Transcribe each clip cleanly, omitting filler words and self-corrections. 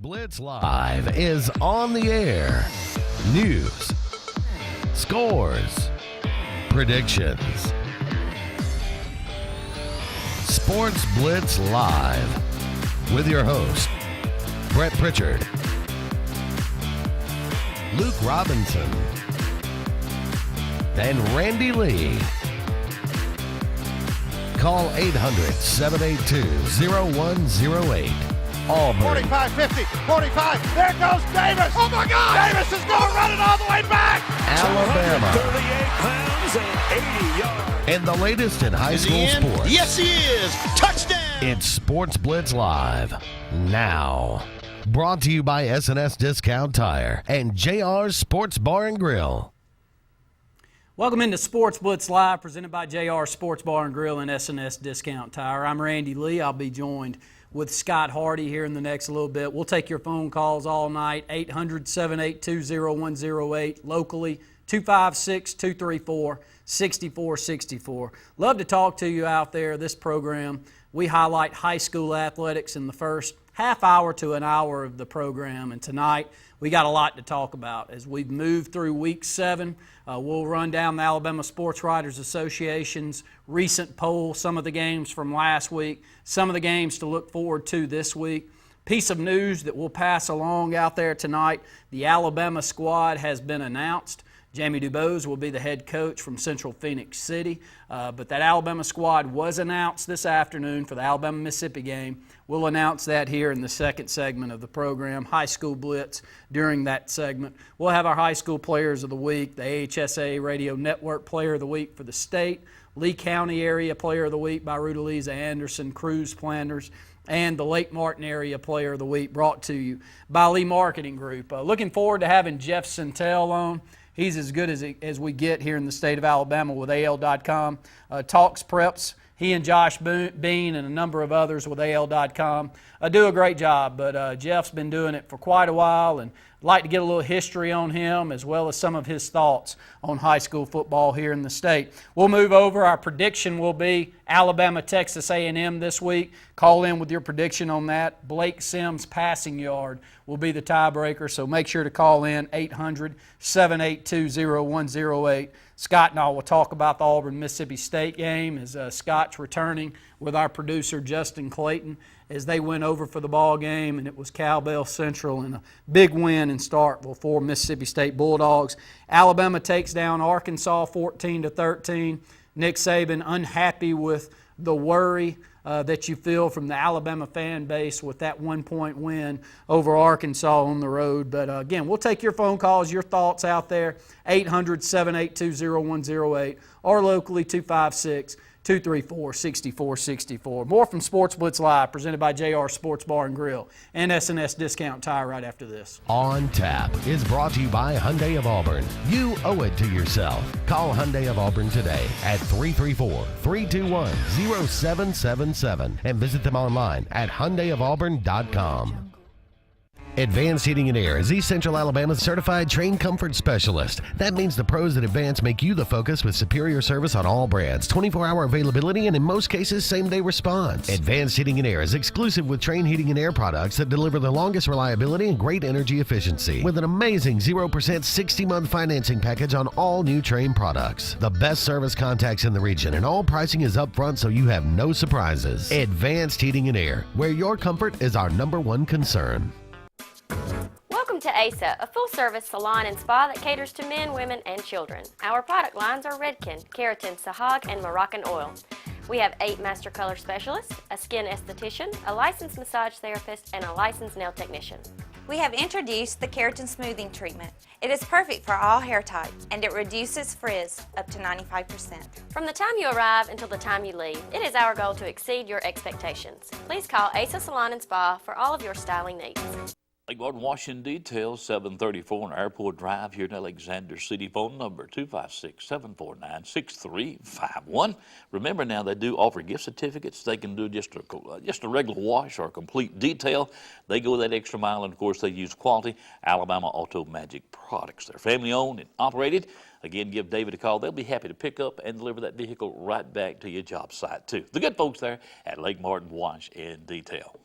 Blitz Live is on the air. News, scores, predictions. Sportz Blitz Live with your host, Brett Pritchard, Luke Robinson, and Randy Lee. Call 800-782-0108. Auburn. 45, 50, 45. There goes Davis. Oh, my God. Davis is going to run it all the way back. Alabama. 38 pounds and 80 yards. And the latest in high school sports. Yes, he is. Touchdown. It's Sportz Blitz Live now. Brought to you by S&S Discount Tire and JR's Sports Bar and Grill. Welcome into Sportz Blitz Live, presented by JR Sports Bar and Grill and S&S Discount Tire. I'm Randy Lee. I'll be joined with Scott Hardy here in the next little bit. We'll take your phone calls all night, 800-782-0108, locally, 256-234-6464. Love to talk to you out there. This program, we highlight high school athletics in the first half hour to an hour of the program, and tonight we got a lot to talk about. As we've moved through week 7, we'll run down the Alabama Sports Writers Association's recent poll, some of the games from last week, some of the games to look forward to this week. Piece of news that we'll pass along out there tonight, the Alabama squad has been announced. Jamie DuBose will be the head coach from Central Phoenix City, but that Alabama squad was announced this afternoon for the Alabama-Mississippi game. We'll announce that here in the second segment of the program, High School Blitz, during that segment. We'll have our High School Players of the Week, the AHSA Radio Network Player of the Week for the state, Lee County Area Player of the Week by Rudalisa Anderson, Cruise Planners, and the Lake Martin Area Player of the Week brought to you by Lee Marketing Group. Looking forward to having Jeff Centel on. He's as good as we get here in the state of Alabama with AL.com. Talks preps. He and Josh Bean and a number of others with AL.com do a great job, but Jeff's been doing it for quite a while, and I'd like to get a little history on him as well as some of his thoughts on high school football here in the state. We'll move over. Our prediction will be Alabama-Texas A&M this week. Call in with your prediction on that. Blake Sims' passing yard will be the tiebreaker, so make sure to call in 800-782-0108. Scott and I will talk about the Auburn-Mississippi State game as Scott's returning with our producer Justin Clayton as they went over for the ball game, and it was Cowbell Central and a big win in Starkville for Mississippi State Bulldogs. Alabama takes down Arkansas 14-13. Nick Saban unhappy with the worry that you feel from the Alabama fan base with that 1-point win over Arkansas on the road. But again, we'll take your phone calls, your thoughts out there, 800-782-0108, or locally 256-234-6464. More from Sportz Blitz Live, presented by JR Sports Bar and Grill and S&S Discount Tire right after this. On Tap is brought to you by Hyundai of Auburn. You owe it to yourself. Call Hyundai of Auburn today at 334-321-0777 and visit them online at HyundaiofAuburn.com. Advanced Heating and Air is East Central Alabama's certified train comfort specialist. That means the pros at Advanced make you the focus with superior service on all brands, 24-hour availability, and in most cases, same-day response. Advanced Heating and Air is exclusive with Train Heating and Air products that deliver the longest reliability and great energy efficiency with an amazing 0% 60-month financing package on all new Train products. The best service contacts in the region, and all pricing is upfront so you have no surprises. Advanced Heating and Air, where your comfort is our #1 concern. Welcome to ASA, a full-service salon and spa that caters to men, women, and children. Our product lines are Redken, Keratin, Sahag, and Moroccan Oil. We have 8 master color specialists, a skin esthetician, a licensed massage therapist, and a licensed nail technician. We have introduced the Keratin Smoothing Treatment. It is perfect for all hair types, and it reduces frizz up to 95%. From the time you arrive until the time you leave, it is our goal to exceed your expectations. Please call ASA Salon and Spa for all of your styling needs. Lake Martin, Washington details, 734 on Airport Drive here in Alexander City. Phone number 256-749-6351. Remember now, they do offer gift certificates. They can do just a regular wash or a complete detail. They go that extra mile, and of course they use quality Alabama Auto Magic products. They're family owned and operated. Again, give David a call. They'll be happy to pick up and deliver that vehicle right back to your job site too. The good folks there at Lake Martin Wash and Detail.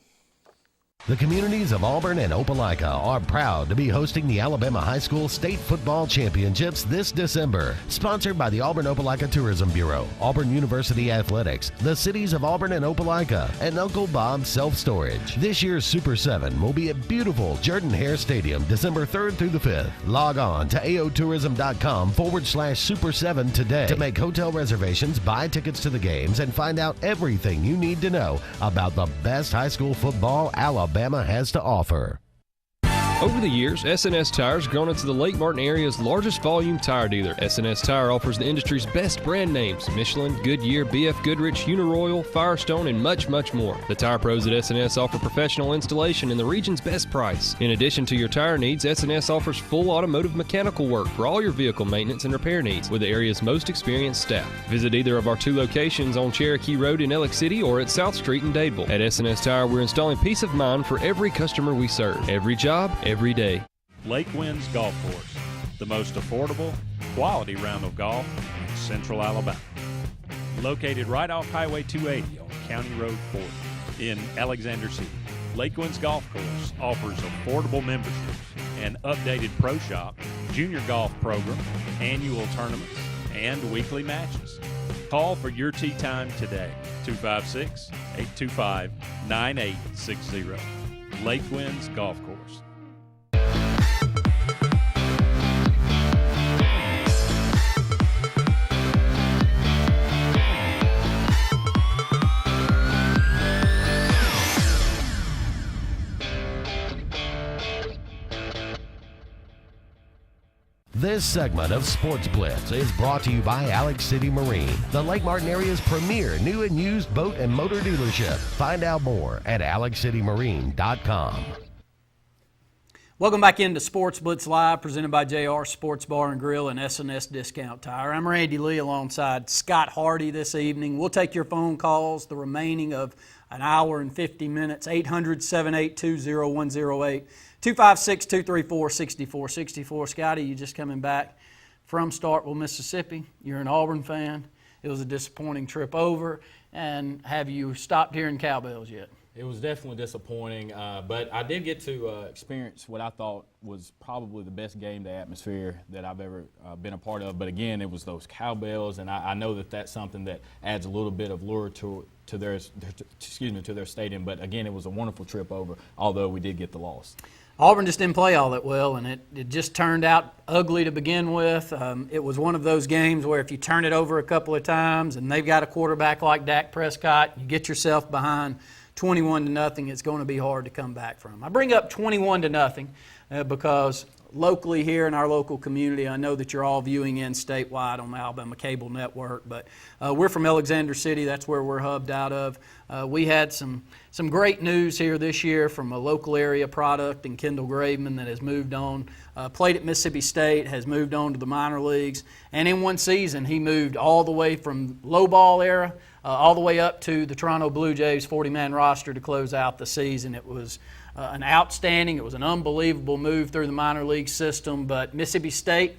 The communities of Auburn and Opelika are proud to be hosting the Alabama High School State Football Championships this December. Sponsored by the Auburn-Opelika Tourism Bureau, Auburn University Athletics, the cities of Auburn and Opelika, and Uncle Bob's Self Storage. This year's Super 7 will be at beautiful Jordan-Hare Stadium, December 3rd through the 5th. Log on to aotourism.com/Super 7 today to make hotel reservations, buy tickets to the games, and find out everything you need to know about the best high school football Alabama has to offer. Over the years, S&S Tires has grown into the Lake Martin area's largest volume tire dealer. S&S Tire offers the industry's best brand names: Michelin, Goodyear, BF Goodrich, Uniroyal, Firestone, and much, much more. The tire pros at S&S offer professional installation and the region's best price. In addition to your tire needs, S&S offers full automotive mechanical work for all your vehicle maintenance and repair needs with the area's most experienced staff. Visit either of our 2 locations on Cherokee Road in Ellick City or at South Street in Dadeville. At S&S Tire, we're installing peace of mind for every customer we serve. Every job, every day. Lake Winds Golf Course, the most affordable, quality round of golf in Central Alabama. Located right off Highway 280 on County Road 40 in Alexander City, Lake Winds Golf Course offers affordable memberships, an updated pro shop, junior golf program, annual tournaments, and weekly matches. Call for your tee time today, 256-825-9860. Lake Winds Golf Course. This segment of Sportz Blitz is brought to you by Alex City Marine, the Lake Martin area's premier new and used boat and motor dealership. Find out more at alexcitymarine.com. Welcome back into Sportz Blitz Live, presented by JR Sports Bar and Grill and S&S Discount Tire. I'm Randy Lee alongside Scott Hardy this evening. We'll take your phone calls the remaining of an hour and 50 minutes, 800-782-0108. 256-234-6464. Scotty, you just coming back from Starkville, Mississippi. You're an Auburn fan. It was a disappointing trip over. And have you stopped hearing cowbells yet? It was definitely disappointing, but I did get to experience what I thought was probably the best game day atmosphere that I've ever been a part of. But again, it was those cowbells, and I know that that's something that adds a little bit of lure to their stadium. But again, it was a wonderful trip over, although we did get the loss. Auburn just didn't play all that well, and it just turned out ugly to begin with. It was one of those games where if you turn it over a couple of times and they've got a quarterback like Dak Prescott, you get yourself behind 21-0, it's going to be hard to come back from. I bring up 21-0 because locally here in our local community, I know that you're all viewing in statewide on the Alabama Cable Network, but we're from Alexander City. That's where we're hubbed out of. We had some great news here this year from a local area product in Kendall Graveman that has moved on, played at Mississippi State, has moved on to the minor leagues, and in one season he moved all the way from low ball era all the way up to the Toronto Blue Jays 40-man roster to close out the season. It was an unbelievable move through the minor league system, but Mississippi State,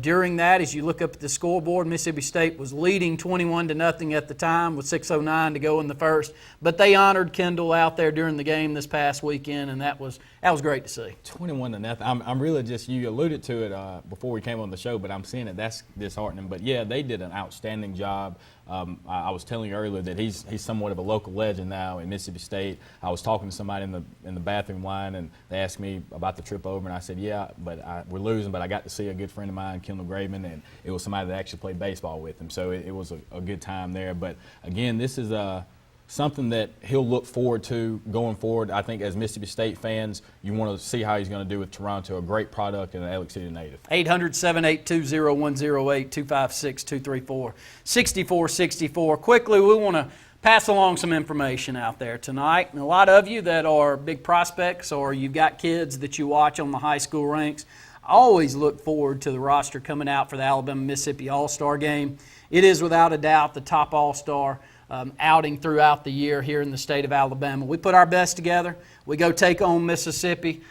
during that, as you look up at the scoreboard, Mississippi State was leading 21-0 at the time with 6:09 to go in the first, but they honored Kendall out there during the game this past weekend, and that was great to see. 21-0. I'm really just, you alluded to it before we came on the show, but I'm seeing it. That's disheartening. But yeah, they did an outstanding job. I was telling you earlier that he's somewhat of a local legend now in Mississippi State. I was talking to somebody in the bathroom line, and they asked me about the trip over, and I said, yeah, but we're losing, but I got to see a good friend of mine, Kendall Graveman, and it was somebody that actually played baseball with him, so it was a good time there. But again, this is something that he'll look forward to going forward. I think as Mississippi State fans, you want to see how he's going to do with Toronto, a great product and an Alex City native. 800-782-0108, 256-234-6464. Quickly, we want to pass along some information out there tonight. And a lot of you that are big prospects or you've got kids that you watch on the high school ranks, always look forward to the roster coming out for the Alabama-Mississippi All-Star game. It is without a doubt the top All-Star outing throughout the year here in the state of Alabama. We put our best together. We go take on Mississippi.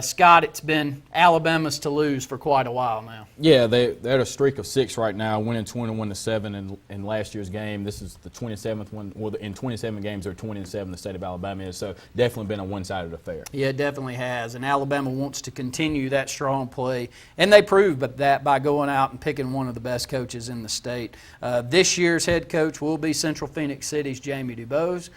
Scott, it's been Alabama's to lose for quite a while now. Yeah, they're at a streak of 6 right now, winning 21-7 in last year's game. This is the 27th one. Well, in 27 games, they're 20-7. The state of Alabama is, so definitely been a one-sided affair. Yeah, it definitely has, and Alabama wants to continue that strong play, and they proved that by going out and picking one of the best coaches in the state. This year's head coach will be Central Phoenix City's Jamie DuBose.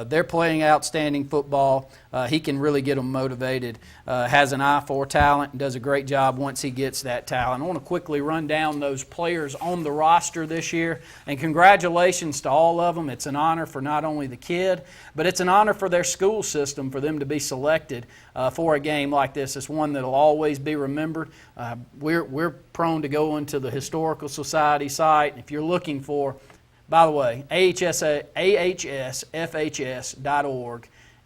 They're playing outstanding football. He can really get them motivated, has an eye for talent, and does a great job once he gets that talent. I want to quickly run down those players on the roster this year, and congratulations to all of them. It's an honor for not only the kid, but it's an honor for their school system for them to be selected for a game like this. It's one that will always be remembered. We're prone to go into the Historical Society site. If you're looking for, by the way, ahsfhs.org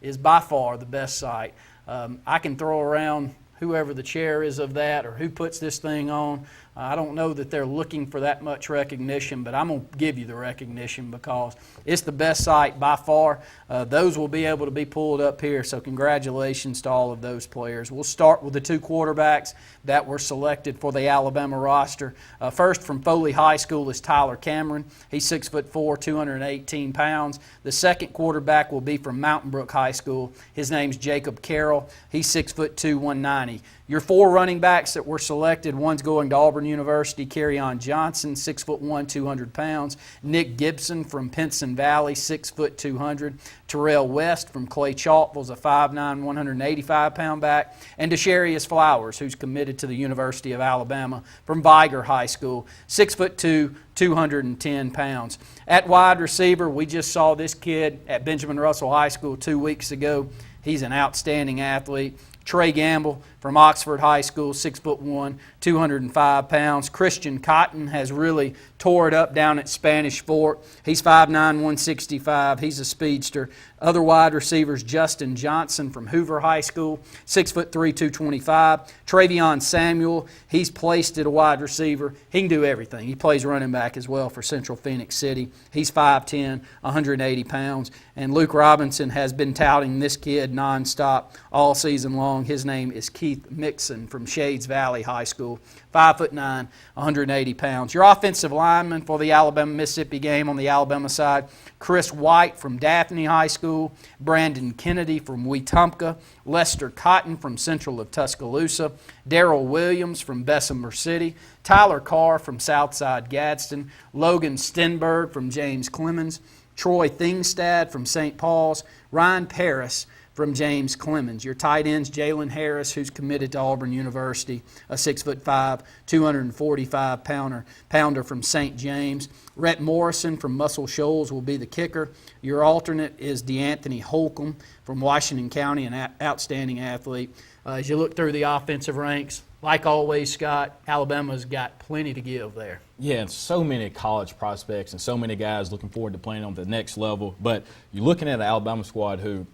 is by far the best site. I can throw around whoever the chair is of that or who puts this thing on. I don't know that they're looking for that much recognition, but I'm going to give you the recognition because it's the best site by far. Those will be able to be pulled up here, so congratulations to all of those players. We'll start with the 2 quarterbacks that were selected for the Alabama roster. First from Foley High School is Tyler Cameron. He's 6'4", 218 pounds. The second quarterback will be from Mountain Brook High School. His name's Jacob Carroll. He's 6'2", 190. Your 4 running backs that were selected, one's going to Auburn University, Kerryon Johnson, 6'1", 200 pounds. Nick Gibson from Pinson Valley, 6 foot 200. Terrell West from Clay Chalkville's a 5'9", 185-pound back. And Desharius Flowers, who's committed to the University of Alabama from Viger High School, 6'2", 210 pounds. At wide receiver, we just saw this kid at Benjamin Russell High School 2 weeks ago. He's an outstanding athlete. Trey Gamble from Oxford High School, 6'1", 205 pounds. Christian Cotton has really tore it up down at Spanish Fort. He's 5'9", 165. He's a speedster. Other wide receivers, Justin Johnson from Hoover High School, 6'3", 225. Travion Samuel, he's placed at a wide receiver. He can do everything. He plays running back as well for Central Phoenix City. He's 5'10", 180 pounds. And Luke Robinson has been touting this kid nonstop all season long. His name is Keith Mixon from Shades Valley High School, 5'9", 180 pounds. Your offensive lineman for the Alabama-Mississippi game on the Alabama side, Chris White from Daphne High School, Brandon Kennedy from Wetumpka, Lester Cotton from Central of Tuscaloosa, Darrell Williams from Bessemer City, Tyler Carr from Southside Gadsden, Logan Stenberg from James Clemens, Troy Thingstad from St. Paul's, Ryan Paris from James Clemens. Your tight ends, Jalen Harris, who's committed to Auburn University, a 6'5", 245-pounder from St. James. Rhett Morrison from Muscle Shoals will be the kicker. Your alternate is DeAnthony Holcomb from Washington County, an outstanding athlete. As you look through the offensive ranks, like always, Scott, Alabama's got plenty to give there. Yeah, and so many college prospects and so many guys looking forward to playing on the next level. But you're looking at an Alabama squad who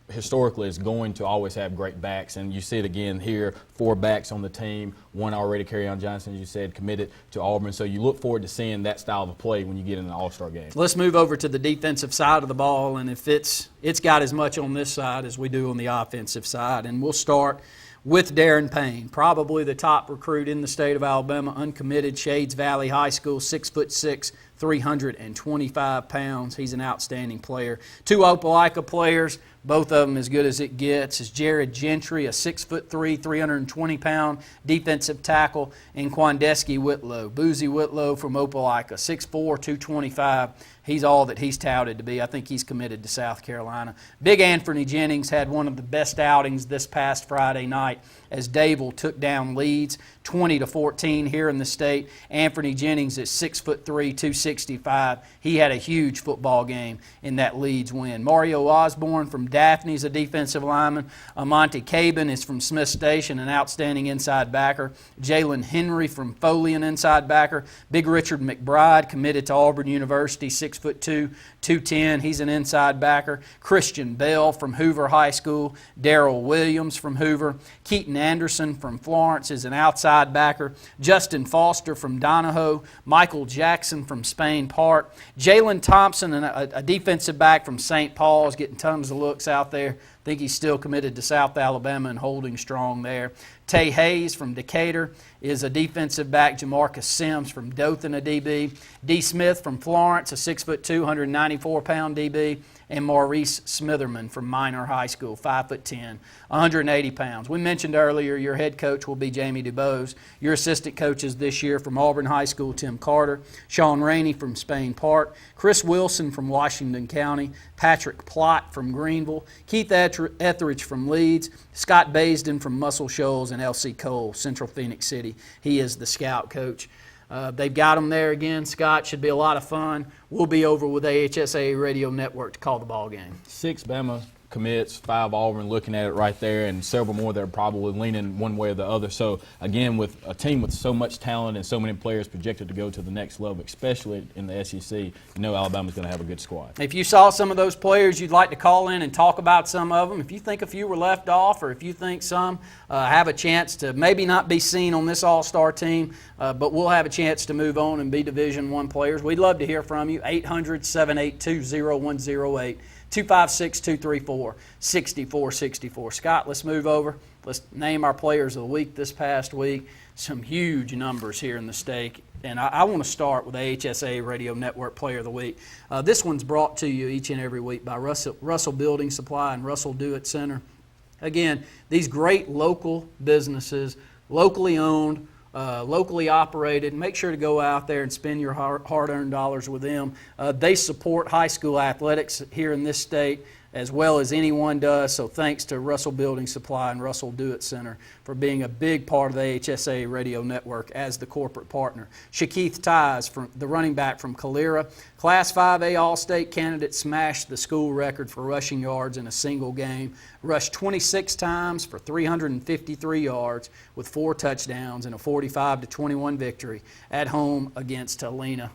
historically is going to always have great backs, and you see it again here, 4 backs on the team, one already, Kerryon Johnson, as you said, committed to Auburn. So you look forward to seeing that style of play when you get in an all-star game. Let's move over to the defensive side of the ball, and if it's got as much on this side as we do on the offensive side. And we'll start with Darren Payne, probably the top recruit in the state of Alabama, uncommitted, Shades Valley High School, 6'6", 325 pounds. He's an outstanding player. 2 Opelika players, both of them as good as it gets, is Jared Gentry, a 6'3", 320-pound defensive tackle, and Quandeski Whitlow. Boozy Whitlow from Opelika, 6'4", 225. He's all that he's touted to be. I think he's committed to South Carolina. Big Anthony Jennings had one of the best outings this past Friday night as Dable took down Leeds 20-14 here in the state. Anthony Jennings is 6'3", 265. He had a huge football game in that Leeds win. Mario Osborne from Daphne is a defensive lineman. Monty Cabin is from Smith Station, an outstanding inside backer. Jalen Henry from Foley, an inside backer. Big Richard McBride committed to Auburn University, 6'2", 210. He's an inside backer. Christian Bell from Hoover High School. Darrell Williams from Hoover. Keaton Anderson from Florence is an outside backer. Justin Foster from Donahoe. Michael Jackson from Spain Park. Jalen Thompson, a defensive back from St. Paul's, getting tons of looks out there. I think he's still committed to South Alabama and holding strong there. Tay Hayes from Decatur is a defensive back. Jamarcus Sims from Dothan, a DB. D. Smith from Florence, a 6'2", 194-pound DB. And Maurice Smitherman from Minor High School, 5'10", 180 pounds. We mentioned earlier your head coach will be Jamie DuBose. Your assistant coaches this year from Auburn High School, Tim Carter. Sean Rainey from Spain Park. Chris Wilson from Washington County. Patrick Plott from Greenville. Keith Etheridge from Leeds. Scott Baisden from Muscle Shoals. And L.C. Cole, Central Phoenix City. He is the scout coach. They've got them there again. Scott, should be a lot of fun. We'll be over with AHSA Radio Network to call the ball game. 6 Bama commits, 5 Auburn, looking at it right there, and several more that are probably leaning one way or the other. So, again, with a team with so much talent and so many players projected to go to the next level, especially in the SEC, you know Alabama's going to have a good squad. If you saw some of those players, you'd like to call in and talk about some of them. If you think a few were left off, or if you think some have a chance to maybe not be seen on this all-star team, but we'll have a chance to move on and be Division I players, we'd love to hear from you. 800-782-0108. 256-234-6464. Scott, let's move over. Let's name our players of the week this past week. Some huge numbers here in the state. And I want to start with the AHSA Radio Network Player of the Week. This one's brought to you each and every week by Russell Building Supply and Russell Do-It Center. Again, these great local businesses, locally owned, locally operated. Make sure to go out there and spend your hard-earned dollars with them. They support high school athletics here in this state as well as anyone does. So thanks to Russell Building Supply and Russell Do-It Center for being a big part of the AHSA Radio Network as the corporate partner. Shakeith Ties, from the running back from Calera, Class 5A All-State candidate, smashed the school record for rushing yards in a single game. Rushed 26 times for 353 yards with 4 touchdowns and a 45-21 victory at home against Helena.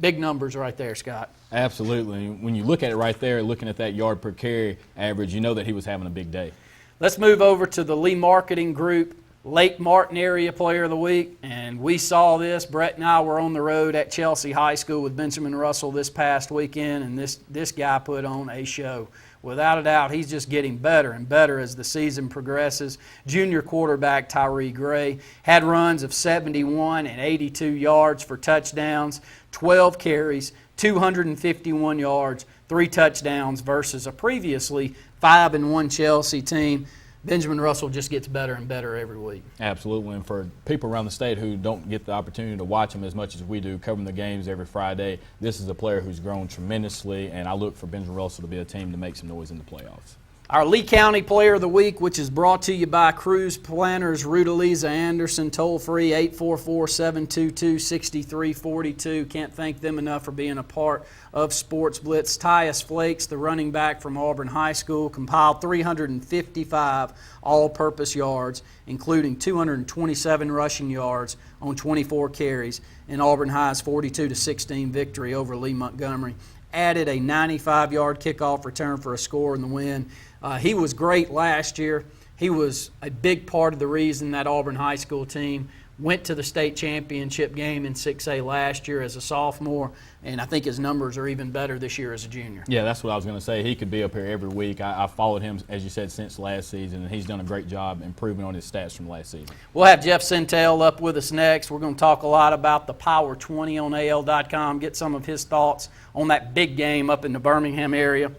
Big numbers right there, Scott. Absolutely. When you look at it right there, looking at that yard per carry average, you know that he was having a big day. Let's move over to the Lee Marketing Group Lake Martin Area Player of the Week. And we saw this. Brett and I were on the road at Chelsea High School with Benjamin Russell this past weekend, and this guy put on a show. Without a doubt, he's just getting better and better as the season progresses. Junior quarterback Tyree Gray had runs of 71 and 82 yards for touchdowns, 12 carries, 251 yards, 3 touchdowns versus a previously 5-1 Chelsea team. Benjamin Russell just gets better and better every week. Absolutely, and for people around the state who don't get the opportunity to watch him as much as we do, covering the games every Friday, this is a player who's grown tremendously, and I look for Benjamin Russell to be a team to make some noise in the playoffs. Our Lee County Player of the Week, which is brought to you by Cruise Planners, Rudaliza Anderson, toll-free 844-722-6342. Can't thank them enough for being a part of Sportz Blitz. Tyus Flakes, the running back from Auburn High School, compiled 355 all-purpose yards, including 227 rushing yards on 24 carries in Auburn High's 42-16 victory over Lee Montgomery. Added a 95-yard kickoff return for a score in the win. He was great last year. He was a big part of the reason that Auburn High School team went to the state championship game in 6A last year as a sophomore, and I think his numbers are even better this year as a junior. Yeah, that's what I was going to say. He could be up here every week. I followed him, as you said, since last season, and he's done a great job improving on his stats from last season. We'll have Jeff Sintel up with us next. We're going to talk a lot about the Power 20 on AL.com, get some of his thoughts on that big game up in the Birmingham area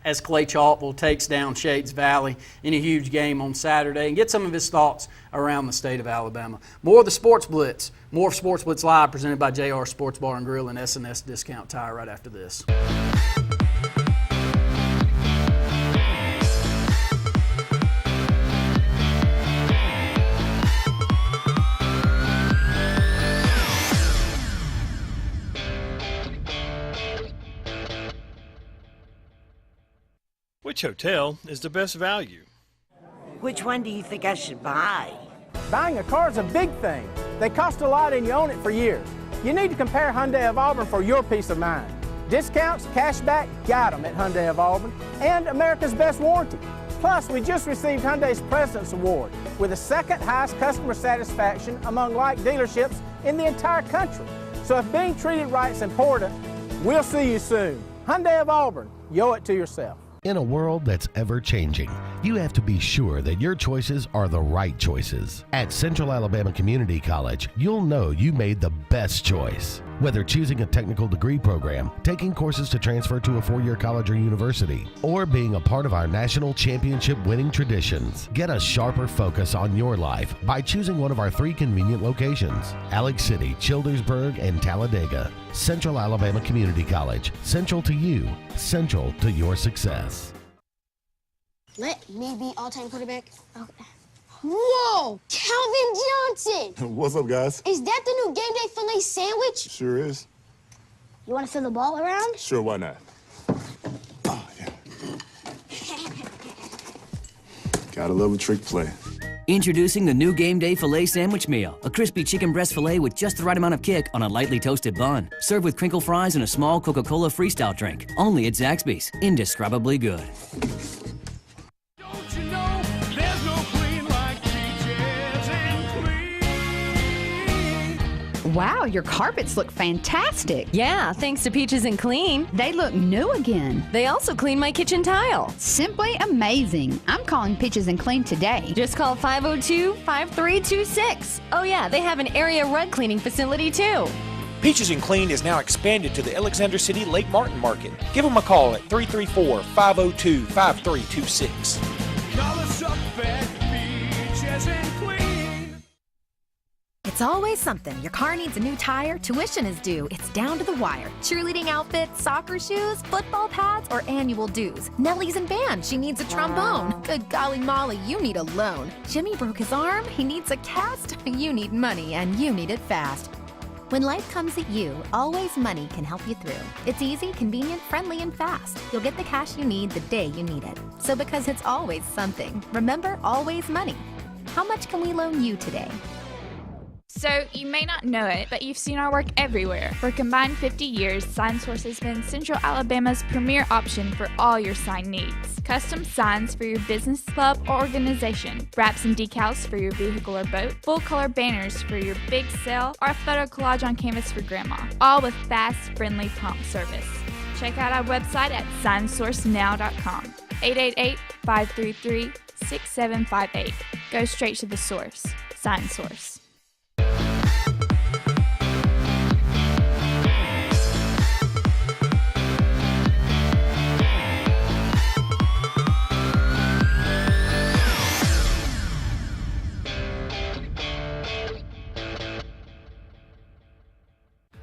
as Clay Chalkville takes down Shades Valley in a huge game on Saturday, and get some of his thoughts around the state of Alabama. More of the Sports Blitz, more of Sports Blitz Live presented by JR Sports Bar and Grill and S&S Discount Tire right after this. Which hotel is the best value? Which one do you think I should buy? Buying a car is a big thing. They cost a lot and you own it for years. You need to compare Hyundai of Auburn for your peace of mind. Discounts, cash back, got them at Hyundai of Auburn, and America's best warranty. Plus, we just received Hyundai's President's Award with the second highest customer satisfaction among like dealerships in the entire country. So if being treated right is important, we'll see you soon. Hyundai of Auburn, you owe it to yourself. In a world that's ever-changing, you have to be sure that your choices are the right choices. At Central Alabama Community College, you'll know you made the best choice. Whether choosing a technical degree program, taking courses to transfer to a four-year college or university, or being a part of our national championship winning traditions, get a sharper focus on your life by choosing one of our 3 convenient locations: Alex City, Childersburg, and Talladega. Central Alabama Community College. Central to you, central to your success. Let me be all-time quarterback. Okay. Whoa! Calvin Johnson! What's up, guys? Is that the new game day filet sandwich? Sure is. You want to throw the ball around? Sure, why not? Oh, yeah. Gotta love a trick play. Introducing the new Game Day Filet Sandwich Meal, a crispy chicken breast filet with just the right amount of kick on a lightly toasted bun. Served with crinkle fries and a small Coca-Cola Freestyle drink. Only at Zaxby's. Indescribably good. Don't you know there's no clean like Peaches and Clean? Wow, your carpets look fantastic. Yeah, thanks to Peaches and Clean. They look new again. They also clean my kitchen tile. Simply amazing. I'm calling Peaches and Clean today. Just call 502-5326. Oh yeah, they have an area rug cleaning facility too. Peaches and Clean is now expanded to the Alexander City Lake Martin Market. Give them a call at 334-502-5326. Call us up at Peaches and Clean. It's always something. Your car needs a new tire, tuition is due, it's down to the wire. Cheerleading outfits, soccer shoes, football pads, or annual dues. Nellie's in band, she needs a trombone. Good golly Molly, you need a loan. Jimmy broke his arm, he needs a cast. You need money, and you need it fast. When life comes at you, Always Money can help you through. It's easy, convenient, friendly, and fast. You'll get the cash you need the day you need it. So because it's always something, remember Always Money. How much can we loan you today? So, you may not know it, but you've seen our work everywhere. For a combined 50 years, SignSource has been Central Alabama's premier option for all your sign needs. Custom signs for your business, club, or organization. Wraps and decals for your vehicle or boat. Full-color banners for your big sale, or a photo collage on canvas for grandma. All with fast, friendly, prompt service. Check out our website at signsourcenow.com. 888-533-6758. Go straight to the source. SignSource.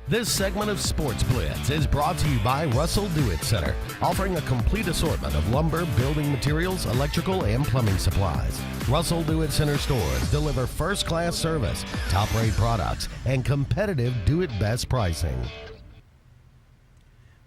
This segment of Sportz Blitz is brought to you by Russell Do-It Center, offering a complete assortment of lumber, building materials, electrical, and plumbing supplies. Russell Do-It Center stores deliver first-class service, top-rate products, and competitive do-it-best pricing.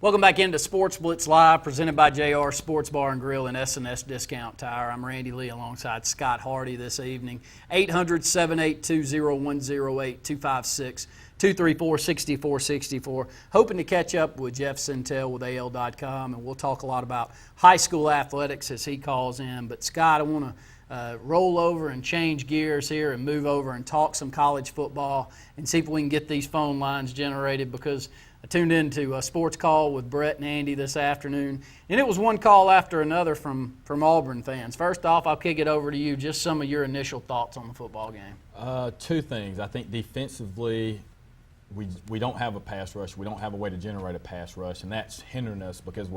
Welcome back into Sports Blitz Live, presented by JR Sports Bar and Grill and S&S Discount Tire. I'm Randy Lee alongside Scott Hardy this evening. 800-782-0108, 254-6464. Hoping to catch up with Jeff Sintel with AL.com, and we'll talk a lot about high school athletics as he calls in. But Scott, I want to roll over and change gears here and move over and talk some college football and see if we can get these phone lines generated, because I tuned into a sports call with Brett and Andy this afternoon, and it was one call after another from Auburn fans. First off, I'll kick it over to you. Just some of your initial thoughts on the football game. Two things. I think defensively, we don't have a pass rush. We don't have a way to generate a pass rush, and that's hindering us because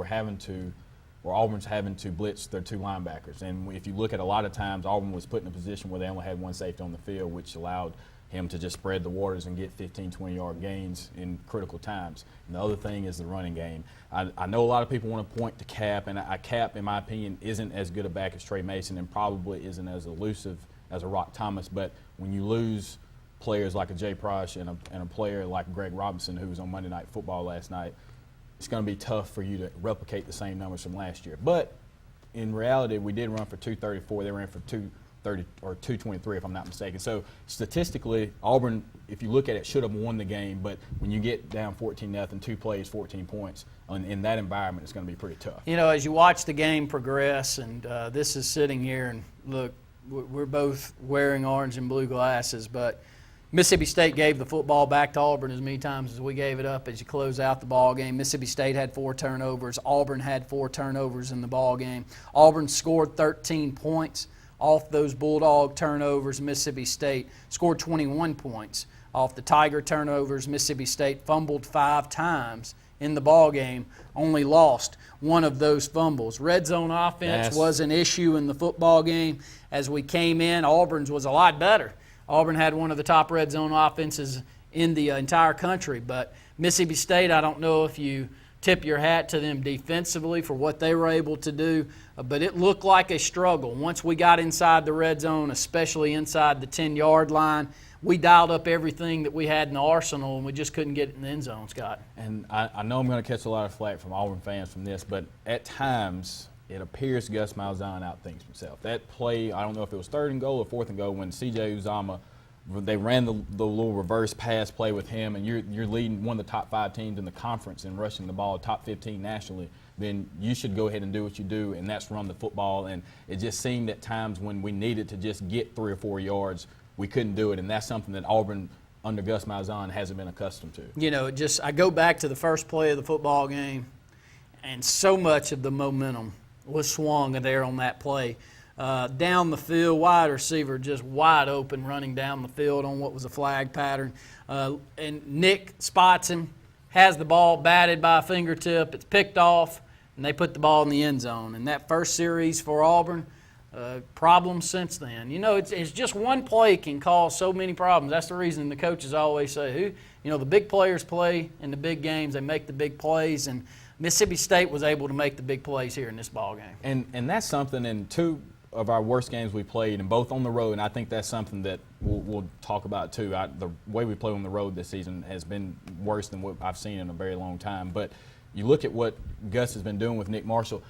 Auburn's having to blitz their two linebackers. And if you look at a lot of times, Auburn was put in a position where they only had one safety on the field, which allowed him to just spread the waters and get 15, 20-yard gains in critical times. And the other thing is the running game. I know a lot of people want to point to Cap, and Cap, in my opinion, isn't as good a back as Trey Mason and probably isn't as elusive as a Rock Thomas. But when you lose players like a Jay Prosh and a player like Greg Robinson, who was on Monday Night Football last night, it's going to be tough for you to replicate the same numbers from last year. But in reality, we did run for 234. They ran for 230 or 223, if I'm not mistaken. So statistically, Auburn, if you look at it, should have won the game. But when you get down 14-0, 2 plays, 14 points, in that environment, it's going to be pretty tough. You know, as you watch the game progress, and this is sitting here, and look, we're both wearing orange and blue glasses, but Mississippi State gave the football back to Auburn as many times as we gave it up as you close out the ball game. Mississippi State had 4 turnovers. Auburn had 4 turnovers in the ball game. Auburn scored 13 points off those Bulldog turnovers. Mississippi State scored 21 points off the Tiger turnovers. Mississippi State fumbled 5 times in the ball game, only lost one of those fumbles. Red zone offense was an issue in the football game. As we came in, Auburn's was a lot better. Auburn had one of the top red zone offenses in the entire country, but Mississippi State, I don't know if you tip your hat to them defensively for what they were able to do, but it looked like a struggle. Once we got inside the red zone, especially inside the 10-yard line, we dialed up everything that we had in the arsenal, and we just couldn't get it in the end zone, Scott. And I know I'm going to catch a lot of flack from Auburn fans from this, but at times it appears Gus Malzahn outthinks himself. That play, I don't know if it was 3rd and goal or 4th and goal, when C.J. Uzomah, they ran the little reverse pass play with him, and you're leading one of the top 5 teams in the conference in rushing the ball, top 15 nationally, then you should go ahead and do what you do, and that's run the football. And it just seemed at times when we needed to just get 3 or 4 yards, we couldn't do it, and that's something that Auburn under Gus Malzahn hasn't been accustomed to. You know, I go back to the first play of the football game, and so much of the momentum was swung there on that play. Down the field, wide receiver just wide open running down the field on what was a flag pattern. And Nick spots him, has the ball batted by a fingertip. It's picked off, and they put the ball in the end zone. And that first series for Auburn, problems since then. You know, it's just one play can cause so many problems. That's the reason the coaches always say, the big players play in the big games. They make the big plays, and Mississippi State was able to make the big plays here in this ball game. And that's something in 2 of our worst games we played, and both on the road, and I think that's something that we'll talk about too. The way we play on the road this season has been worse than what I've seen in a very long time. But you look at what Gus has been doing with Nick Marshall,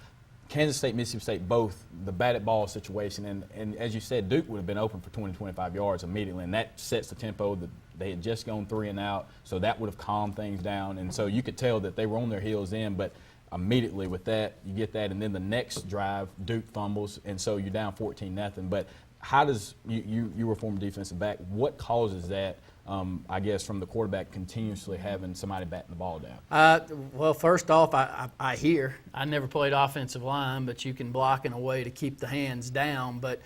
Kansas State, Mississippi State, both the batted ball situation, and as you said, Duke would have been open for 20, 25 yards immediately, and that sets the tempo. That they had just gone 3 and out, so that would have calmed things down, and so you could tell that they were on their heels in, but immediately with that, you get that, and then the next drive, Duke fumbles, and so you're down 14-0. But how does you were a former defensive back? What causes that? I guess from the quarterback continuously having somebody batting the ball down. Well, first off, I hear. I never played offensive line, but you can block in a way to keep the hands down. But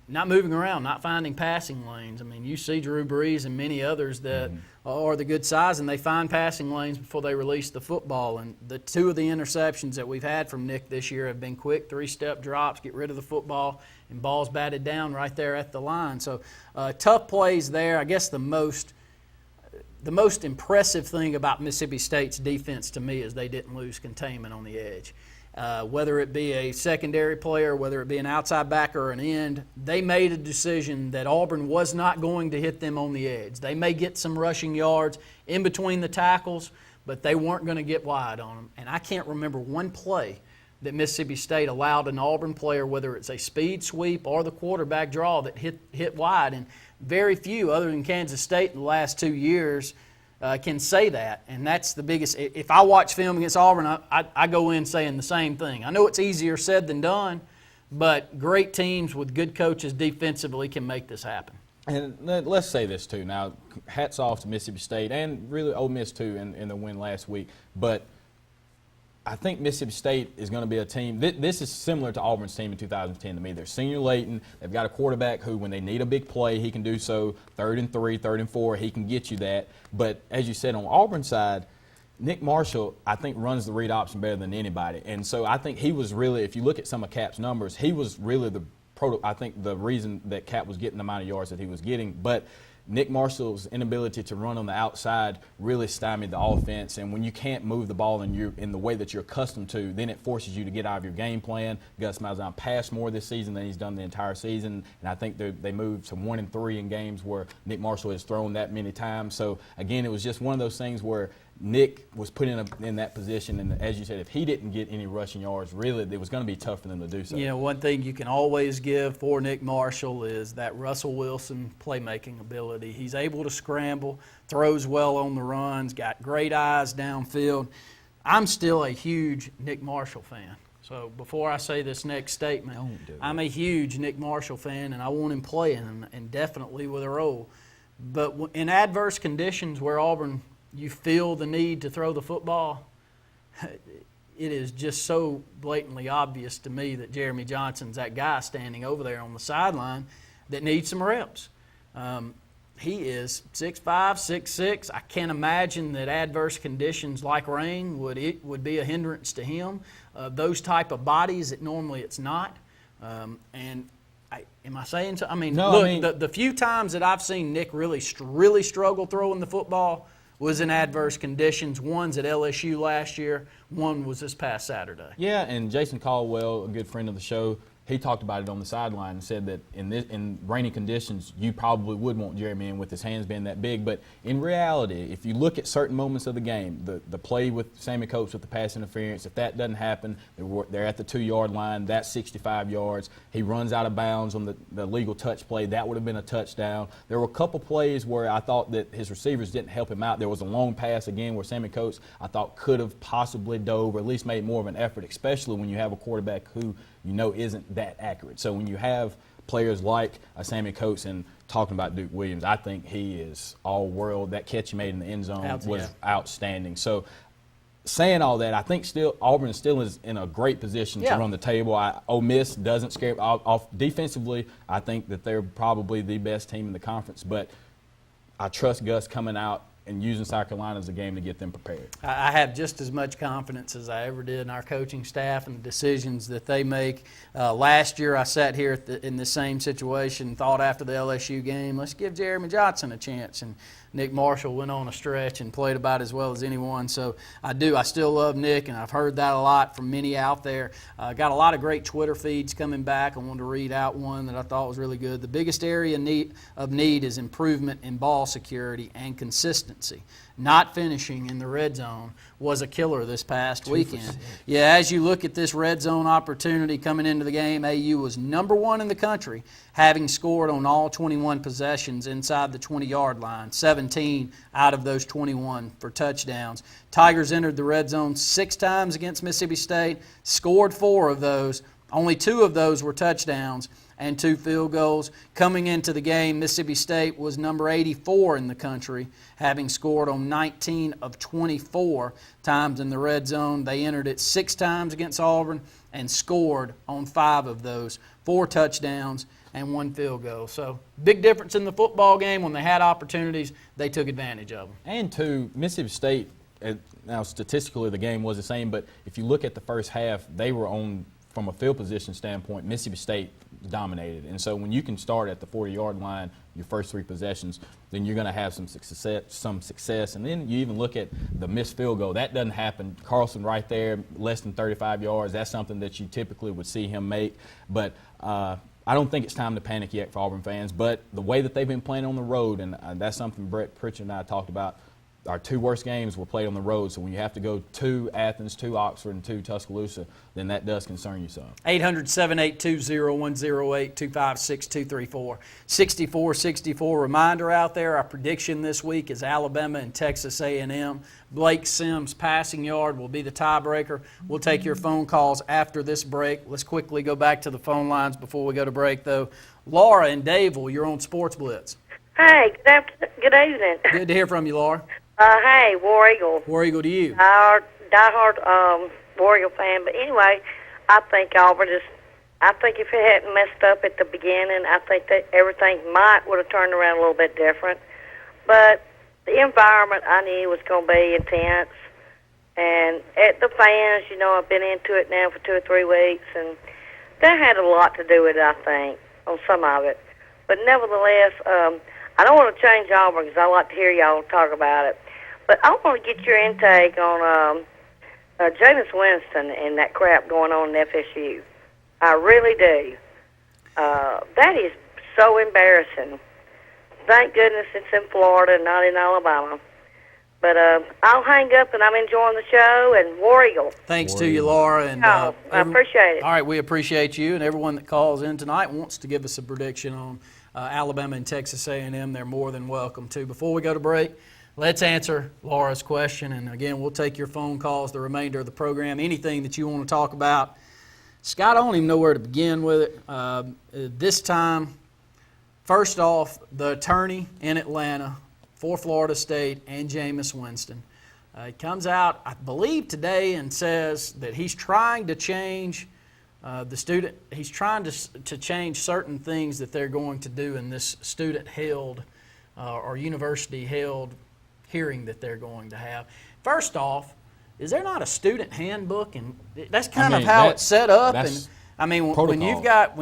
not moving around, not finding passing lanes. I mean, you see Drew Brees and many others that are the good size, and they find passing lanes before they release the football. And the 2 of the interceptions that we've had from Nick this year have been quick 3-step drops, get rid of the football, and balls batted down right there at the line. So tough plays there. I guess the most impressive thing about Mississippi State's defense to me is they didn't lose containment on the edge. Whether it be a secondary player, whether it be an outside backer or an end, they made a decision that Auburn was not going to hit them on the edge. They may get some rushing yards in between the tackles, but they weren't going to get wide on them. And I can't remember one play that Mississippi State allowed an Auburn player, whether it's a speed sweep or the quarterback draw, that hit wide. And very few, other than Kansas State in the last 2 years, can say that, and that's the biggest. If I watch film against Auburn, I go in saying the same thing. I know it's easier said than done, but great teams with good coaches defensively can make this happen. And let's say this too. Now, hats off to Mississippi State and really Ole Miss too in the win last week. But I think Mississippi State is going to be a team. This is similar to Auburn's team in 2010 to me. They're senior Leighton. They've got a quarterback who, when they need a big play, he can do so. 3rd and 3, 3rd and 4, he can get you that. But as you said, on Auburn's side, Nick Marshall, I think, runs the read option better than anybody. And so I think he was really, if you look at some of Cap's numbers, he was really I think the reason that Cap was getting the amount of yards that he was getting. But Nick Marshall's inability to run on the outside really stymied the offense, and when you can't move the ball in the way that you're accustomed to, then it forces you to get out of your game plan. Gus Malzahn passed more this season than he's done the entire season, and I think they moved to 1 and 3 in games where Nick Marshall has thrown that many times. So, again, it was just one of those things where Nick was put in that position, and as you said, if he didn't get any rushing yards, really it was going to be tough for them to do so. You know, one thing you can always give for Nick Marshall is that Russell Wilson playmaking ability. He's able to scramble, throws well on the runs, got great eyes downfield. I'm still a huge Nick Marshall fan. So before I say this next statement, I'm a huge Nick Marshall fan, and I want him playing, and definitely with a role. But in adverse conditions where Auburn, you feel the need to throw the football, it is just so blatantly obvious to me that Jeremy Johnson's that guy standing over there on the sideline that needs some reps. He is 6'5", 6'6". I can't imagine that adverse conditions like rain would be a hindrance to him. Those type of bodies, normally it's not. Am I saying so? I mean, no, look, the few times that I've seen Nick really struggle throwing the football was in adverse conditions. One's at LSU last year. One was this past Saturday. Yeah, and Jason Caldwell, a good friend of the show, he talked about it on the sideline and said that in rainy conditions, you probably would want Jeremy in with his hands being that big. But in reality, if you look at certain moments of the game, the play with Sammy Coates with the pass interference, if that doesn't happen, they're at the 2-yard line, that's 65 yards. He runs out of bounds on the legal touch play. That would have been a touchdown. There were a couple plays where I thought that his receivers didn't help him out. There was a long pass again where Sammy Coates, I thought, could have possibly dove or at least made more of an effort, especially when you have a quarterback who isn't that accurate. So when you have players like Sammy Coates and talking about Duke Williams, I think he is all world. That catch he made in the end zone was outstanding. So saying all that, I think Auburn still is in a great position to run the table. Ole Miss doesn't scare off defensively. I think that they're probably the best team in the conference, but I trust Gus coming out and using South Carolina as a game to get them prepared. I have just as much confidence as I ever did in our coaching staff and the decisions that they make. Last year I sat here in the same situation, thought after the LSU game, let's give Jeremy Johnson a chance. And Nick Marshall went on a stretch and played about as well as anyone. So I still love Nick, and I've heard that a lot from many out there. Got a lot of great Twitter feeds coming back. I wanted to read out one that I thought was really good. The biggest area of need is improvement in ball security and consistency. Not finishing in the red zone was a killer this past weekend. Yeah, as you look at this red zone opportunity coming into the game, AU was number 1 in the country, having scored on all 21 possessions inside the 20-yard line, 17 out of those 21 for touchdowns. Tigers entered the red zone 6 times against Mississippi State, scored 4 of those. Only 2 of those were touchdowns and 2 field goals. Coming into the game, Mississippi State was number 84 in the country, having scored on 19 of 24 times in the red zone. They entered it 6 times against Auburn and scored on 5 of those, 4 touchdowns and 1 field goal. So big difference in the football game. When they had opportunities, they took advantage of them. And 2, Mississippi State, now statistically the game was the same, but if you look at the first half, they were on, from a field position standpoint, Mississippi State dominated. And so when you can start at the 40-yard line, your first 3 possessions, then you're going to have some success. And then you even look at the missed field goal. That doesn't happen. Carlson right there, less than 35 yards. That's something that you typically would see him make. But I don't think it's time to panic yet for Auburn fans. But the way that they've been playing on the road, and that's something Brett Pritchard and I talked about, our 2 worst games were played on the road, so when you have to go to Athens, to Oxford, and to Tuscaloosa, then that does concern you some. 800-782-0108, 256-234. 64-64 reminder out there. Our prediction this week is Alabama and Texas A&M. Blake Sims' passing yard will be the tiebreaker. We'll take your phone calls after this break. Let's quickly go back to the phone lines before we go to break, though. Laura in Daville, you're on Sportz Blitz. Hey, good evening. Good to hear from you, Laura. Hey, War Eagle. War Eagle to you. Diehard War Eagle fan. But anyway, I think Auburn I think if it hadn't messed up at the beginning, I think that everything would have turned around a little bit different. But the environment I knew was going to be intense. And at the fans, I've been into it now for 2 or 3 weeks, and that had a lot to do with it, I think, on some of it. But nevertheless, I don't want to change Auburn because I like to hear y'all talk about it. But I want to get your intake on Jameis Winston and that crap going on in FSU. I really do. That is so embarrassing. Thank goodness it's in Florida, not in Alabama. But I'll hang up, and I'm enjoying the show, and War Eagle. Thanks to you, Laura. And I appreciate it. All right, we appreciate you, and everyone that calls in tonight wants to give us a prediction on Alabama and Texas A&M. They're more than welcome to. Before we go to break, let's answer Laura's question. And, again, we'll take your phone calls the remainder of the program. Anything that you want to talk about. Scott, I don't even know where to begin with it. This time, First off, the attorney in Atlanta for Florida State and Jameis Winston. He comes out, I believe today, and says that he's trying to change the student. He's trying to change certain things that they're going to do in this student-held or university-held hearing that they're going to have. First off, is there not a student handbook? And that's kind of how it's set up. And I mean, when you've got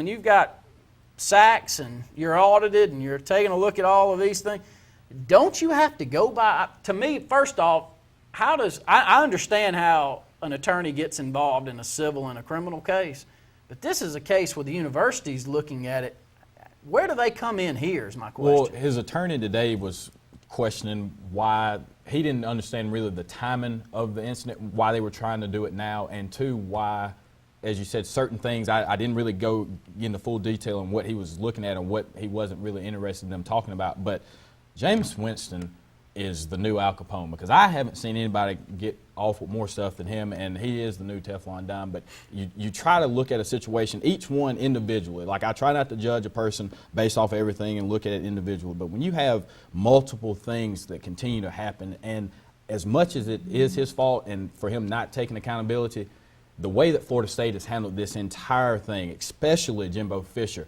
SACs and you're audited and you're taking a look at all of these things, don't you have to go by? To me, first off, I understand how an attorney gets involved in a civil and a criminal case, but this is a case where the university's looking at it. Where do they come in here is my question. Well, his attorney today was questioning why he didn't understand really the timing of the incident, why they were trying to do it now, and two, why, as you said, certain things, I didn't really go into full detail on what he was looking at and what he wasn't really interested in them talking about. But Jameis Winston is the new Al Capone, because I haven't seen anybody get off with more stuff than him, and he is the new Teflon Don. But you try to look at a situation, each one individually. Like, I try not to judge a person based off of everything and look at it individually. But when you have multiple things that continue to happen, and as much as it is his fault and for him not taking accountability, the way that Florida State has handled this entire thing, especially Jimbo Fisher,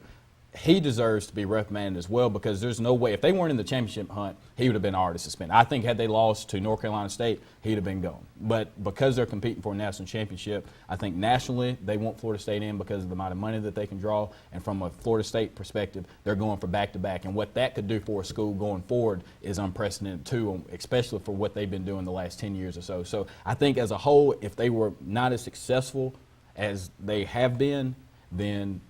he deserves to be reprimanded as well, because there's no way, if they weren't in the championship hunt, he would have been already suspended. I think had they lost to North Carolina State, he'd have been gone. But because they're competing for a national championship, I think nationally they want Florida State in because of the amount of money that they can draw. And from a Florida State perspective, they're going for back-to-back. And what that could do for a school going forward is unprecedented too, especially for what they've been doing the last 10 years or so. So I think as a whole, if they were not as successful as they have been, then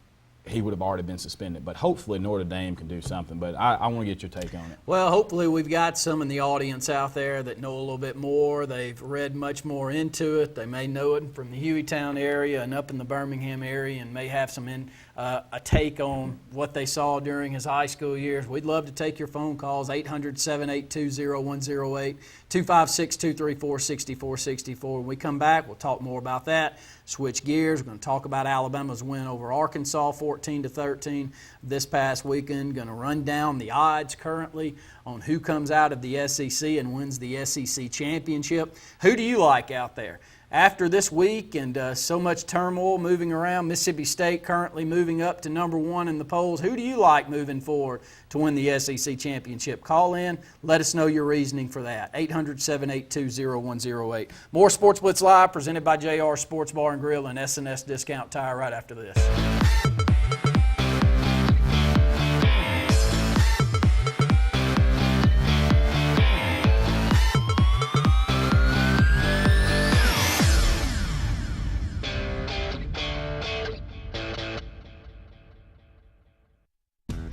he would have already been suspended. But hopefully Notre Dame can do something. But I want to get your take on it. Well, hopefully we've got some in the audience out there that know a little bit more. They've read much more into it. They may know it from the Hueytown area and up in the Birmingham area, and may have some a take on what they saw during his high school years. We'd love to take your phone calls, 800-782-0108, 256-234-6464. When we come back, we'll talk more about that. Switch gears. We're going to talk about Alabama's win over Arkansas 14-13 this past weekend. Going to run down the odds currently on who comes out of the SEC and wins the SEC championship. Who do you like out there? After this week and so much turmoil moving around, Mississippi State currently moving up to number 1 in the polls. Who do you like moving forward to win the SEC championship? Call in. Let us know your reasoning for that. 800-782-0108. More Sports Blitz Live presented by JR Sports Bar and Grill and S&S Discount Tire right after this.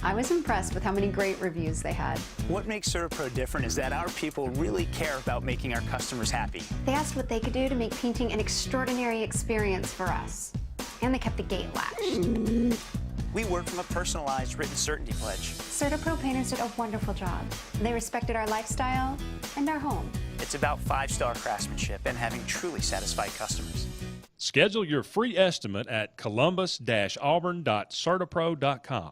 I was impressed with how many great reviews they had. What makes CertaPro different is that our people really care about making our customers happy. They asked what they could do to make painting an extraordinary experience for us. And they kept the gate latched. We work from a personalized written certainty pledge. CertaPro painters did a wonderful job. They respected our lifestyle and our home. It's about 5-star craftsmanship and having truly satisfied customers. Schedule your free estimate at columbus-auburn.certapro.com.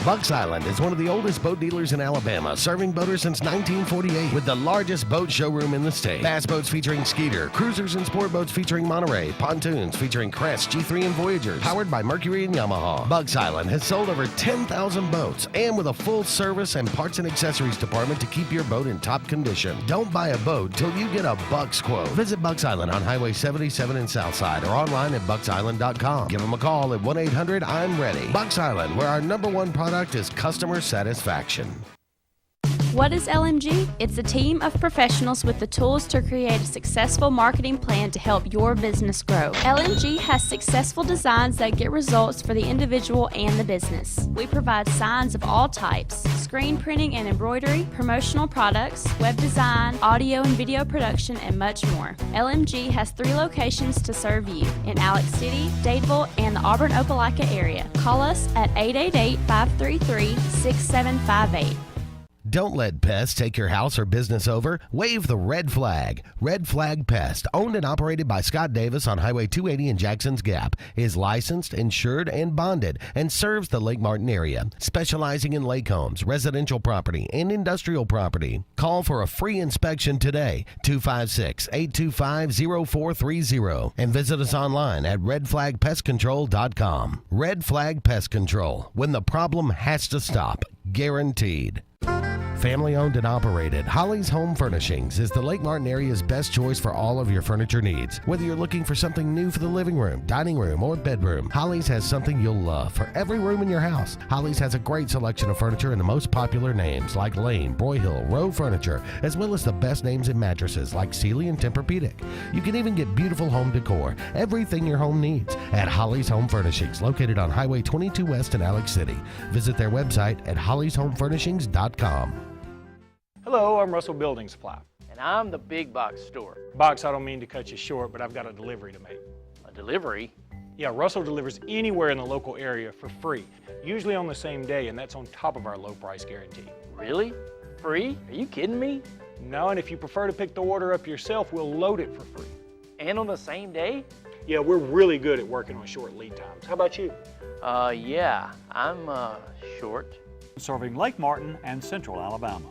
Bucks Island is one of the oldest boat dealers in Alabama, serving boaters since 1948 with the largest boat showroom in the state. Bass boats featuring Skeeter, cruisers and sport boats featuring Monterey, pontoons featuring Crest, G3 and Voyagers, powered by Mercury and Yamaha. Bucks Island has sold over 10,000 boats and with a full service and parts and accessories department to keep your boat in top condition. Don't buy a boat till you get a Bucks quote. Visit Bucks Island on Highway 77 in Southside or online at bucksisland.com. Give them a call at 1-800-I'm-READY. Bucks Island, where our #1 product is customer satisfaction. What is LMG? It's a team of professionals with the tools to create a successful marketing plan to help your business grow. LMG has successful designs that get results for the individual and the business. We provide signs of all types, screen printing and embroidery, promotional products, web design, audio and video production, and much more. LMG has 3 locations to serve you in Alex City, Dadeville, and the Auburn Opelika area. Call us at 888-533-6758. Don't let pests take your house or business over. Wave the red flag. Red Flag Pest, owned and operated by Scott Davis on Highway 280 in Jackson's Gap, is licensed, insured, and bonded, and serves the Lake Martin area, specializing in lake homes, residential property, and industrial property. Call for a free inspection today, 256-825-0430, and visit us online at redflagpestcontrol.com. Red Flag Pest Control, when the problem has to stop. Guaranteed. Family owned and operated, Holly's Home Furnishings is the Lake Martin area's best choice for all of your furniture needs. Whether you're looking for something new for the living room, dining room, or bedroom, Holly's has something you'll love for every room in your house. Holly's has a great selection of furniture in the most popular names like Lane, Broyhill, Rowe Furniture, as well as the best names in mattresses like Sealy and Tempur-Pedic. You can even get beautiful home decor, everything your home needs, at Holly's Home Furnishings, located on Highway 22 West in Alex City. Visit their website at holleyshomefurnishings.com. Hello, I'm Russell Building Supply. And I'm the big box store. Box, I don't mean to cut you short, but I've got a delivery to make. A delivery? Yeah, Russell delivers anywhere in the local area for free, usually on the same day, and that's on top of our low price guarantee. Really? Free? Are you kidding me? No, and if you prefer to pick the order up yourself, we'll load it for free. And on the same day? Yeah, we're really good at working on short lead times. How about you? Yeah, I'm short. Serving Lake Martin and Central Alabama.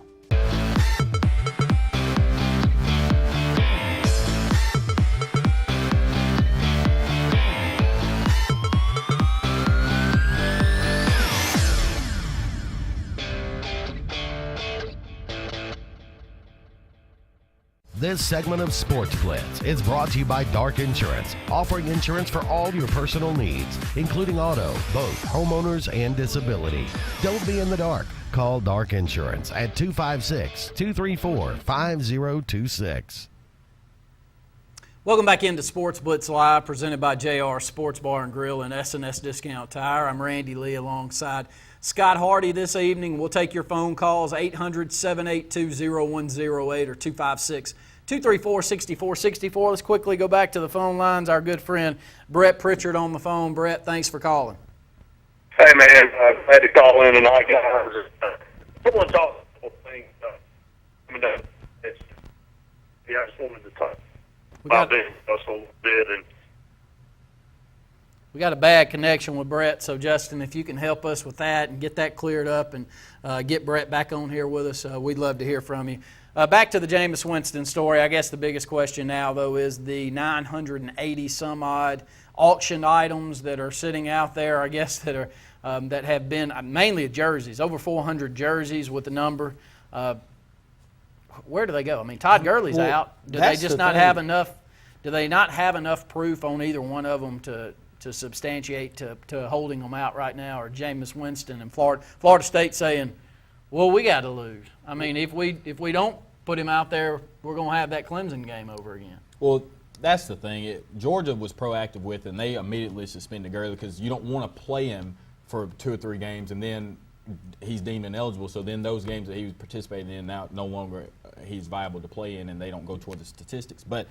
This segment of Sportz Blitz is brought to you by Dark Insurance, offering insurance for all your personal needs, including auto, both homeowners and disability. Don't be in the dark. Call Dark Insurance at 256-234-5026. Welcome back into Sports Blitz Live, presented by JR Sports Bar and Grill and S&S Discount Tire. I'm Randy Lee alongside Scott Hardy this evening. We'll take your phone calls, 800-782-0108 or 256-234-6464. Let's quickly go back to the phone lines. Our good friend Brett Pritchard on the phone. Brett, thanks for calling. Hey, man. I had to call in tonight, guys. I want to talk about things. I just wanted to talk about this a little bit. And we got a bad connection with Brett, so Justin, if you can help us with that and get that cleared up and get Brett back on here with us, we'd love to hear from you. Back to the Jameis Winston story. I guess the biggest question now, though, is the 980 some odd auction items that are sitting out there, I guess, that are that have been mainly jerseys, over 400 jerseys with the number. Where do they go? I mean, Todd Gurley's out. Do they just not have enough? Do they not have enough proof on either one of them to substantiate to holding them out right now, or Jameis Winston and Florida State saying, well, we got to lose? I mean, if we don't put him out there, we're going to have that Clemson game over again. Well, that's the thing. Georgia was proactive with it, and they immediately suspended Gurley because you don't want to play him for 2 or 3 games, and then he's deemed ineligible. So then those games that he was participating in, now no longer he's viable to play in, and they don't go toward the statistics. But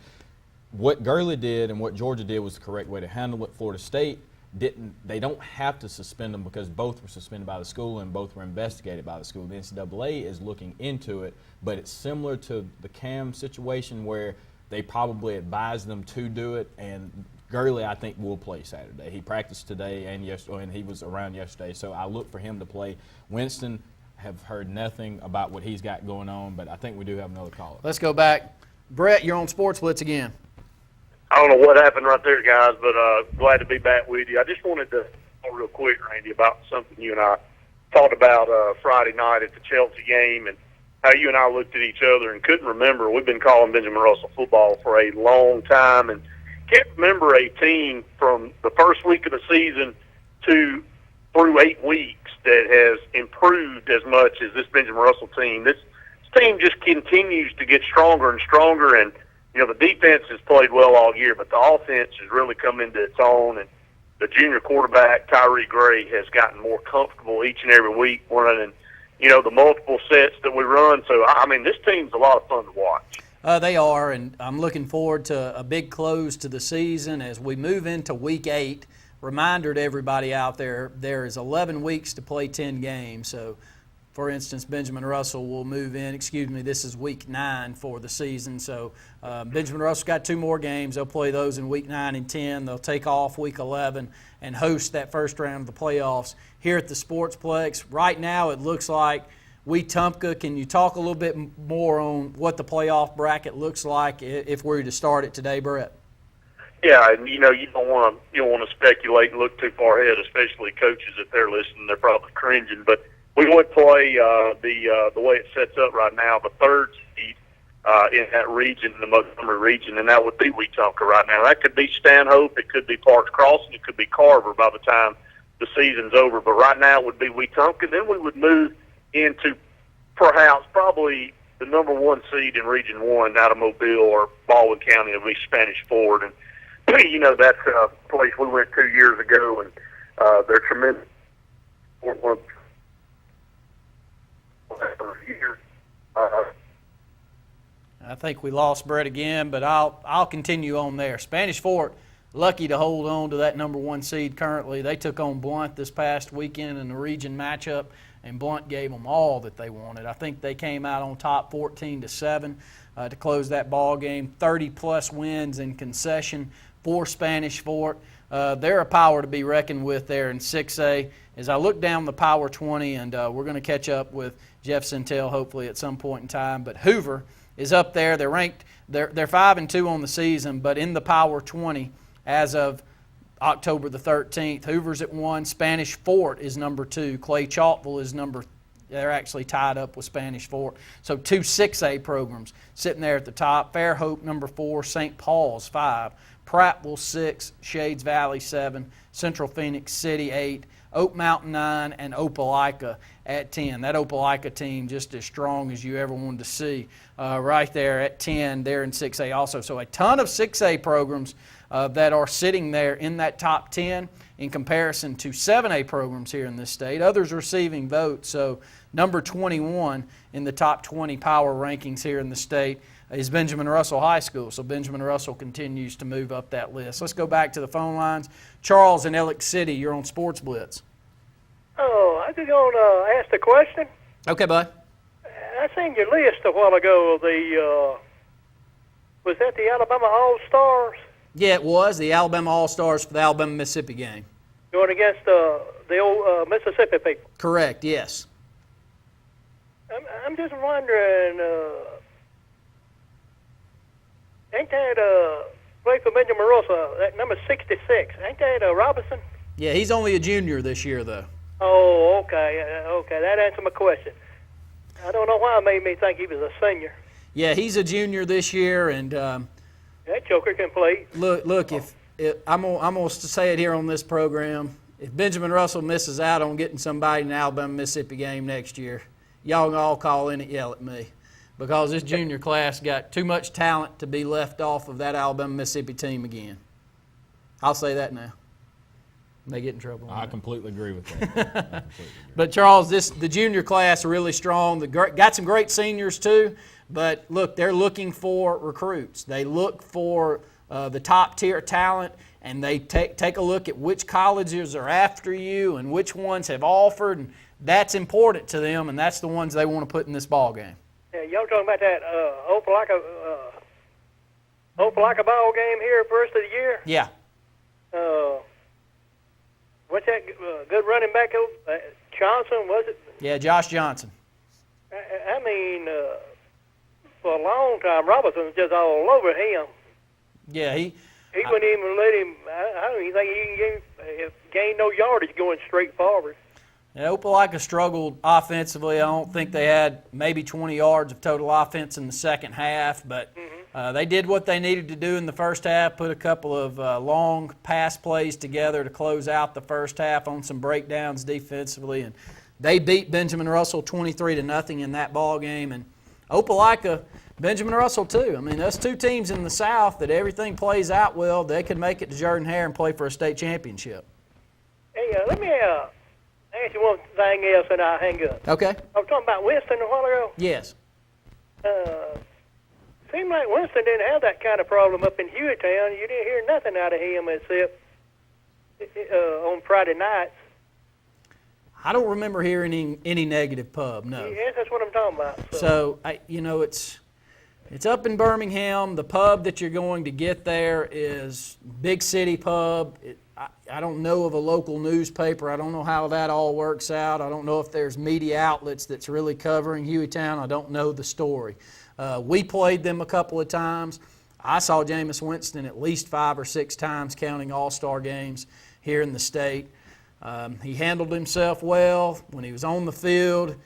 what Gurley did and what Georgia did was the correct way to handle it. Florida State didn't. They don't have to suspend them because both were suspended by the school and both were investigated by the school. The NCAA is looking into it, but it's similar to the Cam situation where they probably advised them to do it. And Gurley, I think, will play Saturday. He practiced today and yesterday, and he was around yesterday. So I look for him to play. Winston, have heard nothing about what he's got going on, but I think we do have another caller. Let's go back. Brett, you're on Sports Blitz again. I don't know what happened right there, guys, but glad to be back with you. I just wanted to talk real quick, Randy, about something you and I talked about Friday night at the Chelsea game and how you and I looked at each other and couldn't remember. We've been calling Benjamin Russell football for a long time and can't remember a team from the first week of the season through 8 weeks that has improved as much as this Benjamin Russell team. This team just continues to get stronger and stronger, and you know, the defense has played well all year, but the offense has really come into its own, and the junior quarterback, Tyree Gray, has gotten more comfortable each and every week running, you know, the multiple sets that we run. So, I mean, this team's a lot of fun to watch. They are, and I'm looking forward to a big close to the season as we move into Week 8. Reminder to everybody out there, there is 11 weeks to play 10 games, so for instance, Benjamin Russell will move in. This is week 9 for the season. So Benjamin Russell's got 2 more games. They'll play those in week 9 and 10. They'll take off week 11 and host that first round of the playoffs here at the Sportsplex. Right now it looks like Wetumpka. Can you talk a little bit more on what the playoff bracket looks like if we were to start it today, Brett? Yeah, and you don't want to speculate and look too far ahead, especially coaches if they're listening. They're probably cringing, but we would play the way it sets up right now, the 3rd seed in that region, the Montgomery region, and that would be Wetumpka right now. That could be Stanhope, it could be Parks Crossing, it could be Carver by the time the season's over. But right now it would be Wetumpka. Then we would move into perhaps probably the number 1 seed in Region 1 out of Mobile or Baldwin County. It'll be Spanish Ford, and that's a place we went 2 years ago, and they're tremendous. I think we lost Brett again, but I'll continue on there. Spanish Fort, lucky to hold on to that number 1 seed currently. They took on Blunt this past weekend in the region matchup, and Blunt gave them all that they wanted. I think they came out on top 14-7 to close that ball game. 30-plus wins in concession for Spanish Fort. They're a power to be reckoned with there in 6A. As I look down the Power 20, and we're going to catch up with Jeff Centel hopefully at some point in time, but Hoover is up there. They're ranked. They're 5-2 on the season, but in the Power 20 as of October the 13th, Hoover's at 1. Spanish Fort is number 2. Clay Chalkville is they're actually tied up with Spanish Fort. So 2 6A programs sitting there at the top. Fairhope number 4, St. Paul's 5, Prattville 6, Shades Valley 7, Central Phoenix City 8, Oak Mountain 9, and Opelika at 10. That Opelika team just as strong as you ever wanted to see right there at 10. They're in 6A also. So a ton of 6A programs that are sitting there in that top 10 in comparison to 7A programs here in this state. Others receiving votes. So number 21 in the top 20 power rankings here in the state is Benjamin Russell High School. So Benjamin Russell continues to move up that list. Let's go back to the phone lines. Charles in Ellick City, you're on Sports Blitz. Oh, I just want to ask the question. Okay, bud. I seen your list a while ago. Was that the Alabama All-Stars? Yeah, it was. The Alabama All-Stars for the Alabama-Mississippi game. Going against the old Mississippi people. Correct, yes. I'm just wondering, ain't that play for Benjamin Russell, that number 66, ain't that Robinson? Yeah, he's only a junior this year, though. Oh, okay. Okay, that answered my question. I don't know why it made me think he was a senior. Yeah, he's a junior this year, and that joker can play. Look, if I'm gonna say it here on this program, if Benjamin Russell misses out on getting somebody in the Alabama-Mississippi game next year, y'all can all call in and yell at me, because this junior class got too much talent to be left off of that Alabama-Mississippi team again. I'll say that now. They get in trouble. I completely agree with that. But Charles, the junior class are really strong. Got some great seniors too. But look, they're looking for recruits. They look for the top tier talent, and they take a look at which colleges are after you and which ones have offered. And that's important to them, and that's the ones they want to put in this ball game. Yeah, y'all talking about that Opelika ball game here first of the year? Yeah. What's that good running back? Johnson, was it? Yeah, Josh Johnson. I mean, for a long time, Robinson was just all over him. Yeah, he wouldn't even let him. I don't even think he can gain no yardage going straight forward. Yeah, Opelika struggled offensively. I don't think they had maybe 20 yards of total offense in the second half, but they did what they needed to do in the first half, put a couple of long pass plays together to close out the first half on some breakdowns defensively, and they beat Benjamin Russell 23-0 in that ball game. And Opelika, Benjamin Russell too. I mean, those two teams in the South that everything plays out well, they could make it to Jordan-Hare and play for a state championship. Hey, let me ask you one thing else and I'll hang up. Okay. I was talking about Winston a while ago. Yes. Seemed like Winston didn't have that kind of problem up in Hueytown. You didn't hear nothing out of him except on Friday nights. I don't remember hearing any negative pub, no. Yes, that's what I'm talking about. So it's up in Birmingham. The pub that you're going to get there is Big City Pub. I don't know of a local newspaper. I don't know how that all works out. I don't know if there's media outlets that's really covering Hueytown. I don't know the story. We played them a couple of times. I saw Jameis Winston at least 5 or 6 times, counting all-star games here in the state. He handled himself well when he was on the field.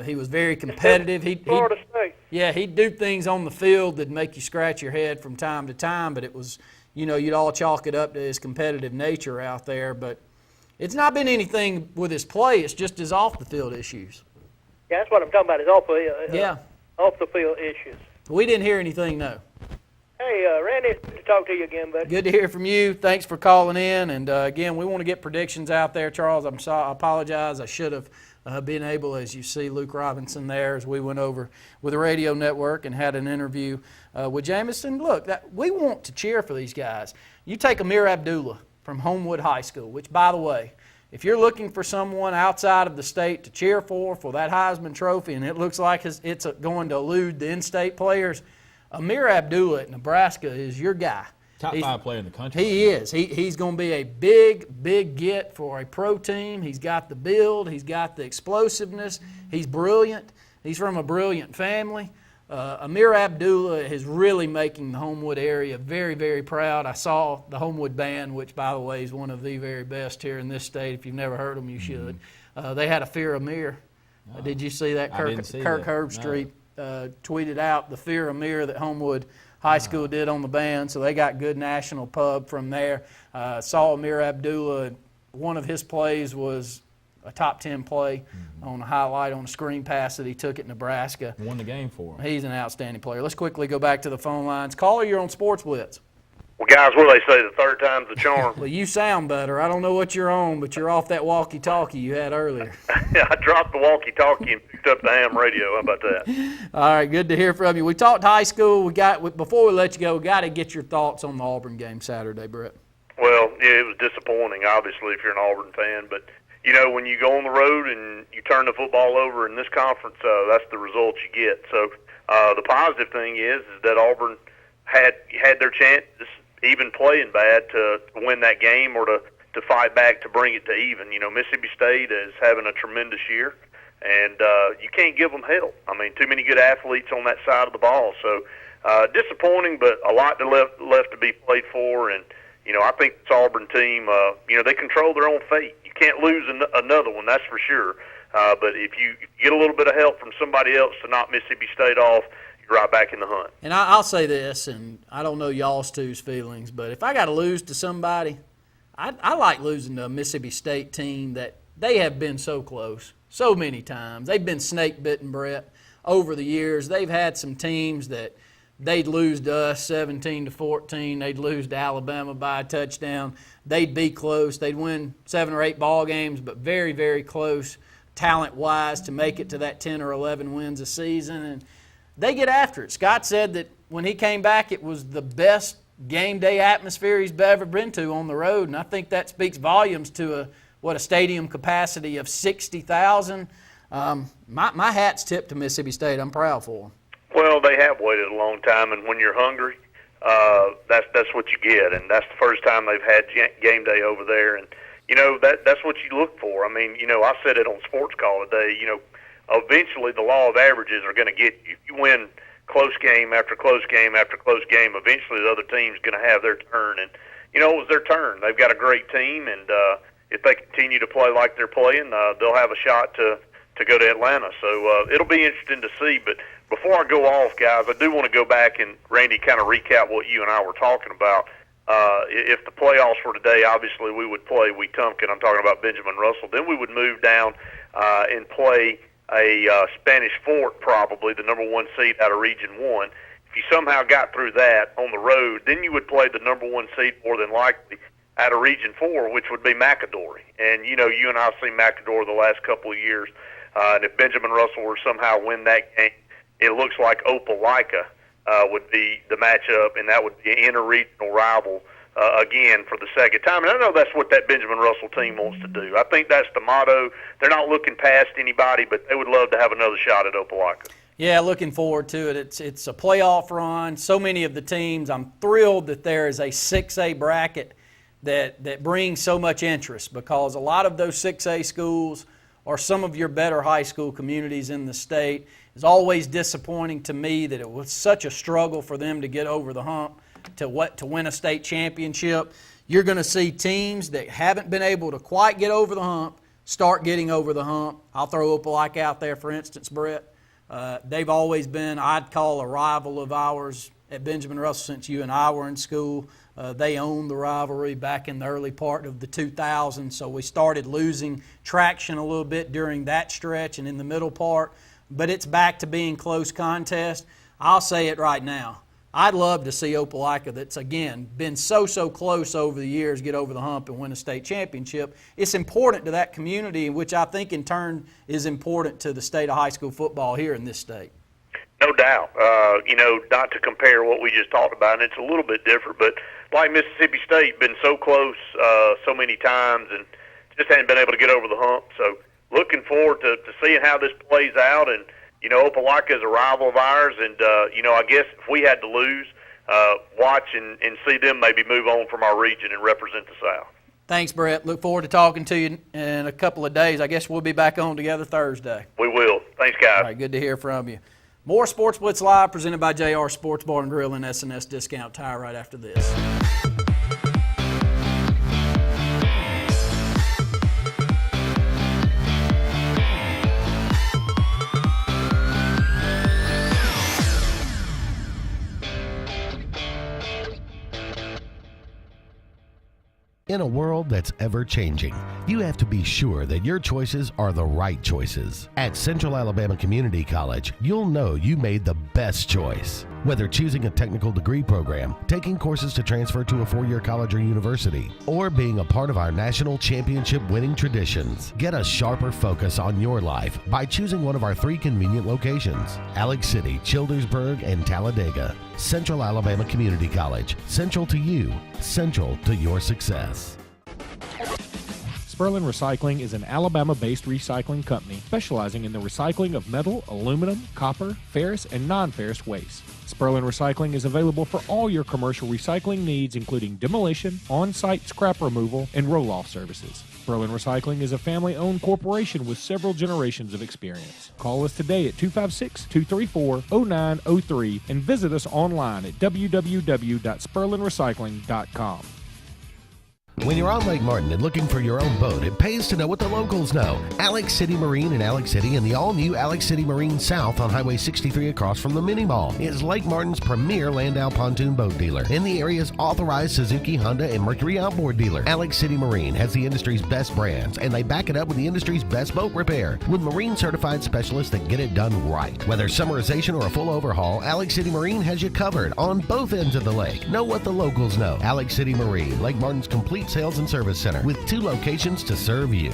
He was very competitive. Florida State. Yeah, he'd do things on the field that make you scratch your head from time to time, but it was, you'd all chalk it up to his competitive nature out there. But it's not been anything with his play. It's just his off-the-field issues. Yeah, that's what I'm talking about, is off-the-field issues. We didn't hear anything, no. Hey, Randy, good to talk to you again, buddy. Good to hear from you. Thanks for calling in. And, again, we want to get predictions out there, Charles. I apologize. I should have been able, as you see Luke Robinson there, as we went over with the radio network and had an interview with Jamison. Look, we want to cheer for these guys. You take Amir Abdullah from Homewood High School, which, by the way, if you're looking for someone outside of the state to cheer for that Heisman Trophy, and it looks like it's going to elude the in-state players, Amir Abdullah at Nebraska is your guy. Top 5 player in the country. He is. He's going to be a big get for a pro team. He's got the build. He's got the explosiveness. He's brilliant. He's from a brilliant family. Amir Abdullah is really making the Homewood area very, very proud. I saw the Homewood Band, which, by the way, is one of the very best here in this state. If you've never heard them, you should. They had a Fear Amir. Did you see that? Kirk Herbstreit tweeted out the Fear Amir that Homewood High School did on the band, so they got good national pub from there. Saw Amir Abdullah. One of his plays was a top 10 play on a highlight on a screen pass that he took at Nebraska. Won the game for him. He's an outstanding player. Let's quickly go back to the phone lines. Caller, you're on Sportz Blitz. Well, guys, what do they say? The third time's the charm. Well, you sound better. I don't know what you're on, but you're off that walkie-talkie you had earlier. Yeah, I dropped the walkie-talkie and picked up the ham radio. How about that? All right, good to hear from you. We talked high school. Before we let you go, we got to get your thoughts on the Auburn game Saturday, Brett. Well, yeah, it was disappointing, obviously, if you're an Auburn fan. But, when you go on the road and you turn the football over in this conference, that's the results you get. So the positive thing is that Auburn had their chances, even playing bad, to win that game or to fight back to bring it to even. Mississippi State is having a tremendous year, and you can't give them help. I mean, too many good athletes on that side of the ball. So disappointing, but a lot left to be played for. And, I think this Auburn team, they control their own fate. You can't lose another one, that's for sure. But if you get a little bit of help from somebody else to knock Mississippi State off, you're right back in the hunt. And I'll say this, and I don't know y'all's two's feelings, but if I got to lose to somebody, I like losing to a Mississippi State team that they have been so close so many times. They've been snake-bitten, Brett, over the years. They've had some teams that they'd lose to us 17-14. They'd lose to Alabama by a touchdown. They'd be close. They'd win 7 or 8 ball games, but very, very close talent-wise to make it to that 10 or 11 wins a season. And they get after it. Scott said that when he came back, it was the best game day atmosphere he's ever been to on the road, and I think that speaks volumes to a stadium capacity of 60,000. My hat's tipped to Mississippi State. I'm proud for them. Well, they have waited a long time, and when you're hungry, that's what you get, and that's the first time they've had game day over there, and that's what you look for. I mean, I said it on Sports Call today. Eventually the law of averages are going to get you. If you win close game after close game after close game, eventually the other team's going to have their turn, and it was their turn. They've got a great team, and if they continue to play like they're playing, they'll have a shot to go to Atlanta. So it'll be interesting to see. But before I go off, guys, I do want to go back and, Randy, kind of recap what you and I were talking about. If the playoffs were today, obviously we would play Wetumpka. I'm talking about Benjamin Russell. Then we would move down and play a Spanish Fort, probably the number 1 seed out of Region 1. If you somehow got through that on the road, then you would play the number 1 seed more than likely out of Region 4, which would be McAdory. And, you and I have seen McAdory the last couple of years. And if Benjamin Russell were somehow win that game, it looks like Opelika would be the matchup, and that would be an interregional rival again for the second time. And I know that's what that Benjamin Russell team wants to do. I think that's the motto. They're not looking past anybody, but they would love to have another shot at Opelika. Yeah, looking forward to it. It's a playoff run. So many of the teams, I'm thrilled that there is a 6A bracket that brings so much interest, because a lot of those 6A schools are some of your better high school communities in the state. It's always disappointing to me that it was such a struggle for them to get over the hump to win a state championship. You're going to see teams that haven't been able to quite get over the hump start getting over the hump. I'll throw Opelika out there, for instance, Brett. They've always been, I'd call, a rival of ours at Benjamin Russell since you and I were in school. They owned the rivalry back in the early part of the 2000s, so we started losing traction a little bit during that stretch and in the middle part, but it's back to being close contest. I'll say it right now. I'd love to see Opelika, that's, again, been so close over the years, get over the hump and win a state championship. It's important to that community, which I think in turn is important to the state of high school football here in this state. No doubt. Not to compare what we just talked about, and it's a little bit different, but like Mississippi State, been so close so many times and just hadn't been able to get over the hump. So looking forward to seeing how this plays out. And Opelika is a rival of ours, and I guess if we had to lose, watch and see them maybe move on from our region and represent the South. Thanks, Brett. Look forward to talking to you in a couple of days. I guess we'll be back on together Thursday. We will. Thanks, guys. All right, good to hear from you. More Sports Blitz Live presented by JR Sports Bar and Grill and S&S Discount Tire right after this. In a world that's ever-changing, you have to be sure that your choices are the right choices. At Central Alabama Community College, you'll know you made the best choice. Whether choosing a technical degree program, taking courses to transfer to a four-year college or university, or being a part of our national championship winning traditions, get a sharper focus on your life by choosing one of our 3 convenient locations: Alex City, Childersburg, and Talladega. Central Alabama Community College. Central to you, central to your success. Sperlin Recycling is an Alabama-based recycling company specializing in the recycling of metal, aluminum, copper, ferrous, and non-ferrous waste. Sperlin Recycling is available for all your commercial recycling needs, including demolition, on-site scrap removal, and roll-off services. Sperlin Recycling is a family-owned corporation with several generations of experience. Call us today at 256-234-0903 and visit us online at www.sperlinrecycling.com. When you're on Lake Martin and looking for your own boat, it pays to know what the locals know. Alex City Marine in Alex City and the all-new Alex City Marine South on Highway 63 across from the Mini Mall is Lake Martin's premier Landau pontoon boat dealer and the area's authorized Suzuki, Honda, and Mercury outboard dealer. Alex City Marine has the industry's best brands, and they back it up with the industry's best boat repair with marine-certified specialists that get it done right. Whether summerization or a full overhaul, Alex City Marine has you covered on both ends of the lake. Know what the locals know. Alex City Marine, Lake Martin's complete sales and service center with 2 locations to serve you.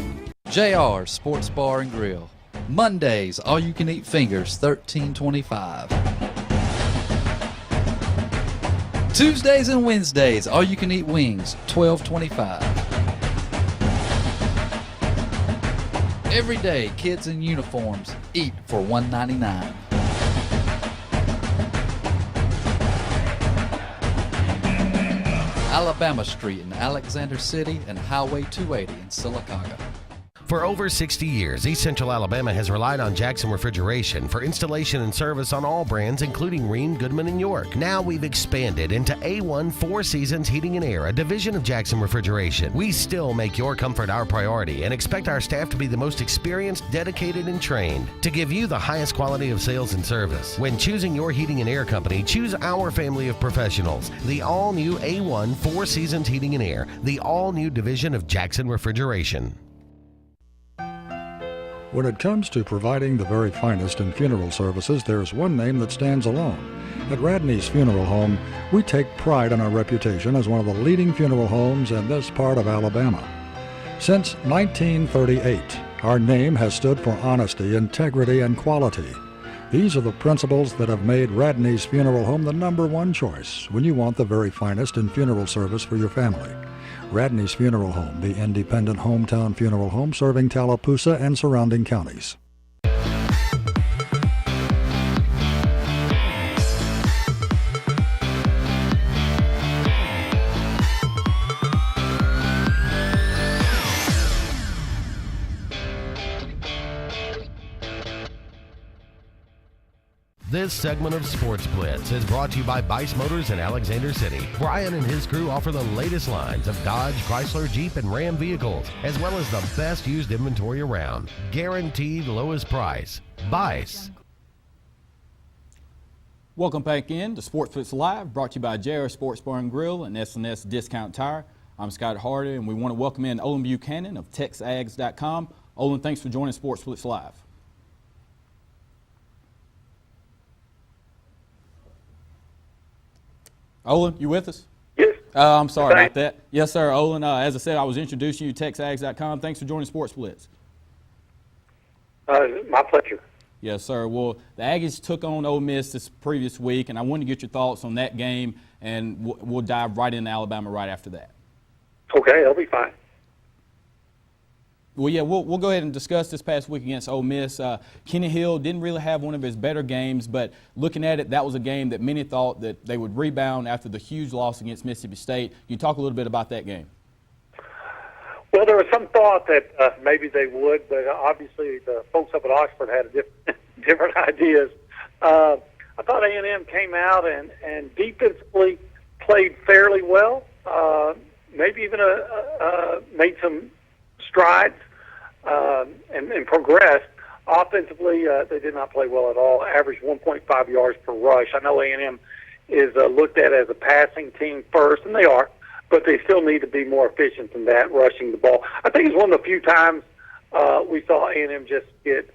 JR Sports Bar and Grill. Mondays, all you can eat fingers, $13.25. Tuesdays and Wednesdays, all you can eat wings, $12.25. Every day, kids in uniforms eat for $1.99. Alabama Street in Alexander City and Highway 280 in Sylacauga. For over 60 years, East Central Alabama has relied on Jackson Refrigeration for installation and service on all brands, including Rheem, Goodman, and York. Now we've expanded into A1 Four Seasons Heating and Air, a division of Jackson Refrigeration. We still make your comfort our priority and expect our staff to be the most experienced, dedicated, and trained to give you the highest quality of sales and service. When choosing your heating and air company, choose our family of professionals. The all-new A1 Four Seasons Heating and Air, the all-new division of Jackson Refrigeration. When it comes to providing the very finest in funeral services, there's one name that stands alone. At Radney's Funeral Home, we take pride in our reputation as one of the leading funeral homes in this part of Alabama. Since 1938, our name has stood for honesty, integrity, and quality. These are the principles that have made Radney's Funeral Home the #1 choice when you want the very finest in funeral service for your family. Radney's Funeral Home, the independent hometown funeral home serving Tallapoosa and surrounding counties. This segment of Sportz Blitz is brought to you by Bice Motors in Alexander City. Brian and his crew offer the latest lines of Dodge, Chrysler, Jeep, and Ram vehicles, as well as the best used inventory around. Guaranteed lowest price. Bice. Welcome back in to Sportz Blitz Live, brought to you by JR Sports Bar and Grill and S&S Discount Tire. I'm Scott Harder, and we want to welcome in Olin Buchanan of TexAgs.com. Olin, thanks for joining Sportz Blitz Live. Olin, you with us? Yes. I'm sorry about that. Yes, sir. Olin, as I said, I was introducing you to TexAgs.com. Thanks for joining Sportz Blitz. My pleasure. Yes, sir. Well, the Aggies took on Ole Miss this previous week, and I wanted to get your thoughts on that game, and we'll dive right into Alabama right after that. Okay, that'll be fine. Well, yeah, we'll go ahead and discuss this past week against Ole Miss. Kenny Hill didn't really have one of his better games, but looking at it, that was a game that many thought that they would rebound after the huge loss against Mississippi State. Can you talk a little bit about that game? Well, there was some thought that maybe they would, but obviously the folks up at Oxford had different ideas. I thought A&M came out and defensively played fairly well, maybe even made some strides and progressed. Offensively, they did not play well at all, averaged 1.5 yards per rush. I know A&M is looked at as a passing team first, and they are, but they still need to be more efficient than that, rushing the ball. I think it's one of the few times we saw A&M just get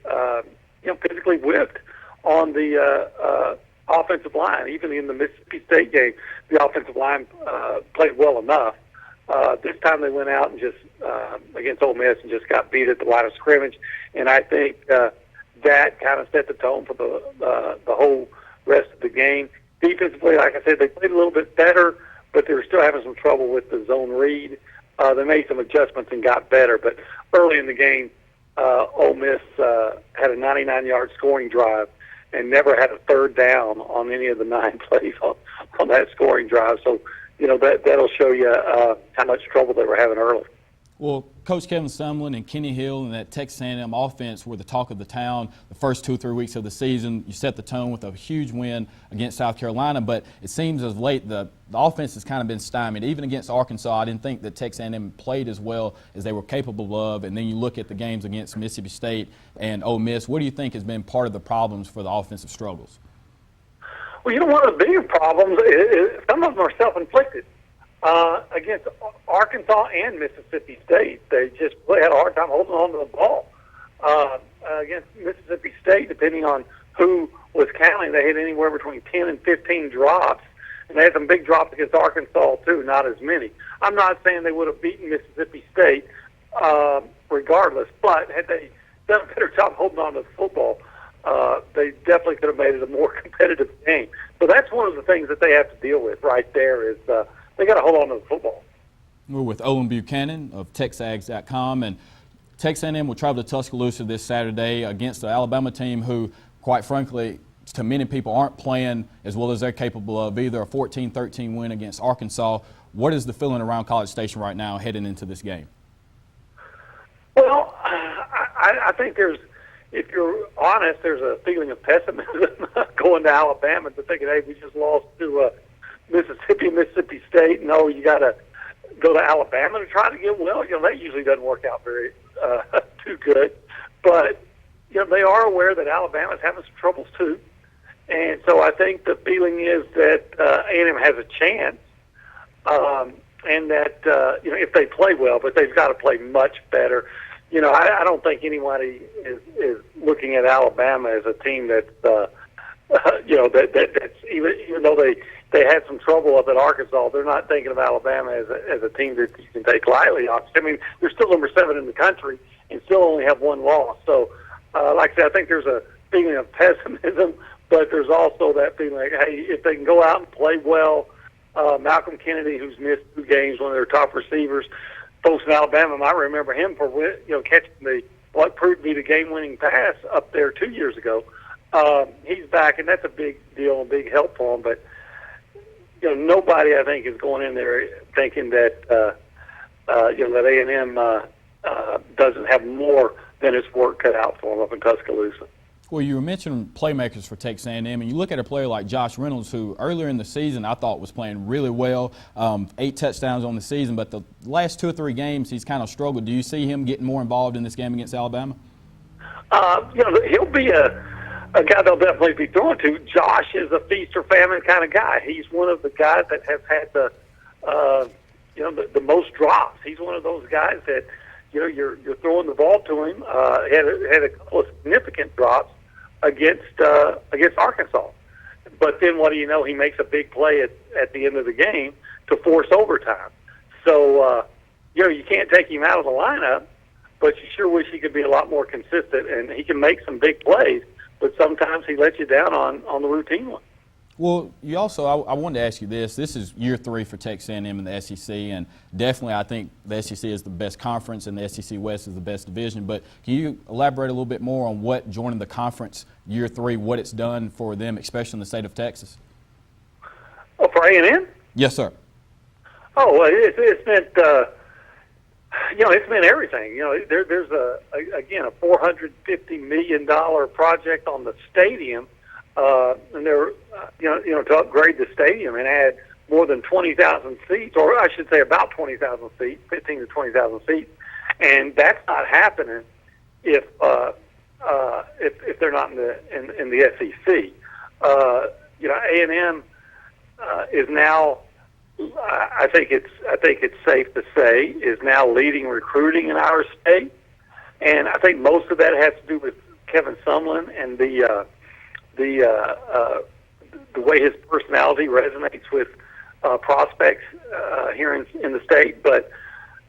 physically whipped on the offensive line. Even in the Mississippi State game, the offensive line played well enough. This time they went out and just against Ole Miss and just got beat at the line of scrimmage, and I think that kind of set the tone for the whole rest of the game. Defensively, like I said, they played a little bit better, but they were still having some trouble with the zone read. They made some adjustments and got better, but early in the game, Ole Miss had a 99-yard scoring drive and never had a third down on any of the 9 plays on that scoring drive. So, that'll show you how much trouble they were having early. Well, Coach Kevin Sumlin and Kenny Hill and that Texas A&M offense were the talk of the town the first 2 or 3 weeks of the season. You set the tone with a huge win against South Carolina, but it seems as late the offense has kind of been stymied. Even against Arkansas, I didn't think that Texas A&M played as well as they were capable of. And then you look at the games against Mississippi State and Ole Miss. What do you think has been part of the problems for the offensive struggles? Well, one of the bigger problems is some of them are self-inflicted. Against Arkansas and Mississippi State, they just had a hard time holding on to the ball. Against Mississippi State, depending on who was counting, they had anywhere between 10 and 15 drops. And they had some big drops against Arkansas, too, not as many. I'm not saying they would have beaten Mississippi State regardless, but had they done a better job holding on to the football, they definitely could have made it a more competitive game. So that's one of the things that they have to deal with right there is they got to hold on to the football. We're with Olin Buchanan of TexAgs.com, and Texas A&M will travel to Tuscaloosa this Saturday against the Alabama team who, quite frankly, to many people aren't playing as well as they're capable of, either a 14-13 win against Arkansas. What is the feeling around College Station right now heading into this game? Well, I think if you're honest, there's a feeling of pessimism going to Alabama and thinking, hey, we just lost to Mississippi State. No, you got to go to Alabama to try to get well. That usually doesn't work out very too good. But they are aware that Alabama's having some troubles too, and so I think the feeling is that A&M has a chance, and that if they play well, but they've got to play much better. I don't think anybody is looking at Alabama as a team that's that's even though they had some trouble up at Arkansas, they're not thinking of Alabama as a team that you can take lightly. I mean, they're still number 7 in the country and still only have 1 loss. So, like I said, I think there's a feeling of pessimism, but there's also that feeling like, hey, if they can go out and play well, Malcolm Kennedy, who's missed 2 games, one of their top receivers, folks in Alabama might remember him for catching what proved to be the game-winning pass up there 2 years ago. He's back, and that's a big deal, a big help for him. But nobody, I think, is going in there thinking that that A&M doesn't have more than its work cut out for them up in Tuscaloosa. Well, you were mentioning playmakers for Texas A&M, and you look at a player like Josh Reynolds, who earlier in the season I thought was playing really well, 8 touchdowns on the season, but the last 2 or 3 games he's kind of struggled. Do you see him getting more involved in this game against Alabama? He'll be a guy they'll definitely be throwing to. Josh is a feast or famine kind of guy. He's one of the guys that have had the most drops. He's one of those guys that you're throwing the ball to him. Had a couple of significant drops against Arkansas, but then what do you know? He makes a big play at the end of the game to force overtime. So you can't take him out of the lineup, but you sure wish he could be a lot more consistent, and he can make some big plays. But sometimes he lets you down on the routine one. Well, you also, I wanted to ask you this. This is year 3 for Texas A&M in the SEC, and definitely I think the SEC is the best conference and the SEC West is the best division. But can you elaborate a little bit more on what joining the conference year 3, what it's done for them, especially in the state of Texas? Oh, for A&M? Yes, sir. Oh, well, it's meant it's meant everything. There's a $450 million project on the stadium. And they're, to upgrade the stadium and add more than 20,000 seats, or I should say about 20,000 seats, 15 to 20,000 seats, and that's not happening if they're not in the SEC. A&M is now, I think it's safe to say, is now leading recruiting in our state, and I think most of that has to do with Kevin Sumlin and the way his personality resonates with prospects here in the state. But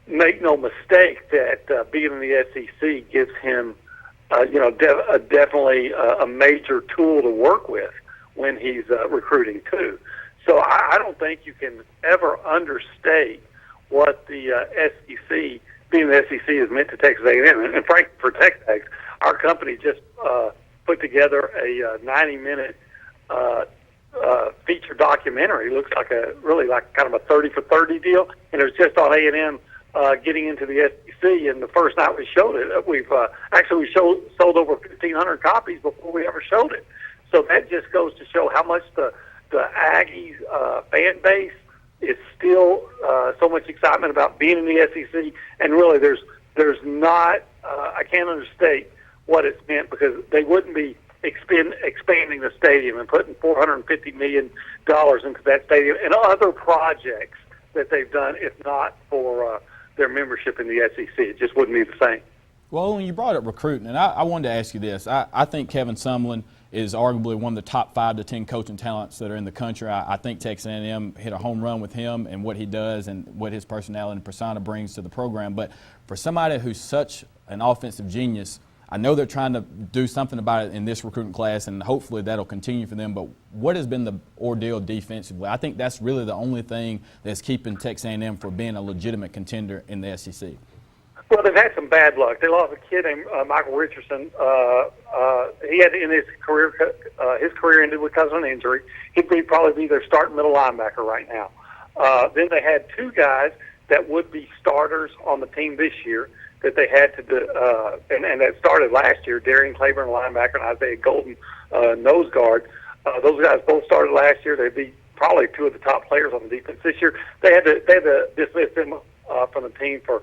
make no mistake that being in the SEC gives him, definitely a major tool to work with when he's recruiting too. So I don't think you can ever understate what the SEC, being the SEC, is meant to Texas A&M. And frankly, for TexAgs, our company just put together a 90-minute feature documentary. It looks like kind of a 30 for 30 deal, and it was just on A&M getting into the SEC. And the first night we showed it, we sold over 1,500 copies before we ever showed it. So that just goes to show how much the Aggies fan base is still so much excitement about being in the SEC. And really, there's not I can't understate what it's meant, because they wouldn't be expanding the stadium and putting $450 million into that stadium and other projects that they've done if not for their membership in the SEC. It just wouldn't be the same. Well, when you brought up recruiting, and I wanted to ask you this, I think Kevin Sumlin is arguably one of the top 5 to 10 coaching talents that are in the country. I think Texas A&M hit a home run with him and what he does and what his personality and persona brings to the program. But for somebody who's such an offensive genius, I know they're trying to do something about it in this recruiting class, and hopefully that'll continue for them. But what has been the ordeal defensively? I think that's really the only thing that's keeping Texas A&M from being a legitimate contender in the SEC. Well, they've had some bad luck. They lost a kid named Michael Richardson. He had in his career ended because of an injury. He'd probably be their starting middle linebacker right now. Then they had 2 guys that would be starters on the team this year that they had to do, and that started last year. Darian Claiborne, linebacker, and Isaiah Golden, nose guard. Those guys both started last year. They'd be probably 2 of the top players on the defense this year. They had to dismiss them from the team for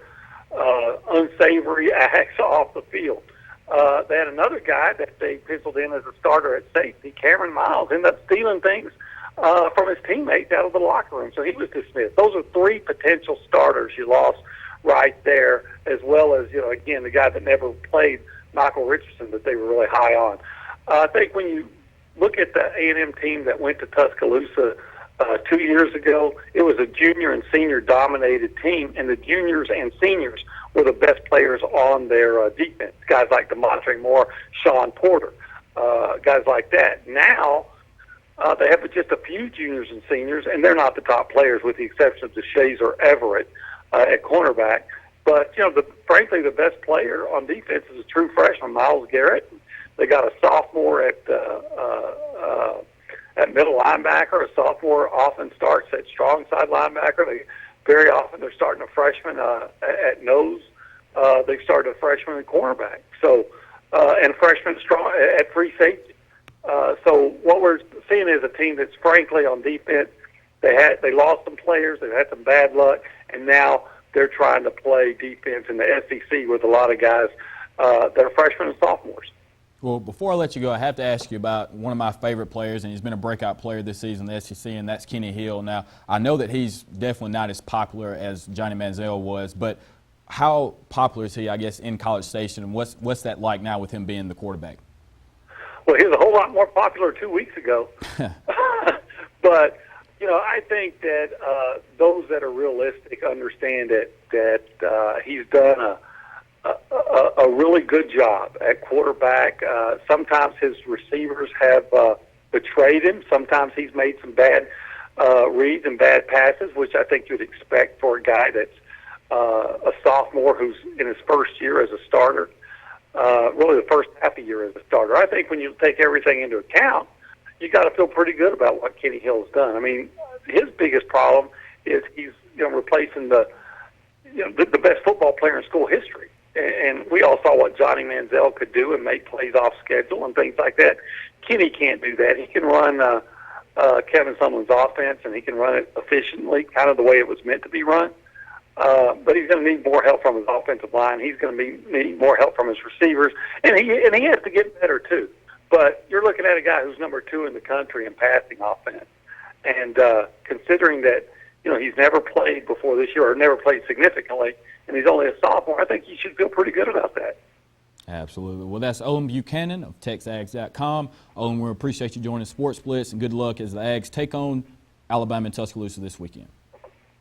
unsavory acts off the field. They had another guy that they penciled in as a starter at safety, Cameron Miles, ended up stealing things from his teammates out of the locker room, so he was dismissed. Those are 3 potential starters you lost right there, as well as, again, the guy that never played, Michael Richardson, that they were really high on. I think when you look at the A&M team that went to Tuscaloosa 2 years ago, it was a junior and senior dominated team, and the juniors and seniors were the best players on their defense. Guys like DeMontre Moore, Sean Porter. guys like that. Now they have just a few juniors and seniors, and they're not the top players with the exception of DeShays or Everett at cornerback. But, frankly, the best player on defense is a true freshman, Miles Garrett. They got a sophomore at middle linebacker. A sophomore often starts at strong side linebacker. Very often they're starting a freshman at nose. They've started a freshman at cornerback. So, and a freshman strong at free safety. So what we're seeing is a team that's frankly on defense. They lost some players. They've had some bad luck, and now they're trying to play defense in the SEC with a lot of guys that are freshmen and sophomores. Well, before I let you go, I have to ask you about one of my favorite players, and he's been a breakout player this season in the SEC, and that's Kenny Hill. Now, I know that he's definitely not as popular as Johnny Manziel was, but how popular is he, I guess, in College Station, and what's that like now with him being the quarterback? Well, he was a whole lot more popular 2 weeks ago. But, I think that those that are realistic understand that he's done a really good job at quarterback. Sometimes his receivers have betrayed him. Sometimes he's made some bad reads and bad passes, which I think you'd expect for a guy that's a sophomore who's in his first year as a starter. Really the first half a year as a starter. I think when you take everything into account, you got to feel pretty good about what Kenny Hill's done. I mean, his biggest problem is he's replacing the best football player in school history. And we all saw what Johnny Manziel could do and make plays off schedule and things like that. Kenny can't do that. He can run Kevin Sumlin's offense, and he can run it efficiently, kind of the way it was meant to be run. But he's going to need more help from his offensive line. He's going to need more help from his receivers, and he has to get better too. But you're looking at a guy who's number 2 in the country in passing offense, and considering that he's never played before this year or never played significantly, and he's only a sophomore, I think you should feel pretty good about that. Absolutely. Well, that's Owen Buchanan of TexAgs.com. Owen, we appreciate you joining Sportz Blitz, and good luck as the Ags take on Alabama and Tuscaloosa this weekend.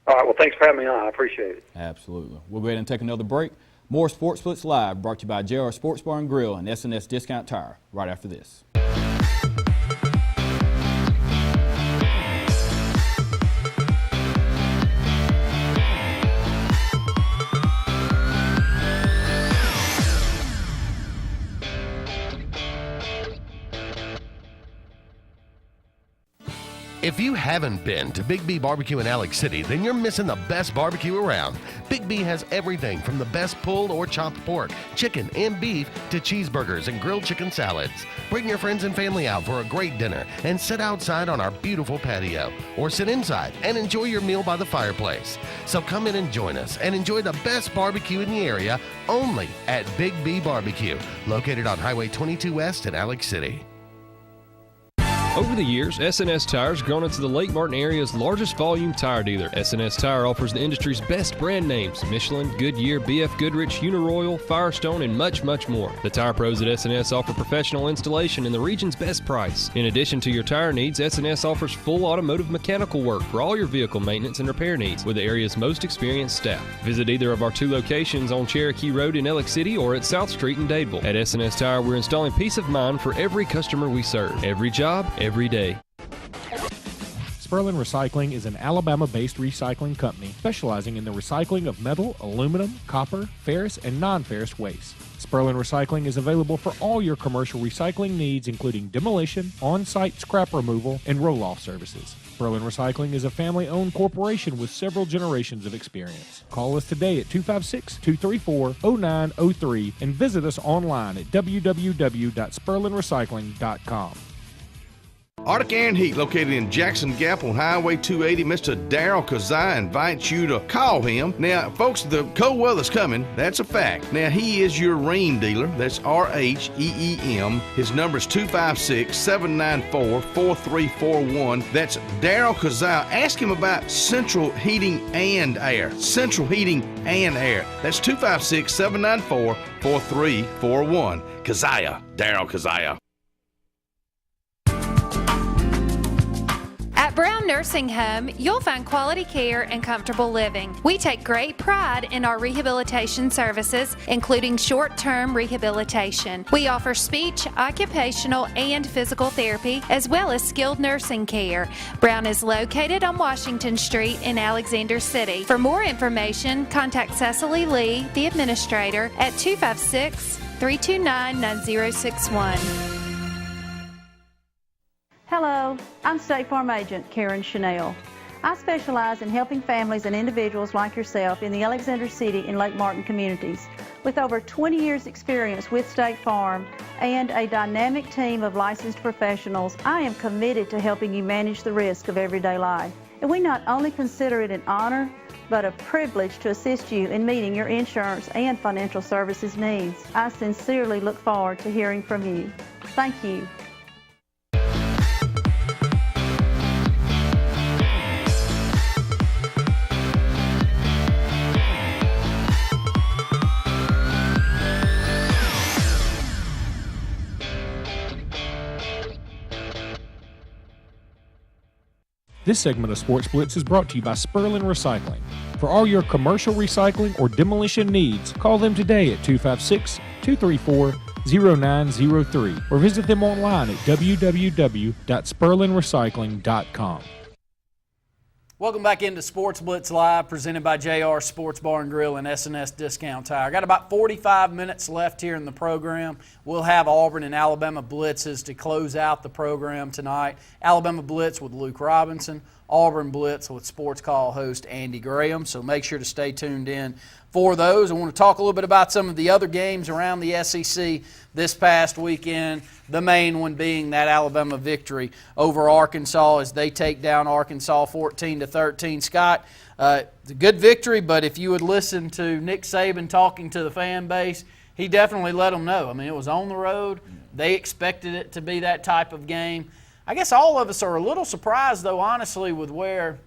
All right. Well, thanks for having me on. I appreciate it. Absolutely. We'll go ahead and take another break. More Sportz Blitz Live brought to you by JR Sports Bar and Grill and S&S Discount Tire right after this. If you haven't been to Big B Barbecue in Alex City, then you're missing the best barbecue around. Big B has everything from the best pulled or chopped pork, chicken, and beef to cheeseburgers and grilled chicken salads. Bring your friends and family out for a great dinner and sit outside on our beautiful patio, or sit inside and enjoy your meal by the fireplace. So come in and join us and enjoy the best barbecue in the area only at Big B Barbecue, located on Highway 22 West in Alex City. Over the years, S&S Tire has grown into the Lake Martin area's largest volume tire dealer. S&S Tire offers the industry's best brand names: Michelin, Goodyear, BF Goodrich, Uniroyal, Firestone, and much, much more. The tire pros at S&S offer professional installation and the region's best price. In addition to your tire needs, S&S offers full automotive mechanical work for all your vehicle maintenance and repair needs with the area's most experienced staff. Visit either of our 2 locations on Cherokee Road in Alex City or at South Street in Dadeville. At S&S Tire, we're installing peace of mind for every customer we serve. Every job, every day. Sperlin Recycling is an Alabama-based recycling company specializing in the recycling of metal, aluminum, copper, ferrous, and non-ferrous waste. Sperlin Recycling is available for all your commercial recycling needs, including demolition, on-site scrap removal, and roll-off services. Sperlin Recycling is a family-owned corporation with several generations of experience. Call us today at 256-234-0903 and visit us online at www.sperlinrecycling.com. Arctic Air and Heat, located in Jackson Gap on Highway 280. Mr. Darryl Kazai invites you to call him. Now, folks, the cold weather's coming. That's a fact. Now, he is your rain dealer. That's RHEEM. His number is 256-794-4341. That's Darryl Kazai. Ask him about central heating and air. Central heating and air. That's 256-794-4341. Kazaya. Darryl Kazaya. At Brown nursing home, you'll find quality care and comfortable living. We take great pride in our rehabilitation services, including short-term rehabilitation. We offer speech, occupational, and physical therapy, as well as skilled nursing care. Brown is located on Washington Street in Alexander City. For more information, contact Cecily Lee, the administrator, at 256-329-9061. Hello, I'm State Farm Agent Karen Chanel. I specialize in helping families and individuals like yourself in the Alexander City and Lake Martin communities. With over 20 years experience with State Farm and a dynamic team of licensed professionals, I am committed to helping you manage the risk of everyday life. And we not only consider it an honor, but a privilege to assist you in meeting your insurance and financial services needs. I sincerely look forward to hearing from you. Thank you. This segment of Sports Blitz is brought to you by Sperlin Recycling. For all your commercial recycling or demolition needs, call them today at 256-234-0903 or visit them online at www.sperlinrecycling.com. Welcome back into Sports Blitz Live, presented by JR Sports Bar and Grill and S&S Discount Tire. Got about 45 minutes left here in the program. We'll have Auburn and Alabama Blitzes to close out the program tonight. Alabama Blitz with Luke Robinson, Auburn Blitz with Sports Call host Andy Graham. So make sure to stay tuned in for those. I want to talk a little bit about some of the other games around the SEC this past weekend, the main one being that Alabama victory over Arkansas as they take down Arkansas 14-13. Scott, it's a good victory, but if you would listen to Nick Saban talking to the fan base, he definitely let them know. I mean, it was on the road. They expected it to be that type of game. I guess all of us are a little surprised, though, honestly, with where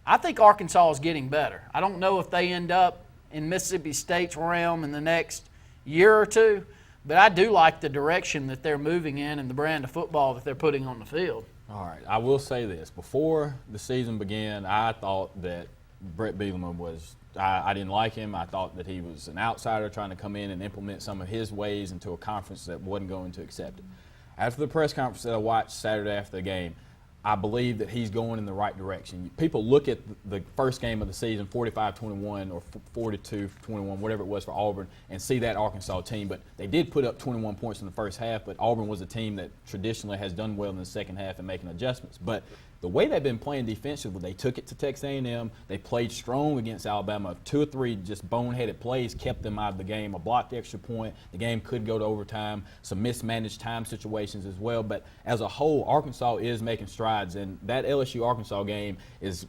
I think Arkansas is getting better. I don't know if they end up in Mississippi State's realm in the next year or two, but I do like the direction that they're moving in and the brand of football that they're putting on the field. All right, I will say this. Before the season began, I thought that Brett Bielema was I didn't like him. I thought that he was an outsider trying to come in and implement some of his ways into a conference that wasn't going to accept it. After the press conference that I watched Saturday after the game, I believe that he's going in the right direction. People look at the first game of the season, 45-21 or 42-21, whatever it was for Auburn, and see that Arkansas team. But they did put up 21 points in the first half, but Auburn was a team that traditionally has done well in the second half and making adjustments. But the way they've been playing defensively, they took it to Texas A&M. They played strong against Alabama. 2 or 3 just boneheaded plays kept them out of the game. A blocked extra point. The game could go to overtime. Some mismanaged time situations as well. But as a whole, Arkansas is making strides. And that LSU-Arkansas game is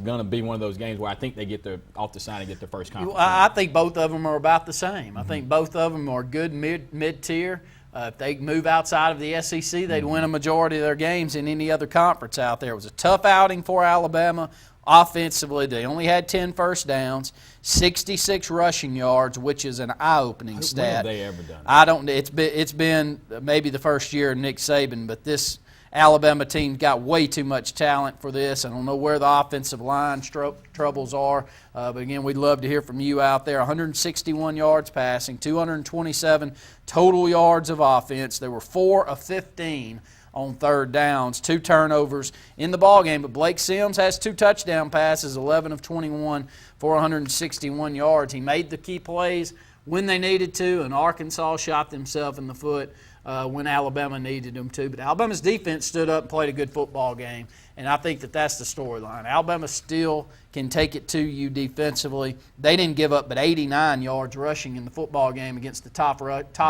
going to be one of those games where I think they get off the sign and get their first conference. I think both of them are about the same. Mm-hmm. I think both of them are good mid-tier. If they move outside of the SEC, they'd win a majority of their games in any other conference out there. It was a tough outing for Alabama offensively. They only had 10 first downs, 66 rushing yards, which is an eye-opening stat. When have they ever done that? I don't. It's been maybe the first year of Nick Saban, but this Alabama team got way too much talent for this. I don't know where the offensive line troubles are. But, again, we'd love to hear from you out there. 161 yards passing, 227 total yards of offense. There were 4 of 15 on third downs, 2 turnovers in the ballgame. But Blake Sims has 2 touchdown passes, 11 of 21 for 161 yards. He made the key plays when they needed to, and Arkansas shot themselves in the foot when Alabama needed them to. But Alabama's defense stood up and played a good football game, and I think that that's the storyline. Alabama still can take it to you defensively. They didn't give up but 89 yards rushing in the football game against the top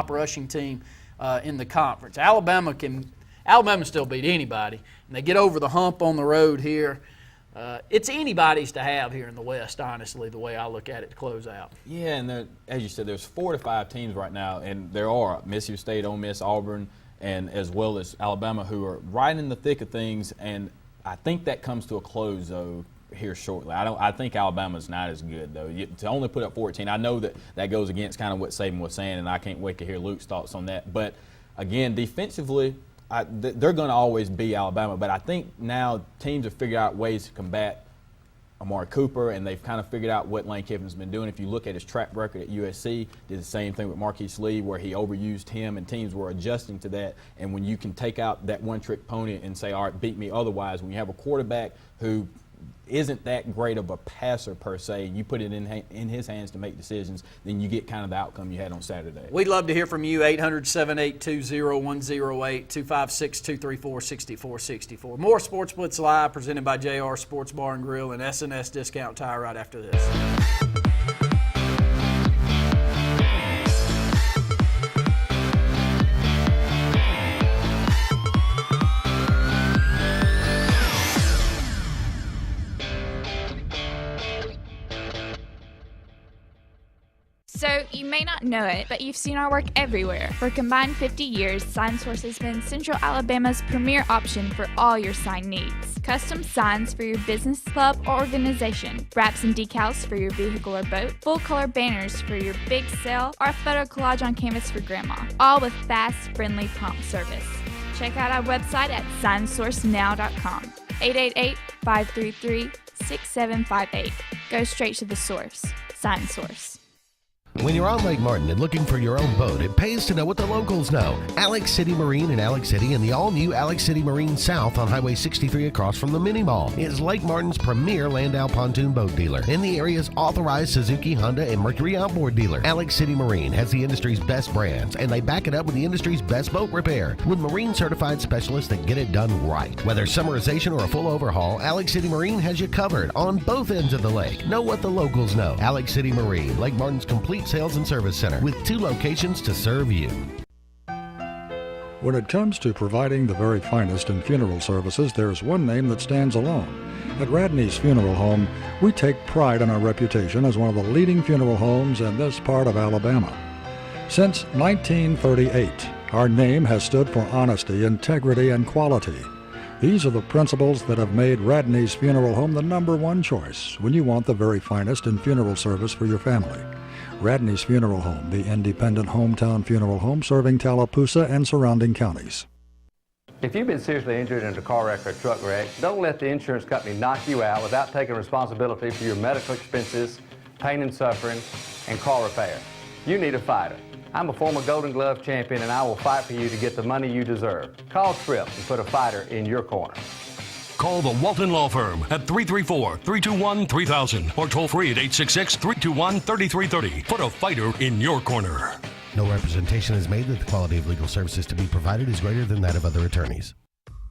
rushing team in the conference. Alabama still beat anybody, and they get over the hump on the road here. It's anybody's to have here in the West, honestly, the way I look at it to close out. Yeah, and as you said, there's 4 to 5 teams right now, and there are Mississippi State, Ole Miss, Auburn, and as well as Alabama, who are right in the thick of things. And I think that comes to a close, though, here shortly. I think Alabama's not as good, though. To only put up 14, I know that goes against kind of what Saban was saying, and I can't wait to hear Luke's thoughts on that. But, again, defensively, they're going to always be Alabama, but I think now teams have figured out ways to combat Amari Cooper, and they've kind of figured out what Lane Kiffin's been doing. If you look at his track record at USC, did the same thing with Marquise Lee where he overused him, and teams were adjusting to that. And when you can take out that one-trick pony and say, all right, beat me otherwise, when you have a quarterback who isn't that great of a passer per se, you put it in his hands to make decisions, then you get kind of the outcome you had on Saturday. We'd love to hear from you, 800-782-0108, 256-234-6464. More Sports Blitz Live presented by JR Sports Bar and Grill and SNS Discount Tire right after this. So, you may not know it, but you've seen our work everywhere. For a combined 50 years, SignSource has been Central Alabama's premier option for all your sign needs. Custom signs for your business, club, or organization. Wraps and decals for your vehicle or boat. Full-color banners for your big sale, or a photo collage on canvas for grandma. All with fast, friendly, prompt service. Check out our website at signsourcenow.com. 888-533-6758. Go straight to the source. SignSource. When you're on Lake Martin and looking for your own boat, it pays to know what the locals know. Alex City Marine in Alex City and the all-new Alex City Marine South on Highway 63 across from the Mini Mall is Lake Martin's premier Landau pontoon boat dealer and the area's authorized Suzuki, Honda, and Mercury outboard dealer. Alex City Marine has the industry's best brands, and they back it up with the industry's best boat repair with marine-certified specialists that get it done right. Whether summerization or a full overhaul, Alex City Marine has you covered on both ends of the lake. Know what the locals know. Alex City Marine, Lake Martin's complete sales and service center with 2 locations to serve you. When it comes to providing the very finest in funeral services, there's one name that stands alone. At Radney's Funeral Home, we take pride in our reputation as one of the leading funeral homes in this part of Alabama. Since 1938, our name has stood for honesty, integrity, and quality. These are the principles that have made Radney's Funeral Home the #1 choice when you want the very finest in funeral service for your family. Radney's Funeral Home, the independent hometown funeral home serving Tallapoosa and surrounding counties. If you've been seriously injured in a car wreck or a truck wreck, don't let the insurance company knock you out without taking responsibility for your medical expenses, pain and suffering, and car repair. You need a fighter. I'm a former Golden Glove champion, and I will fight for you to get the money you deserve. Call Tripp and put a fighter in your corner. Call the Walton Law Firm at 334-321-3000 or toll free at 866-321-3330. Put a fighter in your corner. No representation is made that the quality of legal services to be provided is greater than that of other attorneys.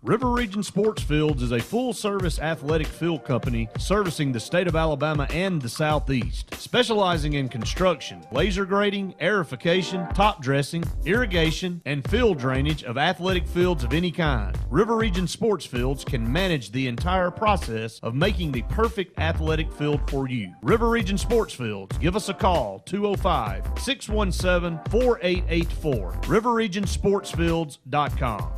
River Region Sports Fields is a full-service athletic field company servicing the state of Alabama and the Southeast, specializing in construction, laser grading, aerification, top dressing, irrigation, and field drainage of athletic fields of any kind. River Region Sports Fields can manage the entire process of making the perfect athletic field for you. River Region Sports Fields. Give us a call, 205-617-4884, riverregionsportsfields.com.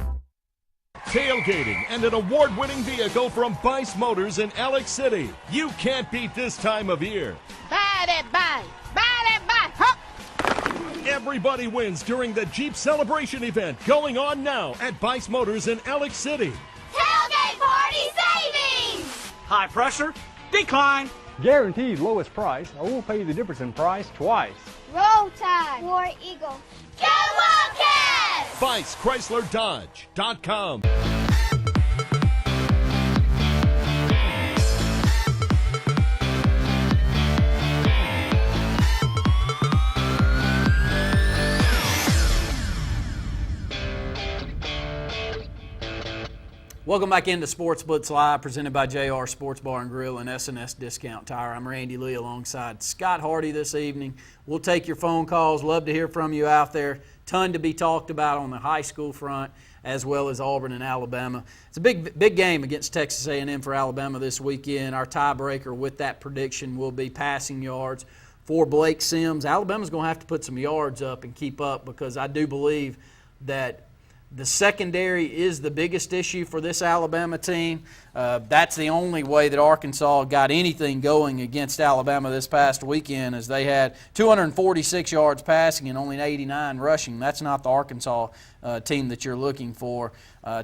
Tailgating and an award-winning vehicle from Bice Motors in Alex City. You can't beat this time of year. Buy that Bice! Buy that Bice! Huh? Everybody wins during the Jeep Celebration event going on now at Bice Motors in Alex City. Tailgate party savings! High pressure, decline. Guaranteed lowest price. I will pay the difference in price twice. Roll Tide, War Eagle. Go Wildcats! BiceChryslerDodge.com. Welcome back into Sports Blitz Live, presented by JR Sports Bar and Grill and SNS Discount Tire. I'm Randy Lee alongside Scott Hardy this evening. We'll take your phone calls. Love to hear from you out there. Ton to be talked about on the high school front as well as Auburn and Alabama. It's a big game against Texas A&M for Alabama this weekend. Our tiebreaker with that prediction will be passing yards for Blake Sims. Alabama's going to have to put some yards up and keep up because I do believe that The secondary is the biggest issue for this Alabama team. That's the only way that Arkansas got anything going against Alabama this past weekend, as they had 246 yards passing and only 89 rushing. That's not the Arkansas team that you're looking for.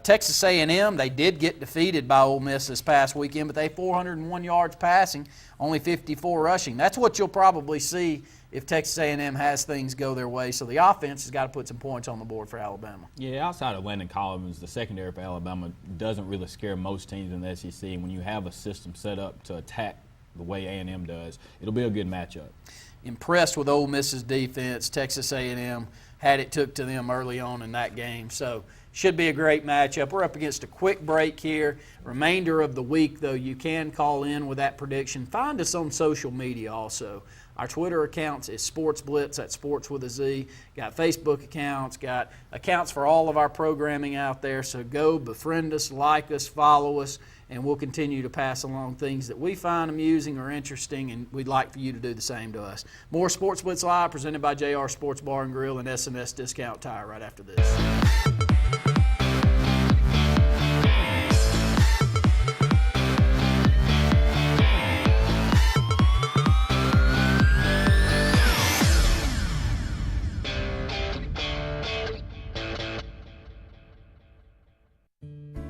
Texas A&M, they did get defeated by Ole Miss this past weekend, but they had 401 yards passing, only 54 rushing. That's what you'll probably see if Texas A&M has things go their way. So the offense has got to put some points on the board for Alabama. Yeah, outside of Landon Collins, the secondary for Alabama doesn't really scare most teams in the SEC. When you have a system set up to attack the way A&M does, it'll be a good matchup. Impressed with Ole Miss's defense. Texas A&M had it took to them early on in that game. So should be a great matchup. We're up against a quick break here. Remainder of the week, though, you can call in with that prediction. Find us on social media also. Our Twitter accounts is Sportz Blitz, that's Sports with a Z. Got Facebook accounts, got accounts for all of our programming out there. So go befriend us, like us, follow us, and we'll continue to pass along things that we find amusing or interesting, and we'd like for you to do the same to us. More Sportz Blitz Live presented by JR Sports Bar and Grill and S&S Discount Tire right after this.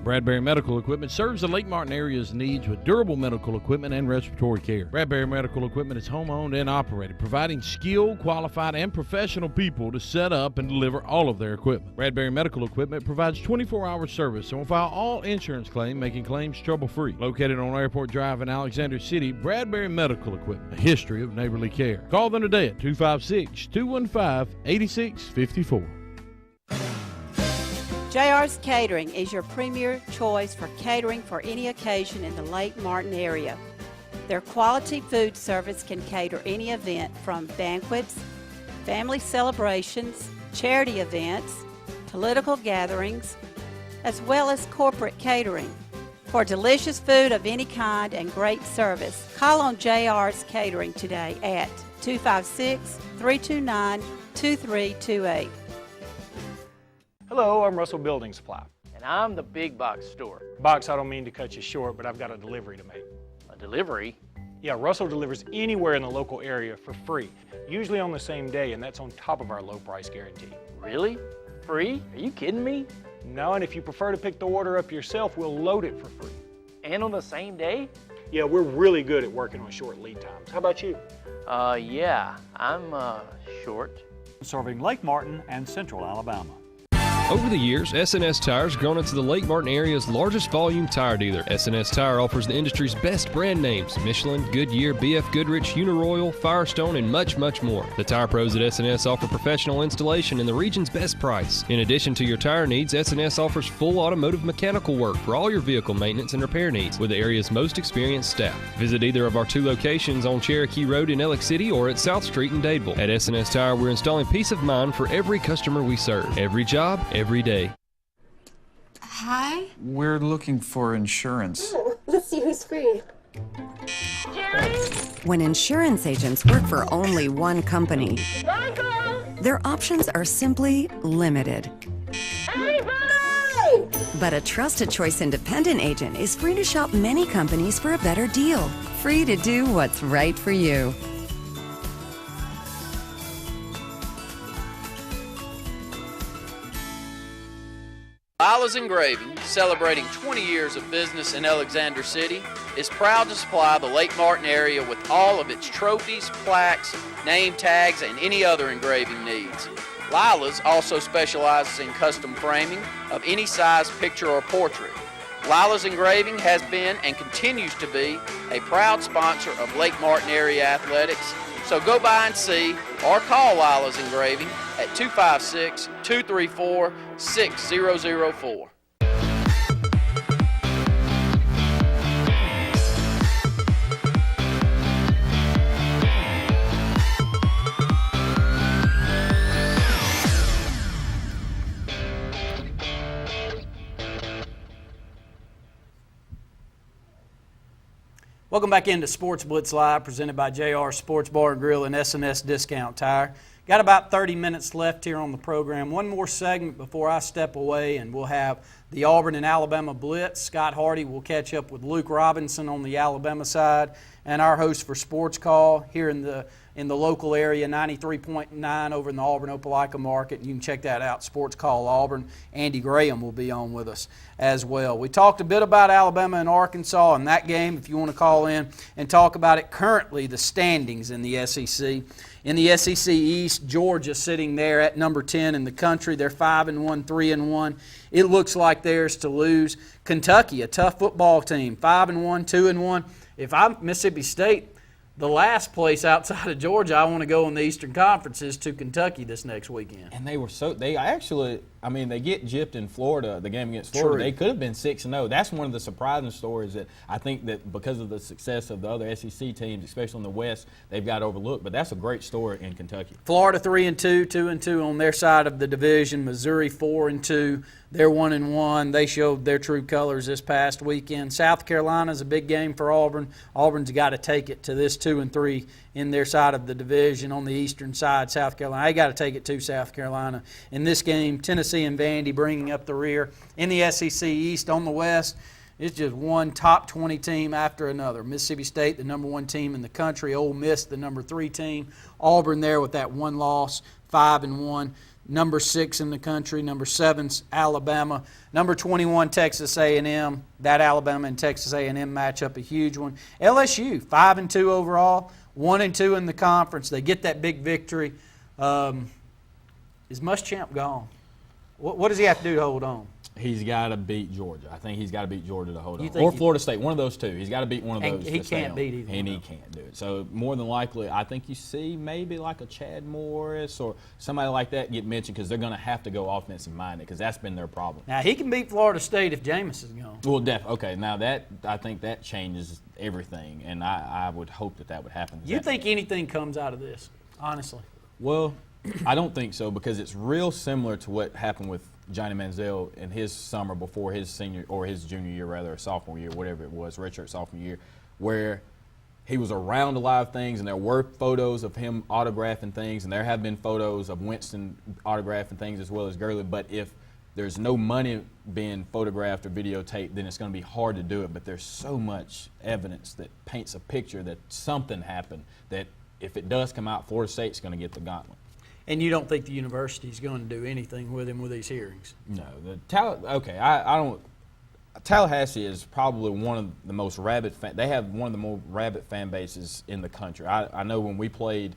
Bradbury Medical Equipment serves the Lake Martin area's needs with durable medical equipment and respiratory care. Bradbury Medical Equipment is home-owned and operated, providing skilled, qualified, and professional people to set up and deliver all of their equipment. Bradbury Medical Equipment provides 24-hour service and will file all insurance claims, making claims trouble-free. Located on Airport Drive in Alexander City, Bradbury Medical Equipment, a history of neighborly care. Call them today at 256-215-8654. JR's Catering is your premier choice for catering for any occasion in the Lake Martin area. Their quality food service can cater any event from banquets, family celebrations, charity events, political gatherings, as well as corporate catering. For delicious food of any kind and great service, call on JR's Catering today at 256-329-2328. Hello, I'm Russell Building Supply. And I'm the big box store. Box, I don't mean to cut you short, but I've got a delivery to make. A delivery? Yeah, Russell delivers anywhere in the local area for free, usually on the same day, and that's on top of our low price guarantee. Really? Free? Are you kidding me? No, and if you prefer to pick the order up yourself, we'll load it for free. And on the same day? Yeah, we're really good at working on short lead times. How about you? Yeah, I'm short. Serving Lake Martin and Central Alabama. Over the years, S&S Tires grown into the Lake Martin area's largest volume tire dealer. S&S Tire offers the industry's best brand names: Michelin, Goodyear, BF Goodrich, Uniroyal, Firestone, and much, much more. The tire pros at S&S offer professional installation and the region's best price. In addition to your tire needs, S&S offers full automotive mechanical work for all your vehicle maintenance and repair needs with the area's most experienced staff. Visit either of our 2 locations on Cherokee Road in Ellick City or at South Street in Dadeville. At S&S Tire, we're installing peace of mind for every customer we serve. Every job, every day. Hi. We're looking for insurance. Let's see who's free. When insurance agents work for only one company, their options are simply limited. But a trusted choice independent agent is free to shop many companies for a better deal. Free to do what's right for you. Lila's Engraving, celebrating 20 years of business in Alexander City, is proud to supply the Lake Martin area with all of its trophies, plaques, name tags, and any other engraving needs. Lila's also specializes in custom framing of any size picture or portrait. Lila's Engraving has been and continues to be a proud sponsor of Lake Martin area athletics. So go by and see or call Lila's Engraving at 256-234-6004. Welcome back into Sports Blitz Live, presented by JR Sports Bar and Grill and S&S Discount Tire. Got about 30 minutes left here on the program. One more segment before I step away, and we'll have the Auburn and Alabama Blitz. Scott Hardy will catch up with Luke Robinson on the Alabama side, and our host for Sports Call here in the local area, 93.9 over in the Auburn Opelika market. You can check that out, Sports Call Auburn. Andy Graham will be on with us as well. We talked a bit about Alabama and Arkansas in that game, if you want to call in and talk about it. Currently, the standings in the SEC. In the SEC East, Georgia sitting there at number 10 in the country. They're 5-1, 3-1. It looks like theirs to lose. Kentucky, a tough football team, 5-1, 2-1. If I'm Mississippi State, the last place outside of Georgia I want to go in the Eastern Conference is to Kentucky this next weekend. And they get gypped in Florida, the game against Florida. True. They could have been 6-0. That's one of the surprising stories that I think that because of the success of the other SEC teams, especially in the West, they've got overlooked. But that's a great story in Kentucky. Florida 3-2, 2-2 on their side of the division. Missouri 4-2. They're 1-1. They showed their true colors this past weekend. South Carolina's a big game for Auburn. Auburn's got to take it to this 2-3 in their side of the division. On the eastern side, South Carolina, they got to take it to South Carolina. In this game, Tennessee and Vandy bringing up the rear. In the SEC East, on the West, it's just one top 20 team after another. Mississippi State, the number 1 team in the country. Ole Miss, the number 3 team. Auburn there with that one loss, 5-1. Number 6 in the country. Number 7's Alabama. Number 21, Texas A&M. That Alabama and Texas A&M matchup, a huge one. LSU, 5-2 overall, 1-2 in the conference. They get that big victory. Is Muschamp gone? What does he have to do to hold on? He's got to beat Georgia. I think he's got to beat Georgia to hold on. think Or Florida State, one of those two. He's got to beat one of those. He can't beat either. And he can't do it. So more than likely, I think you see maybe like a Chad Morris or somebody like that get mentioned because they're going to have to go offensive minded because that's been their problem. Now, he can beat Florida State if Jameis is gone. Well, okay. Now I think that changes everything, and I would hope that would happen. You think anything comes out of this, honestly? Well, I don't think so because it's real similar to what happened with Johnny Manziel in his summer before his senior or his junior year, rather, or sophomore year, whatever it was, redshirt sophomore year, where he was around a lot of things, and there were photos of him autographing things, and there have been photos of Winston autographing things as well as Gurley. But if there's no money being photographed or videotaped, then it's going to be hard to do it. But there's so much evidence that paints a picture that something happened that if it does come out, Florida State's going to get the gauntlet. And you don't think the university's going to do anything with him with these hearings? No. I don't. Tallahassee is probably one of the most rabid they have one of the more rabid fan bases in the country. I know when we played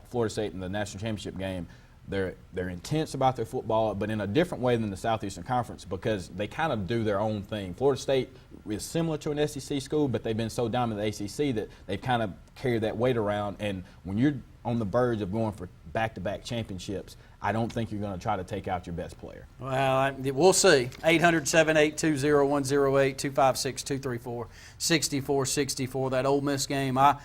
Florida State in the national championship game, they're intense about their football, but in a different way than the Southeastern Conference because they kind of do their own thing. Florida State is similar to an SEC school, but they've been so dominant in the ACC that they've kind of carried that weight around. And when you're on the verge of going for back-to-back championships, I don't think you're going to try to take out your best player. Well, we'll see. 800-782-0108, 256-234-6464. That Ole Miss game, I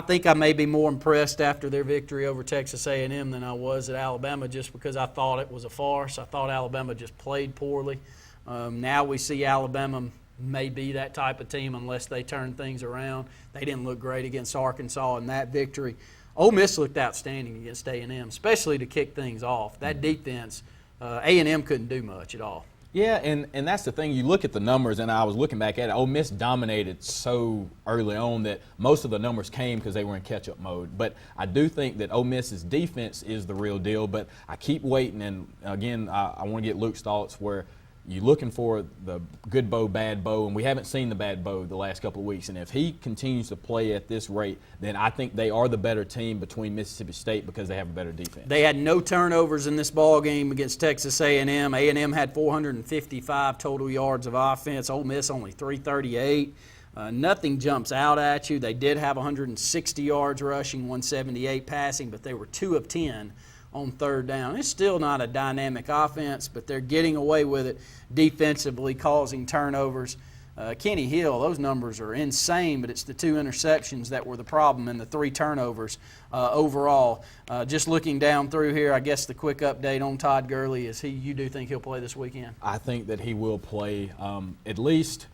think I may be more impressed after their victory over Texas A&M than I was at Alabama just because I thought it was a farce. I thought Alabama just played poorly. Now we see Alabama may be that type of team unless they turn things around. They didn't look great against Arkansas in that victory. Ole Miss looked outstanding against A&M, especially to kick things off. That defense, A&M couldn't do much at all. Yeah, and that's the thing. You look at the numbers, and I was looking back at it. Ole Miss dominated so early on that most of the numbers came because they were in catch-up mode. But I do think that Ole Miss's defense is the real deal. But I keep waiting, and again, I want to get Luke's thoughts where you're looking for the good Bo, bad Bo, and we haven't seen the bad Bo the last couple of weeks. And if he continues to play at this rate, then I think they are the better team between Mississippi State because they have a better defense. They had no turnovers in this ball game against Texas A&M. A&M had 455 total yards of offense. Ole Miss only 338. Nothing jumps out at you. They did have 160 yards rushing, 178 passing, but they were 2 of 10 on third down. It's still not a dynamic offense, but they're getting away with it defensively, causing turnovers. Kenny Hill, those numbers are insane, but it's the 2 interceptions that were the problem and the 3 turnovers overall. Just looking down through here, I guess the quick update on Todd Gurley is you do think he'll play this weekend? I think that he will play at least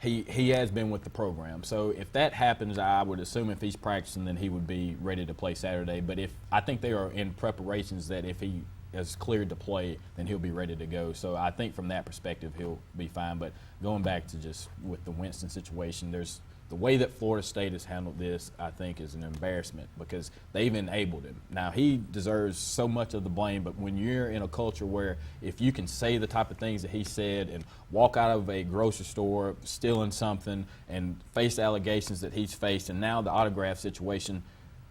he has been with the program. So if that happens, I would assume if he's practicing, then he would be ready to play Saturday. But I think they are in preparations that if he is cleared to play, then he'll be ready to go. So I think from that perspective, he'll be fine. But going back to just with the Winston situation, the way that Florida State has handled this, I think, is an embarrassment because they've enabled him. Now, he deserves so much of the blame, but when you're in a culture where if you can say the type of things that he said and walk out of a grocery store stealing something and face allegations that he's faced, and now the autograph situation,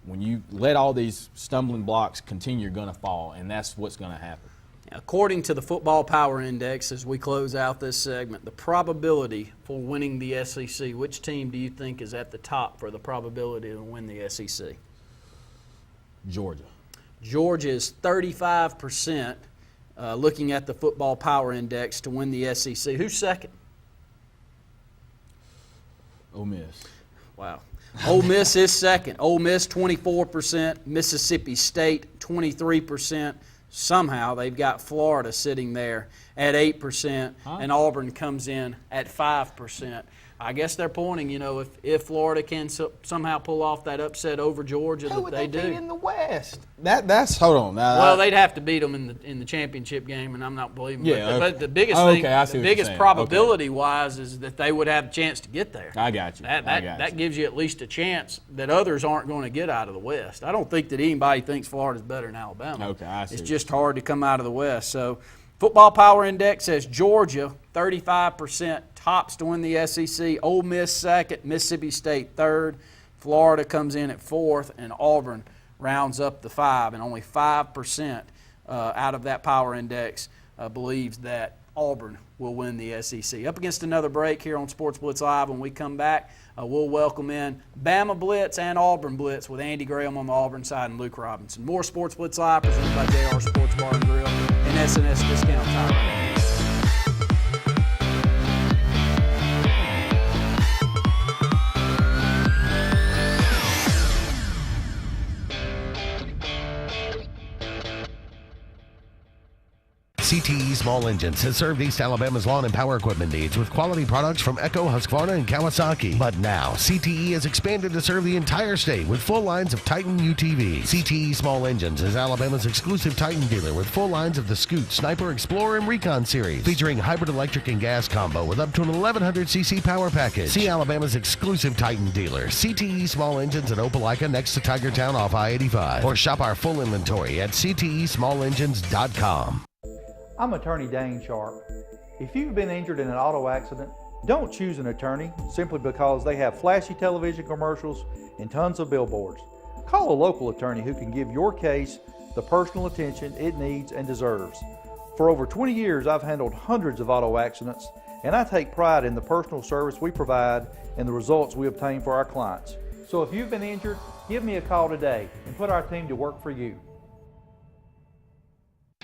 when you let all these stumbling blocks continue, you're going to fall, and that's what's going to happen. According to the Football Power Index, as we close out this segment, the probability for winning the SEC, which team do you think is at the top for the probability to win the SEC? Georgia. Georgia is 35%, looking at the Football Power Index, to win the SEC. Who's second? Ole Miss. Wow. Ole Miss is second. Ole Miss 24%, Mississippi State 23%. Somehow they've got Florida sitting there at 8%, and Auburn comes in at 5%. I guess they're pointing, if Florida can somehow pull off that upset over Georgia, Who that would they they do. beat in the West? That's hold on. Now, Well, they'd have to beat them in the championship game, and I'm not believing. Yeah, but the biggest okay, thing, I see the what you're biggest saying. probability-wise, is that they would have a chance to get there. I got you. That gives you at least a chance that others aren't going to get out of the West. I don't think that anybody thinks Florida's better than Alabama. Okay, I see. It's just hard to come out of the West. So, Football Power Index says Georgia 35% tops to win the SEC. Ole Miss second, Mississippi State third. Florida comes in at fourth, and Auburn rounds up the 5. And only 5% out of that Power Index believes that Auburn will win the SEC. Up against another break here on Sports Blitz Live. When we come back, we'll welcome in Bama Blitz and Auburn Blitz with Andy Graham on the Auburn side and Luke Robinson. More Sports Blitz Live presented by JR Sports Bar and Grill and SNS Discount Tire. CTE Small Engines has served East Alabama's lawn and power equipment needs with quality products from Echo, Husqvarna, and Kawasaki. But now, CTE has expanded to serve the entire state with full lines of Titan UTVs. CTE Small Engines is Alabama's exclusive Titan dealer with full lines of the Scoot, Sniper, Explorer, and Recon series, featuring hybrid electric and gas combo with up to an 1100cc power package. See Alabama's exclusive Titan dealer, CTE Small Engines at Opelika next to Tigertown off I-85. Or shop our full inventory at ctesmallengine's.com. I'm attorney Dane Sharp. If you've been injured in an auto accident, don't choose an attorney simply because they have flashy television commercials and tons of billboards. Call a local attorney who can give your case the personal attention it needs and deserves. For over 20 years, I've handled hundreds of auto accidents, and I take pride in the personal service we provide and the results we obtain for our clients. So if you've been injured, give me a call today and put our team to work for you.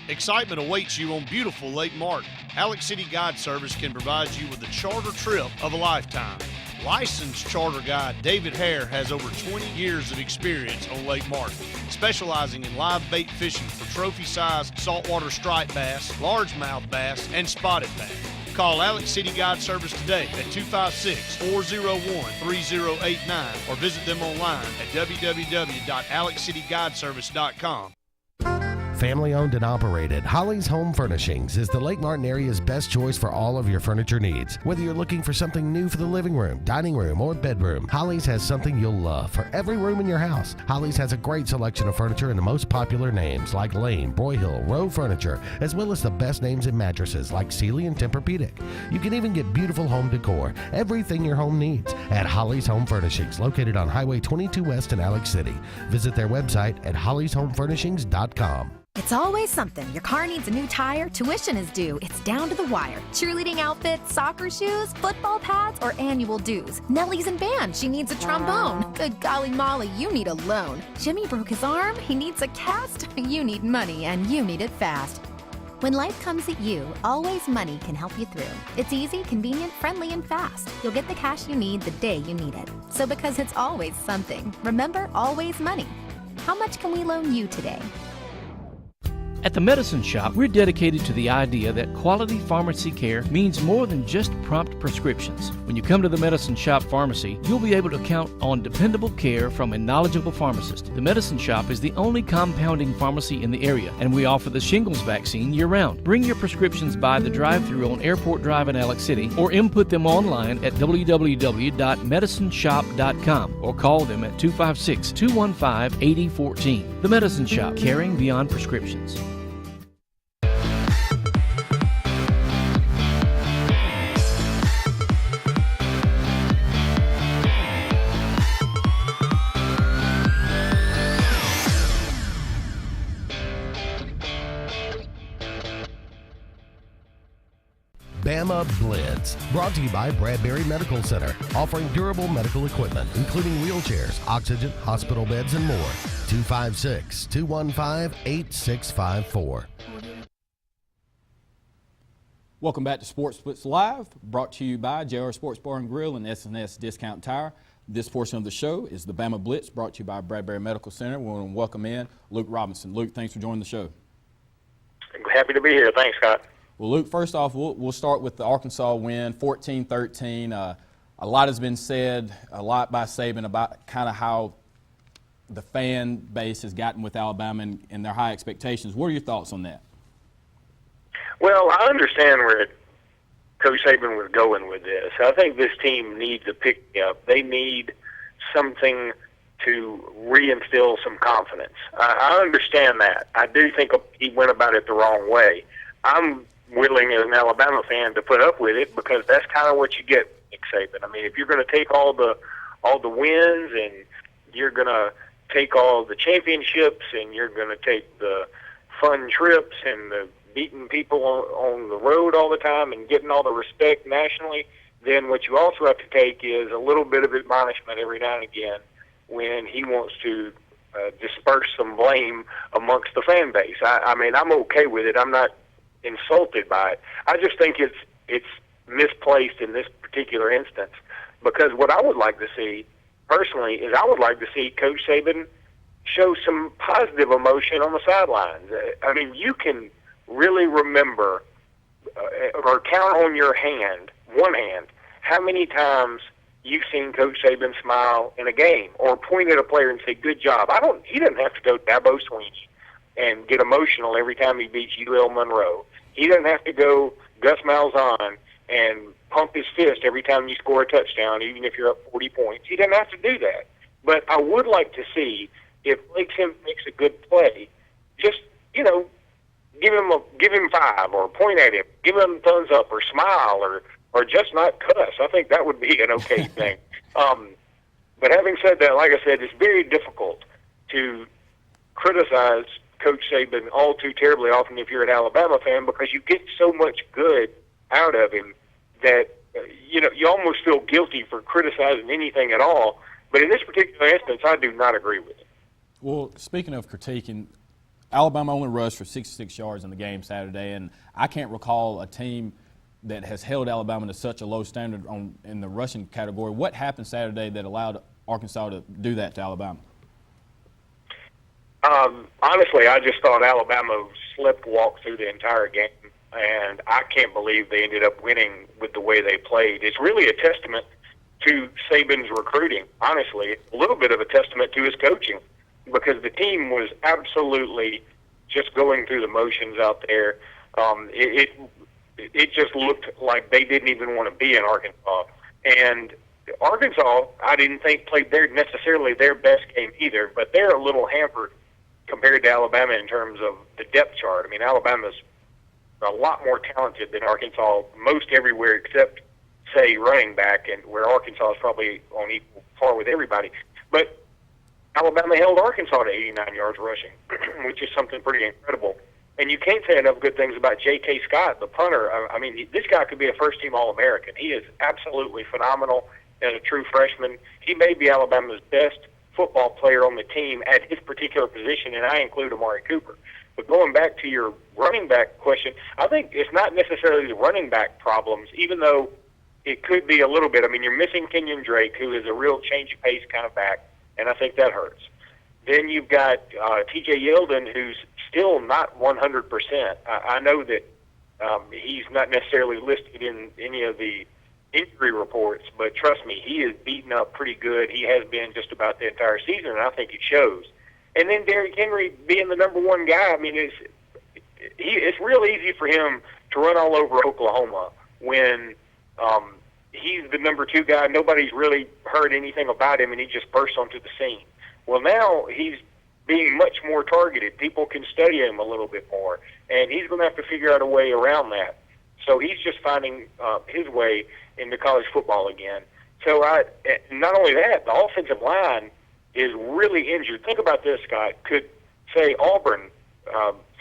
Excitement awaits you on beautiful Lake Martin. Alex City Guide Service can provide you with a charter trip of a lifetime. Licensed charter guide David Hare has over 20 years of experience on Lake Martin, specializing in live bait fishing for trophy-sized saltwater striped bass, largemouth bass, and spotted bass. Call Alex City Guide Service today at 256-401-3089 or visit them online at www.alexcityguideservice.com. Family owned and operated, Holly's Home Furnishings is the Lake Martin area's best choice for all of your furniture needs. Whether you're looking for something new for the living room, dining room, or bedroom, Holly's has something you'll love for every room in your house. Holly's has a great selection of furniture in the most popular names like Lane, Broyhill, Rowe Furniture, as well as the best names in mattresses like Sealy and Tempur-Pedic. You can even get beautiful home decor, everything your home needs, at Holly's Home Furnishings, located on Highway 22 West in Alex City. Visit their website at holleyshomefurnishings.com. It's always something. Your car needs a new tire, tuition is due, it's down to the wire. Cheerleading outfits, soccer shoes, football pads, or annual dues. Nellie's in band, she needs a trombone. Good golly molly, you need a loan. Jimmy broke his arm, he needs a cast. You need money, and you need it fast. When life comes at you, Always Money can help you through. It's easy, convenient, friendly, and fast. You'll get the cash you need the day you need it. So because it's always something, remember Always Money. How much can we loan you today? At the Medicine Shop, we're dedicated to the idea that quality pharmacy care means more than just prompt prescriptions. When you come to the Medicine Shop Pharmacy, you'll be able to count on dependable care from a knowledgeable pharmacist. The Medicine Shop is the only compounding pharmacy in the area, and we offer the shingles vaccine year-round. Bring your prescriptions by the drive-thru on Airport Drive in Alex City, or input them online at www.medicineshop.com, or call them at 256-215-8014. The Medicine Shop, caring beyond prescriptions. Bama Blitz, brought to you by Bradbury Medical Center, offering durable medical equipment, including wheelchairs, oxygen, hospital beds, and more. 256-215-8654. Welcome back to Sportz Blitz Live, brought to you by JR Sports Bar and Grill and S&S Discount Tire. This portion of the show is the Bama Blitz, brought to you by Bradbury Medical Center. We want to welcome in Luke Robinson. Luke, thanks for joining the show. Happy to be here. Thanks, Scott. Well, Luke, first off, we'll start with the Arkansas win, 14-13. A lot has been said, a lot by Saban, about kind of how the fan base has gotten with Alabama and their high expectations. What are your thoughts on that? Well, I understand where Coach Saban was going with this. I think this team needs a pick-me-up. They need something to reinstill some confidence. I understand that. I do think he went about it the wrong way. I'm willing as an Alabama fan to put up with it because that's kind of what you get, Nick Saban. I mean, if you're going to take all the wins and you're going to take all the championships and you're going to take the fun trips and the beating people on the road all the time and getting all the respect nationally, then what you also have to take is a little bit of admonishment every now and again when he wants to disperse some blame amongst the fan base. I mean, I'm okay with it. I'm not insulted by it. I just think it's misplaced in this particular instance because what I would like to see personally is I would like to see Coach Saban show some positive emotion on the sidelines. I mean, you can really remember or count on one hand, how many times you've seen Coach Saban smile in a game or point at a player and say, good job. He doesn't have to go Dabo Swinney and get emotional every time he beats UL Monroe. He doesn't have to go Gus Malzahn and pump his fist every time you score a touchdown, even if you're up 40 points. He doesn't have to do that. But I would like to see if Blake Sims makes a good play, just, give him 5 or point at him, give him a thumbs up or smile or just not cuss. I think that would be an okay thing. But having said that, like I said, it's very difficult to criticize Coach Saban all too terribly often if you're an Alabama fan because you get so much good out of him that you almost feel guilty for criticizing anything at all. But in this particular instance, I do not agree with it. Well, speaking of critiquing, Alabama only rushed for 66 yards in the game Saturday, and I can't recall a team that has held Alabama to such a low standard in the rushing category. What happened Saturday that allowed Arkansas to do that to Alabama? Honestly, I just thought Alabama walked through the entire game, and I can't believe they ended up winning with the way they played. It's really a testament to Saban's recruiting, honestly. It's a little bit of a testament to his coaching because the team was absolutely just going through the motions out there. It just looked like they didn't even want to be in Arkansas. And Arkansas, I didn't think played necessarily their best game either, but they're a little hampered compared to Alabama in terms of the depth chart. I mean, Alabama's a lot more talented than Arkansas most everywhere except, say, running back, and where Arkansas is probably on equal par with everybody. But Alabama held Arkansas to 89 yards rushing, which is something pretty incredible. And you can't say enough good things about J.K. Scott, the punter. I mean, this guy could be a first-team All-American. He is absolutely phenomenal as a true freshman. He may be Alabama's best football player on the team at his particular position, and I include Amari Cooper. But going back to your running back question, I think it's not necessarily the running back problems, even though it could be a little bit. I mean, you're missing Kenyon Drake, who is a real change-of-pace kind of back, and I think that hurts. Then you've got T.J. Yeldon, who's still not 100%. I know that he's not necessarily listed in any of the injury reports, but trust me, he is beaten up pretty good. He has been just about the entire season, and I think it shows. And then Derrick Henry being the number one guy, I mean, it's real easy for him to run all over Oklahoma when he's the number two guy. Nobody's really heard anything about him, and he just bursts onto the scene. Well, now he's being much more targeted. People can study him a little bit more, and he's going to have to figure out a way around that. So he's just finding his way into college football again. So not only that, the offensive line is really injured. Think about this, Scott. Could, say, Auburn,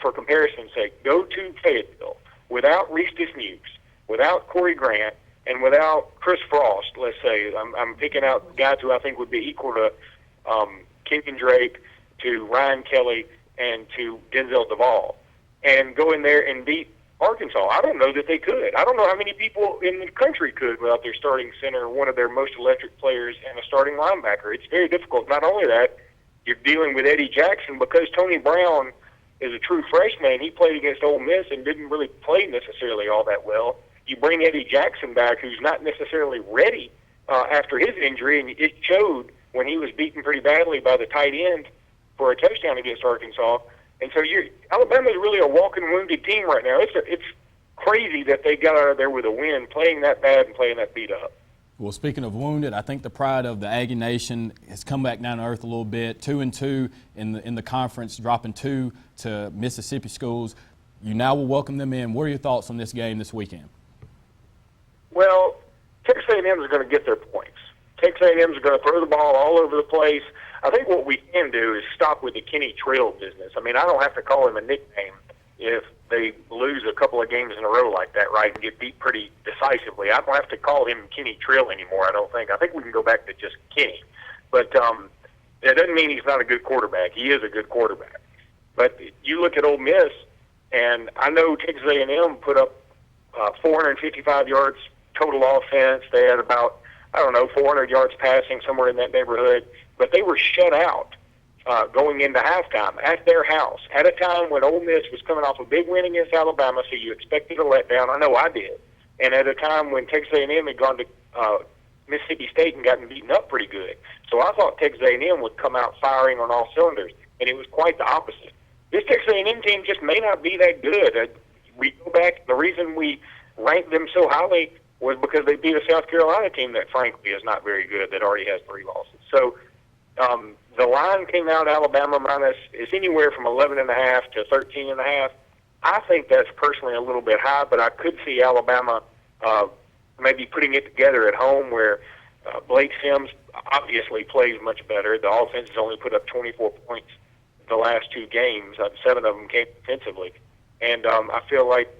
for comparison's sake, go to Fayetteville without Reese Nukes, without Corey Grant, and without Chris Frost, let's say. I'm picking out guys who I think would be equal to Kenyon Drake, to Ryan Kelly, and to Denzel Duvall, and go in there and beat Arkansas. I don't know that they could. I don't know how many people in the country could without their starting center, one of their most electric players, and a starting linebacker. It's very difficult. Not only that, you're dealing with Eddie Jackson because Tony Brown is a true freshman. He played against Ole Miss and didn't really play necessarily all that well. You bring Eddie Jackson back, who's not necessarily ready after his injury, and it showed when he was beaten pretty badly by the tight end for a touchdown against Arkansas. And so Alabama's really a walking wounded team right now. It's crazy that they got out of there with a win, playing that bad and playing that beat up. Well, speaking of wounded, I think the pride of the Aggie Nation has come back down to earth a little bit. 2-2 in the conference, dropping 2 to Mississippi schools. You now will welcome them in. What are your thoughts on this game this weekend? Well, Texas A&M is going to get their points. Texas A&M is going to throw the ball all over the place. I think what we can do is stop with the Kenny Trill business. I mean, I don't have to call him a nickname if they lose a couple of games in a row like that, right, and get beat pretty decisively. I don't have to call him Kenny Trill anymore, I don't think. I think we can go back to just Kenny. But that doesn't mean he's not a good quarterback. He is a good quarterback. But you look at Ole Miss, and I know Texas A&M put up 455 yards total offense. They had about, 400 yards passing, somewhere in that neighborhood. But they were shut out going into halftime at their house at a time when Ole Miss was coming off a big win against Alabama, so you expected a letdown. I know I did. And at a time when Texas A&M had gone to Mississippi State and gotten beaten up pretty good. So I thought Texas A&M would come out firing on all cylinders, and it was quite the opposite. This Texas A&M team just may not be that good. We go back, the reason we ranked them so highly was because they beat a South Carolina team that, frankly, is not very good, that already has 3 losses. So the line came out Alabama minus is anywhere from 11.5 to 13.5. I think that's personally a little bit high, but I could see Alabama maybe putting it together at home where Blake Sims obviously plays much better. The offense has only put up 24 points the last 2 games. 7 of them came defensively. And I feel like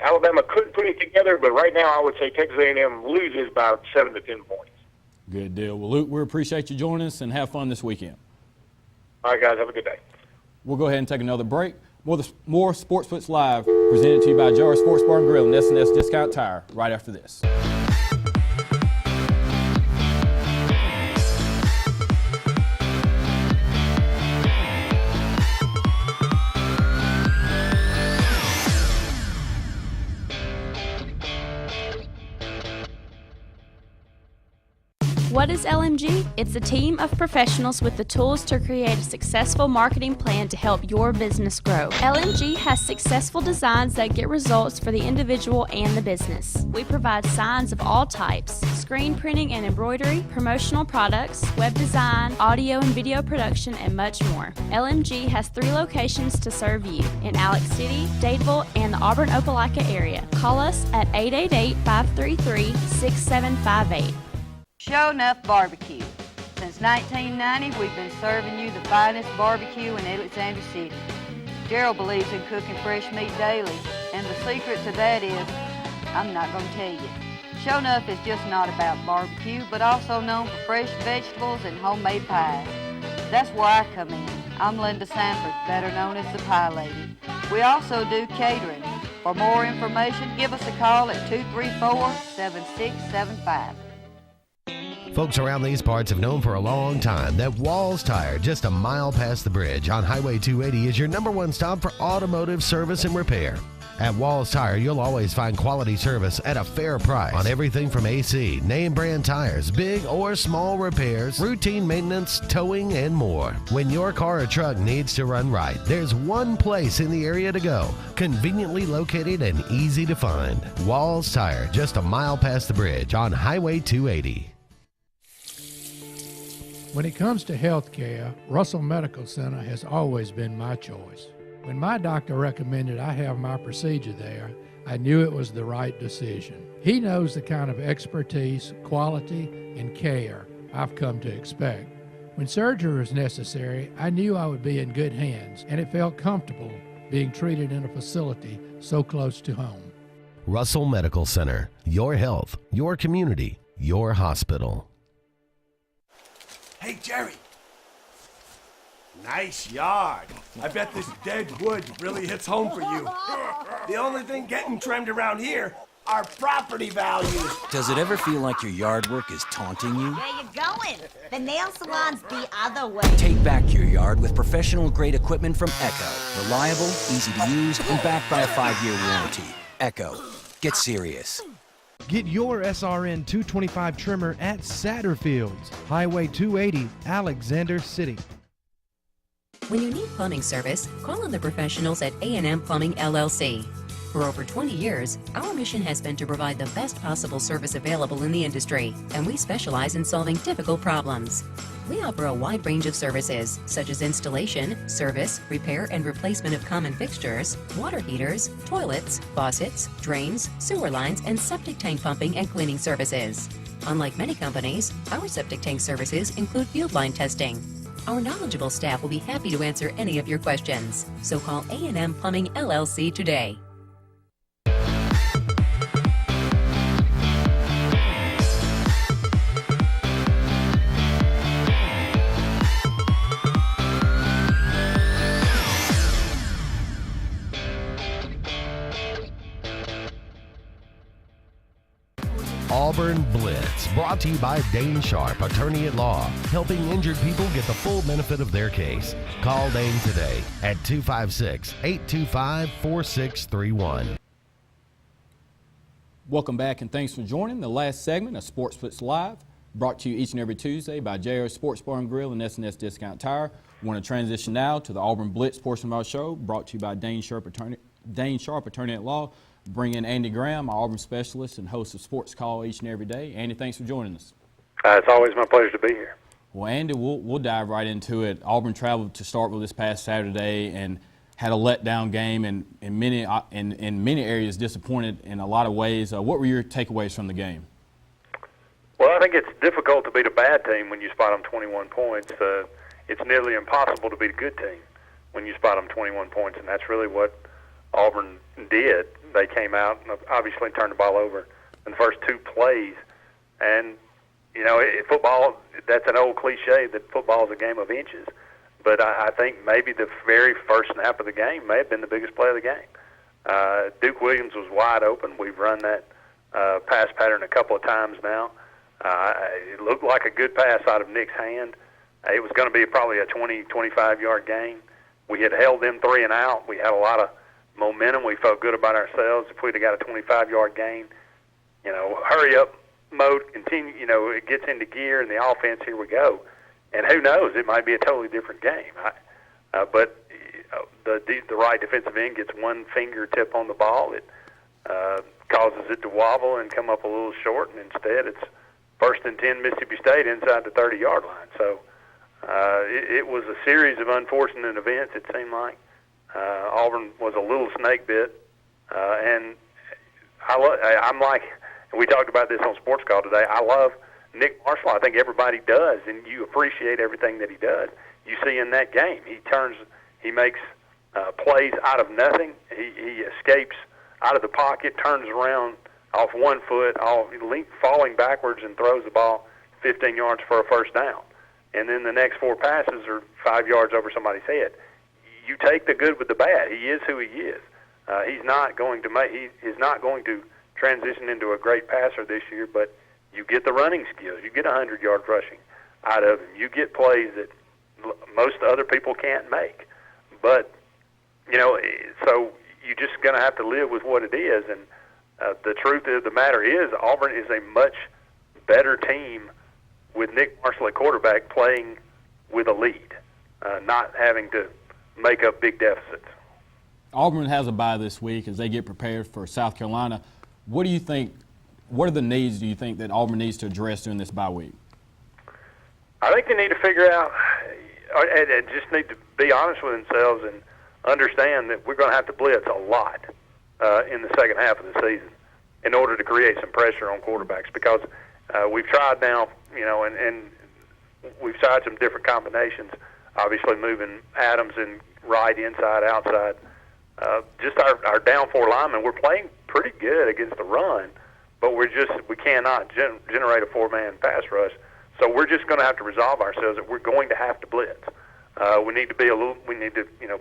Alabama could put it together, but right now I would say Texas A&M loses about 7 to 10 points. Good deal. Well, Luke, we appreciate you joining us, and have fun this weekend. All right, guys. Have a good day. We'll go ahead and take another break. More Sportz Blitz Live presented to you by Jar Sports Bar and Grill and S&S Discount Tire right after this. What is LMG? It's a team of professionals with the tools to create a successful marketing plan to help your business grow. LMG has successful designs that get results for the individual and the business. We provide signs of all types, screen printing and embroidery, promotional products, web design, audio and video production, and much more. LMG has 3 locations to serve you in Alex City, Dadeville, and the Auburn Opelika area. Call us at 888-533-6758. Show Enough Barbecue. Since 1990, we've been serving you the finest barbecue in Alexander City. Gerald believes in cooking fresh meat daily, and the secret to that is, I'm not going to tell you. Show Enough is just not about barbecue, but also known for fresh vegetables and homemade pies. That's where I come in. I'm Linda Sanford, better known as the Pie Lady. We also do catering. For more information, give us a call at 234-7675. Folks around these parts have known for a long time that Walls Tire, just a mile past the bridge on Highway 280, is your #1 stop for automotive service and repair. At Walls Tire, you'll always find quality service at a fair price on everything from AC, name brand tires, big or small repairs, routine maintenance, towing, and more. When your car or truck needs to run right, there's one place in the area to go, conveniently located and easy to find. Walls Tire, just a mile past the bridge on Highway 280. When it comes to health care, Russell Medical Center has always been my choice. When my doctor recommended I have my procedure there, I knew it was the right decision. He knows the kind of expertise, quality, and care I've come to expect. When surgery was necessary, I knew I would be in good hands, and it felt comfortable being treated in a facility so close to home. Russell Medical Center, your health, your community, your hospital. Hey, Jerry. Nice yard. I bet this dead wood really hits home for you. The only thing getting trimmed around here are property values. Does it ever feel like your yard work is taunting you? Where you going? The nail salon's the other way. Take back your yard with professional-grade equipment from Echo. Reliable, easy to use, and backed by a 5-year warranty. Echo. Get serious. Get your SRN 225 trimmer at Satterfield's, Highway 280, Alexander City. When you need plumbing service, call on the professionals at A&M Plumbing LLC. For over 20 years, our mission has been to provide the best possible service available in the industry, and we specialize in solving difficult problems. We offer a wide range of services, such as installation, service, repair and replacement of common fixtures, water heaters, toilets, faucets, drains, sewer lines, and septic tank pumping and cleaning services. Unlike many companies, our septic tank services include field line testing. Our knowledgeable staff will be happy to answer any of your questions. So call A&M Plumbing LLC today. Auburn Blitz, brought to you by Dane Sharp, attorney at law, helping injured people get the full benefit of their case. Call Dane today at 256-825-4631. Welcome back and thanks for joining the last segment of Sportz Blitz Live, brought to you each and every Tuesday by JR Sports Bar and Grill and S&S Discount Tire. We want to transition now to the Auburn Blitz portion of our show, brought to you by Dane Sharp, attorney at law. Bring in Andy Graham, our Auburn specialist and host of Sports Call each and every day. Andy, thanks for joining us. It's always my pleasure to be here. Well, Andy, we'll dive right into it. Auburn traveled to Starkville this past Saturday and had a letdown game, and in many areas disappointed in a lot of ways. What were your takeaways from the game? Well, I think it's difficult to beat a bad team when you spot them 21 points. It's nearly impossible to beat a good team when you spot them 21 points, and that's really what Auburn did. They came out and obviously turned the ball over in the first two plays. And, you know, football, that's an old cliche that football is a game of inches. But I think maybe the very first snap of the game may have been the biggest play of the game. Duke Williams was wide open. We've run that pass pattern a couple of times now. It looked like a good pass out of Nick's hand. It was going to be probably a 20, 25-yard gain. We had held them 3 and out. We had a lot of momentum. We felt good about ourselves. If we'd have got a 25-yard gain, you know, hurry up mode, continue, you know, it gets into gear and the offense, here we go. And who knows, it might be a totally different game. But the right defensive end gets one fingertip on the ball. It causes it to wobble and come up a little short, and instead it's 1st and 10 Mississippi State inside the 30-yard line. So it was a series of unfortunate events, it seemed like. Auburn was a little snake bit, and I'm like, and we talked about this on Sports Call today, I love Nick Marshall. I think everybody does, and you appreciate everything that he does. You see in that game, he makes plays out of nothing. He escapes out of the pocket, turns around off one foot, falling backwards, and throws the ball 15 yards for a first down. And then the next 4 passes are 5 yards over somebody's head. You take the good with the bad. He is who he is. He's not going to transition into a great passer this year, but You get the running skills. You get 100 yards rushing out of him. You get plays that most other people can't make. But, so you're just going to have to live with what it is. And the truth of the matter is Auburn is a much better team with Nick Marshall at quarterback playing with a lead, not having to make up big deficits. Auburn has a bye this week as they get prepared for South Carolina. What do you think? What are the needs do you think that Auburn needs to address during this bye week? I think they need to figure out and just need to be honest with themselves and understand that we're going to have to blitz a lot in the second half of the season in order to create some pressure on quarterbacks, because we've tried now, and we've tried some different combinations, obviously moving Adams and right, inside, outside. Just our down four linemen, we're playing pretty good against the run, but we cannot generate a four-man pass rush. So we're just going to have to resolve ourselves that we're going to have to blitz. We need to be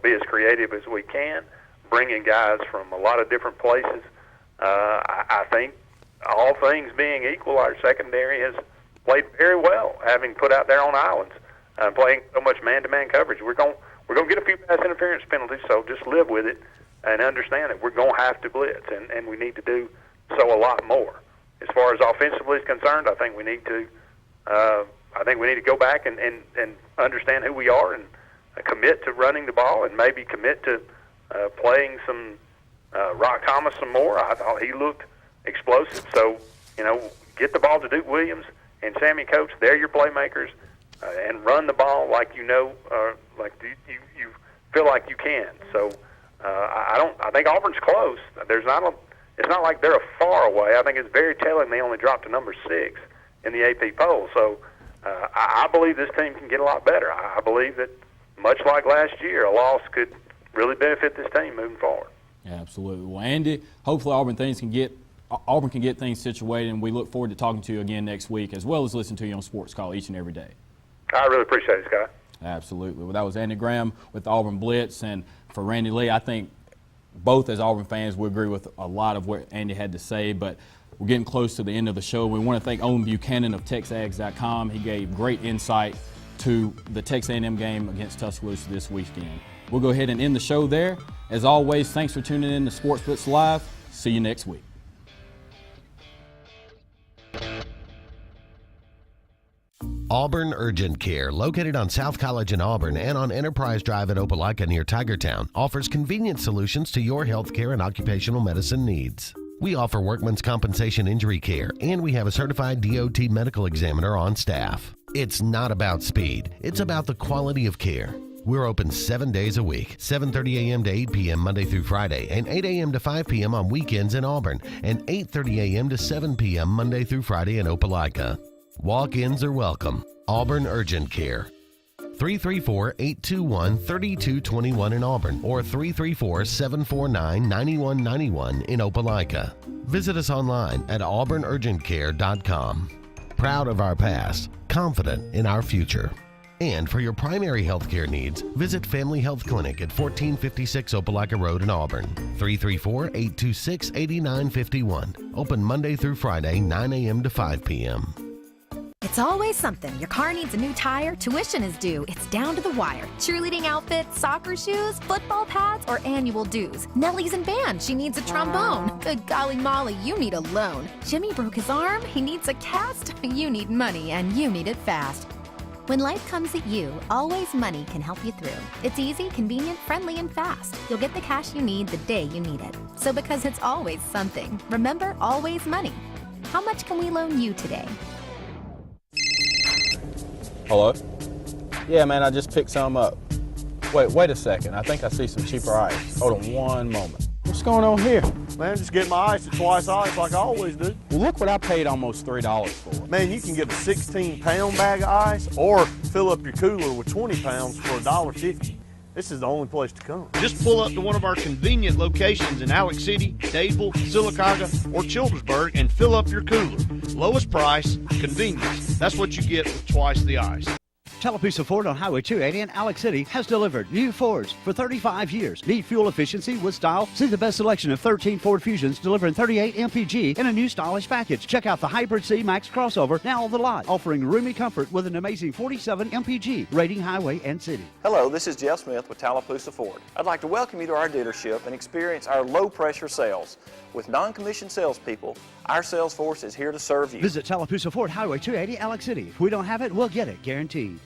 be as creative as we can, bring in guys from a lot of different places. I think all things being equal, our secondary has played very well, having put out their own islands, playing so much man-to-man coverage. We're going to get a few pass interference penalties, so just live with it and understand that we're going to have to blitz, and we need to do so a lot more. As far as offensively is concerned, I think we need to go back and understand who we are and commit to running the ball and maybe commit to playing some Rock Thomas some more. I thought he looked explosive. So, get the ball to Duke Williams and Sammy Coates. They're your playmakers, and run the ball like you feel like you can. So, I think Auburn's close. It's not like they're far away. I think it's very telling they only dropped to number 6 in the AP poll. So, I believe this team can get a lot better. I believe that, much like last year, a loss could really benefit this team moving forward. Yeah, absolutely. Well, Andy, hopefully Auburn can get things situated, and we look forward to talking to you again next week, as well as listening to you on Sports Call each and every day. I really appreciate it, Scott. Absolutely. Well, that was Andy Graham with the Auburn Blitz, and for Randy Lee, I think both as Auburn fans, we agree with a lot of what Andy had to say, but we're getting close to the end of the show. We want to thank Owen Buchanan of TexAgs.com. He gave great insight to the Texas A&M game against Tuscaloosa this weekend. We'll go ahead and end the show there. As always, thanks for tuning in to Sports Blitz Live. See you next week. Auburn Urgent Care, located on South College in Auburn and on Enterprise Drive in Opelika near Tigertown, offers convenient solutions to your health care and occupational medicine needs. We offer workman's compensation injury care, and we have a certified DOT medical examiner on staff. It's not about speed, it's about the quality of care. We're open 7 days a week, 7:30 a.m. to 8 p.m. Monday through Friday, and 8 a.m. to 5 p.m. on weekends in Auburn, and 8:30 a.m. to 7 p.m. Monday through Friday in Opelika. Walk-ins are welcome. Auburn Urgent Care. 334-821-3221 in Auburn, or 334-749-9191 in Opelika. Visit us online at auburnurgentcare.com. Proud of our past, confident in our future. And for your primary health care needs, visit Family Health Clinic at 1456 Opelika Road in Auburn. 334-826-8951. Open Monday through Friday, 9 a.m. to 5 p.m. It's always something. Your car needs a new tire, tuition is due, it's down to the wire. Cheerleading outfits, soccer shoes, football pads, or annual dues. Nellie's in band, she needs a trombone. Good golly Molly, you need a loan. Jimmy broke his arm, he needs a cast. You need money, and you need it fast. When life comes at you, Always Money can help you through. It's easy, convenient, friendly, and fast. You'll get the cash you need the day you need it. So because it's always something, remember Always Money. How much can we loan you today? Hello? Yeah, man, I just picked some up. Wait a second. I think I see some cheaper ice. Hold on one moment. What's going on here? Man, just get my ice at Twice Ice like I always do. Well, look what I paid almost $3 for. Man, you can get a 16-pound bag of ice or fill up your cooler with 20 pounds for $1.50. This is the only place to come. Just pull up to one of our convenient locations in Alex City, Dadeville, Sylacauga, or Childersburg and fill up your cooler. Lowest price, convenience. That's what you get with Twice the Ice. Tallapoosa Ford on Highway 280 in Alex City has delivered new Fords for 35 years. Need fuel efficiency with style? See the best selection of 13 Ford Fusions delivering 38 mpg in a new stylish package. Check out the Hybrid C Max crossover now on the lot, offering roomy comfort with an amazing 47 mpg rating highway and city. Hello, this is Jeff Smith with Tallapoosa Ford. I'd like to welcome you to our dealership and experience our low-pressure sales. With non-commissioned salespeople, our sales force is here to serve you. Visit Tallapoosa Ford, Highway 280, Alex City. If we don't have it, we'll get it, guaranteed.